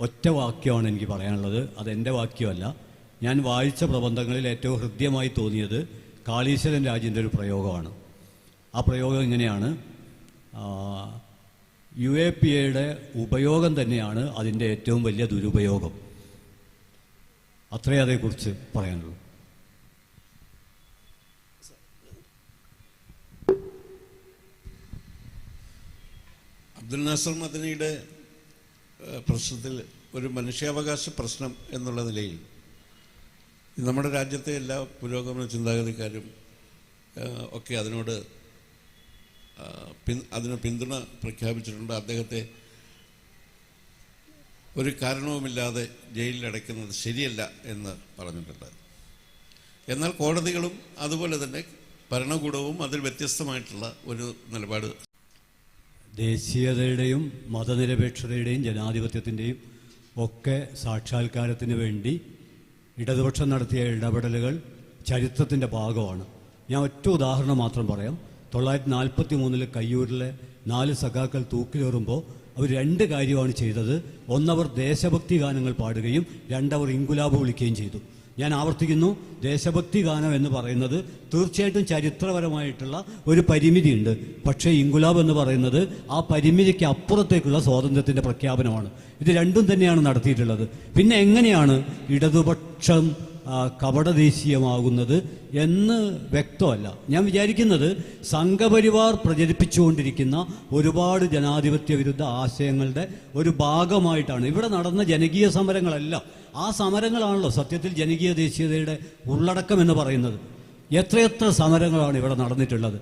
ഒറ്റ വാക്യമാണ് എനിക്ക് പറയാനുള്ളത്. അതെൻ്റെ വാക്യമല്ല. ഞാൻ വായിച്ച പ്രബന്ധങ്ങളിൽ ഏറ്റവും ഹൃദ്യമായി തോന്നിയത് കാളീശ്വരൻ രാജിൻ്റെ ഒരു പ്രയോഗമാണ്. ആ പ്രയോഗം ഇങ്ങനെയാണ്: UAPAയുടെ ഉപയോഗം തന്നെയാണ് അതിൻ്റെ ഏറ്റവും വലിയ ദുരുപയോഗം. അത്രേ അതേക്കുറിച്ച് പറയാനുള്ളൂ. അബ്ദുൽ നാസർ മദനിയുടെ പ്രശ്നത്തിൽ ഒരു മനുഷ്യാവകാശ പ്രശ്നം എന്നുള്ള നിലയിൽ നമ്മുടെ രാജ്യത്തെ എല്ലാ പുരോഗമന ചിന്താഗതിക്കാരും ഒക്കെ അതിന് പിന്തുണ പ്രഖ്യാപിച്ചിട്ടുണ്ട്. അദ്ദേഹത്തെ ഒരു കാരണവുമില്ലാതെ ജയിലിലടയ്ക്കുന്നത് ശരിയല്ല എന്ന് പറഞ്ഞിട്ടുണ്ട്. എന്നാൽ കോടതികളും അതുപോലെ തന്നെ ഭരണകൂടവും അതിൽ വ്യത്യസ്തമായിട്ടുള്ള ഒരു നിലപാട്. ദേശീയതയുടെയും മതനിരപേക്ഷതയുടെയും ജനാധിപത്യത്തിൻ്റെയും ഒക്കെ സാക്ഷാത്കാരത്തിന് വേണ്ടി ഇടതുപക്ഷം നടത്തിയ ഇടപെടലുകൾ ചരിത്രത്തിൻ്റെ ഭാഗമാണ്. ഞാൻ ഒറ്റ ഉദാഹരണം മാത്രം പറയാം. 1943 കയ്യൂരിലെ 4 സഖാക്കൾ തൂക്കിലേറുമ്പോൾ അവർ 2 കാര്യമാണ് ചെയ്തത്. ഒന്നവർ ദേശഭക്തി ഗാനങ്ങൾ പാടുകയും 2 അവർ ഇൻകുലാബ് വിളിക്കുകയും ചെയ്തു. ഞാൻ ആവർത്തിക്കുന്നു, ദേശഭക്തി ഗാനം എന്ന് പറയുന്നത് തീർച്ചയായിട്ടും ചരിത്രപരമായിട്ടുള്ള ഒരു പരിമിതിയുണ്ട്. പക്ഷേ ഇൻകുലാബ് എന്ന് പറയുന്നത് ആ പരിമിതിക്ക് അപ്പുറത്തേക്കുള്ള സ്വാതന്ത്ര്യത്തിൻ്റെ പ്രഖ്യാപനമാണ്. ഇത് രണ്ടും തന്നെയാണ് നടത്തിയിട്ടുള്ളത്. പിന്നെ എങ്ങനെയാണ് ഇടതുപക്ഷം കപടദേശീയമാകുന്നത് എന്ന് വ്യക്തമല്ല. ഞാൻ വിചാരിക്കുന്നത് സംഘപരിവാർ പ്രചരിപ്പിച്ചുകൊണ്ടിരിക്കുന്ന ഒരുപാട് ജനാധിപത്യ വിരുദ്ധ ആശയങ്ങളുടെ ഒരു ഭാഗമായിട്ടാണ് ഇവിടെ നടന്ന ജനകീയ സമരങ്ങളെല്ലാം. ആ സമരങ്ങളാണല്ലോ സത്യത്തിൽ ജനകീയ ദേശീയതയുടെ ഉള്ളടക്കം എന്ന് പറയുന്നത്. എത്രയെത്ര സമരങ്ങളാണ് ഇവിടെ നടന്നിട്ടുള്ളത്.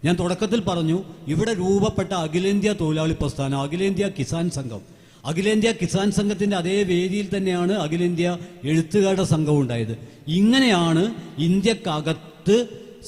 ഞാൻ തുടക്കത്തിൽ പറഞ്ഞു, ഇവിടെ രൂപപ്പെട്ട അഖിലേന്ത്യാ തൊഴിലാളി പ്രസ്ഥാനം, അഖിലേന്ത്യാ കിസാൻ സംഘം, അഖിലേന്ത്യാ കിസാൻ സംഘത്തിൻ്റെ അതേ വേദിയിൽ തന്നെയാണ് അഖിലേന്ത്യാ എഴുത്തുകാരുടെ സംഘം ഉണ്ടായത്. ഇങ്ങനെയാണ് ഇന്ത്യക്കകത്ത്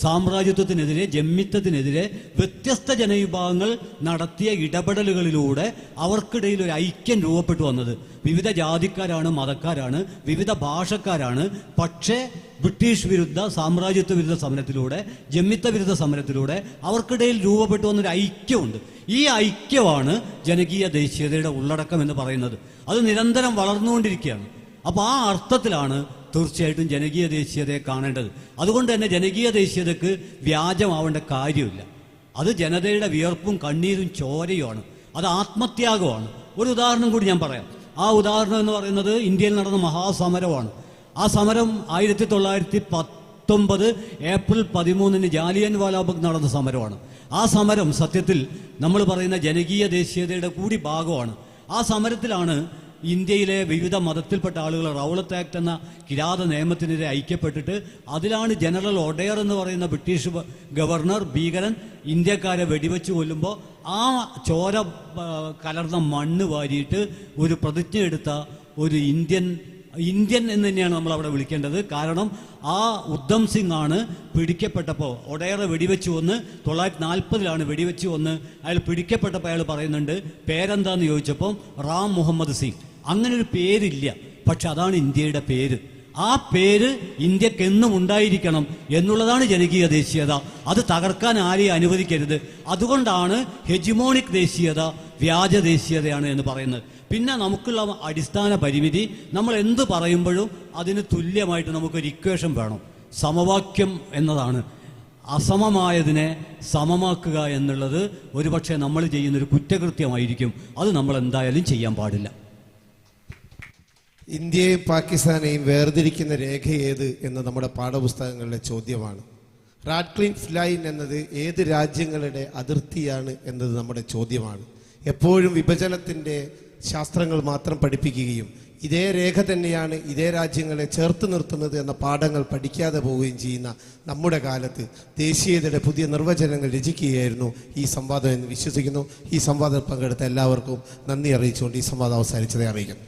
സാമ്രാജ്യത്വത്തിനെതിരെ, ജമ്മിത്വത്തിനെതിരെ വ്യത്യസ്ത ജനവിഭാഗങ്ങൾ നടത്തിയ ഇടപെടലുകളിലൂടെ അവർക്കിടയിൽ ഒരു ഐക്യം രൂപപ്പെട്ടു വന്നത്. വിവിധ ജാതിക്കാരാണ്, മതക്കാരാണ്, വിവിധ ഭാഷക്കാരാണ്. പക്ഷേ ബ്രിട്ടീഷ് വിരുദ്ധ, സാമ്രാജ്യത്വ വിരുദ്ധ സമരത്തിലൂടെ, ജമ്മിത്വ വിരുദ്ധ സമരത്തിലൂടെ അവർക്കിടയിൽ രൂപപ്പെട്ടു വന്നൊരു ഐക്യമുണ്ട്. ഈ ഐക്യമാണ് ജനകീയ ദേശീയതയുടെ ഉള്ളടക്കം എന്ന് പറയുന്നത്. അത് നിരന്തരം വളർന്നുകൊണ്ടിരിക്കുകയാണ്. അപ്പോൾ ആ അർത്ഥത്തിലാണ് തീർച്ചയായിട്ടും ജനകീയ ദേശീയതയെ കാണേണ്ടത്. അതുകൊണ്ട് തന്നെ ജനകീയ ദേശീയതയ്ക്ക് വ്യാജമാവേണ്ട കാര്യമില്ല. അത് ജനതയുടെ വിയർപ്പും കണ്ണീരും ചോരയുമാണ്. അത് ആത്മത്യാഗമാണ്. ഒരു ഉദാഹരണം കൂടി ഞാൻ പറയാം. ആ ഉദാഹരണം എന്ന് പറയുന്നത് ഇന്ത്യയിൽ നടന്ന മഹാസമരമാണ്. ആ സമരം 1919 ഏപ്രിൽ 13 ജാലിയൻ വാലാബാഗ് നടന്ന സമരമാണ്. ആ സമരം സത്യത്തിൽ നമ്മൾ പറയുന്ന ജനകീയ ദേശീയതയുടെ കൂടി ഭാഗമാണ്. ആ സമരത്തിലാണ് ഇന്ത്യയിലെ വിവിധ മതത്തിൽപ്പെട്ട ആളുകൾ റൗളത്ത് ആക്ട് എന്ന കിരാത നിയമത്തിനെതിരെ ഐക്യപ്പെട്ടിട്ട് അതിലാണ് ജനറൽ ഒഡെയർ എന്ന് പറയുന്ന ബ്രിട്ടീഷ് ഗവർണർ, ഭീകരൻ, ഇന്ത്യക്കാരെ വെടിവെച്ച് കൊല്ലുമ്പോൾ ആ ചോര കലർന്ന മണ്ണ് വാരിയിട്ട് ഒരു പ്രതിജ്ഞ എടുത്ത ഒരു ഇന്ത്യൻ എന്ന് തന്നെയാണ് നമ്മൾ അവിടെ വിളിക്കേണ്ടത്. കാരണം ആ ഉദ്ധം സിംഗ് ആണ് പിടിക്കപ്പെട്ടപ്പോൾ, ഒഡേറെ വെടിവെച്ച് വന്ന് 1940 വെടിവെച്ച് വന്ന് അയാൾ പിടിക്കപ്പെട്ടപ്പോൾ അയാൾ പറയുന്നുണ്ട് പേരെന്താന്ന് ചോദിച്ചപ്പോൾ റാം മുഹമ്മദ് സിംഗ്. അങ്ങനെ ഒരു പേരില്ല, പക്ഷെ അതാണ് ഇന്ത്യയുടെ പേര്. ആ പേര് ഇന്ത്യക്ക് എന്നും ഉണ്ടായിരിക്കണം എന്നുള്ളതാണ് ജനകീയ ദേശീയത. അത് തകർക്കാൻ ആരെയും അനുവദിക്കരുത്. അതുകൊണ്ടാണ് ഹെജിമോണിക് ദേശീയത വ്യാജ ദേശീയതയാണ് എന്ന് പറയുന്നത്. പിന്നെ നമുക്കുള്ള അടിസ്ഥാന പരിമിതി, നമ്മൾ എന്ത് പറയുമ്പോഴും അതിന് തുല്യമായിട്ട് നമുക്കൊരു ഇക്വേഷൻ വേണം. സമവാക്യം എന്നതാണ്. അസമമായതിനെ സമമാക്കുക എന്നുള്ളത് ഒരുപക്ഷെ നമ്മൾ ചെയ്യുന്നൊരു കുറ്റകൃത്യമായിരിക്കും. അത് നമ്മൾ എന്തായാലും ചെയ്യാൻ പാടില്ല. ഇന്ത്യയും പാകിസ്ഥാനെയും വേർതിരിക്കുന്ന രേഖ ഏത് എന്ന് നമ്മുടെ പാഠപുസ്തകങ്ങളിലെ ചോദ്യമാണ്. റാഡ്ക്ലിഫ് ലൈൻ എന്നത് ഏത് രാജ്യങ്ങളുടെ അതിർത്തിയാണ് എന്നത് നമ്മുടെ ചോദ്യമാണ്. എപ്പോഴും വിഭജനത്തിൻ്റെ ശാസ്ത്രങ്ങൾ മാത്രം പഠിപ്പിക്കുകയും ഇതേ രേഖ തന്നെയാണ് ഇതേ രാജ്യങ്ങളെ ചേർത്ത് നിർത്തുന്നത് എന്ന പാഠങ്ങൾ പഠിക്കാതെ പോവുകയും ചെയ്യുന്ന നമ്മുടെ കാലത്ത് ദേശീയതയുടെ പുതിയ നിർവചനങ്ങൾ രചിക്കുകയായിരുന്നു ഈ സംവാദം എന്ന് വിശ്വസിക്കുന്നു. ഈ സംവാദത്തിൽ പങ്കെടുത്ത എല്ലാവർക്കും നന്ദി അറിയിച്ചുകൊണ്ട് ഈ സംവാദം അവസാനിച്ചதை അറിയിക്കുന്നു.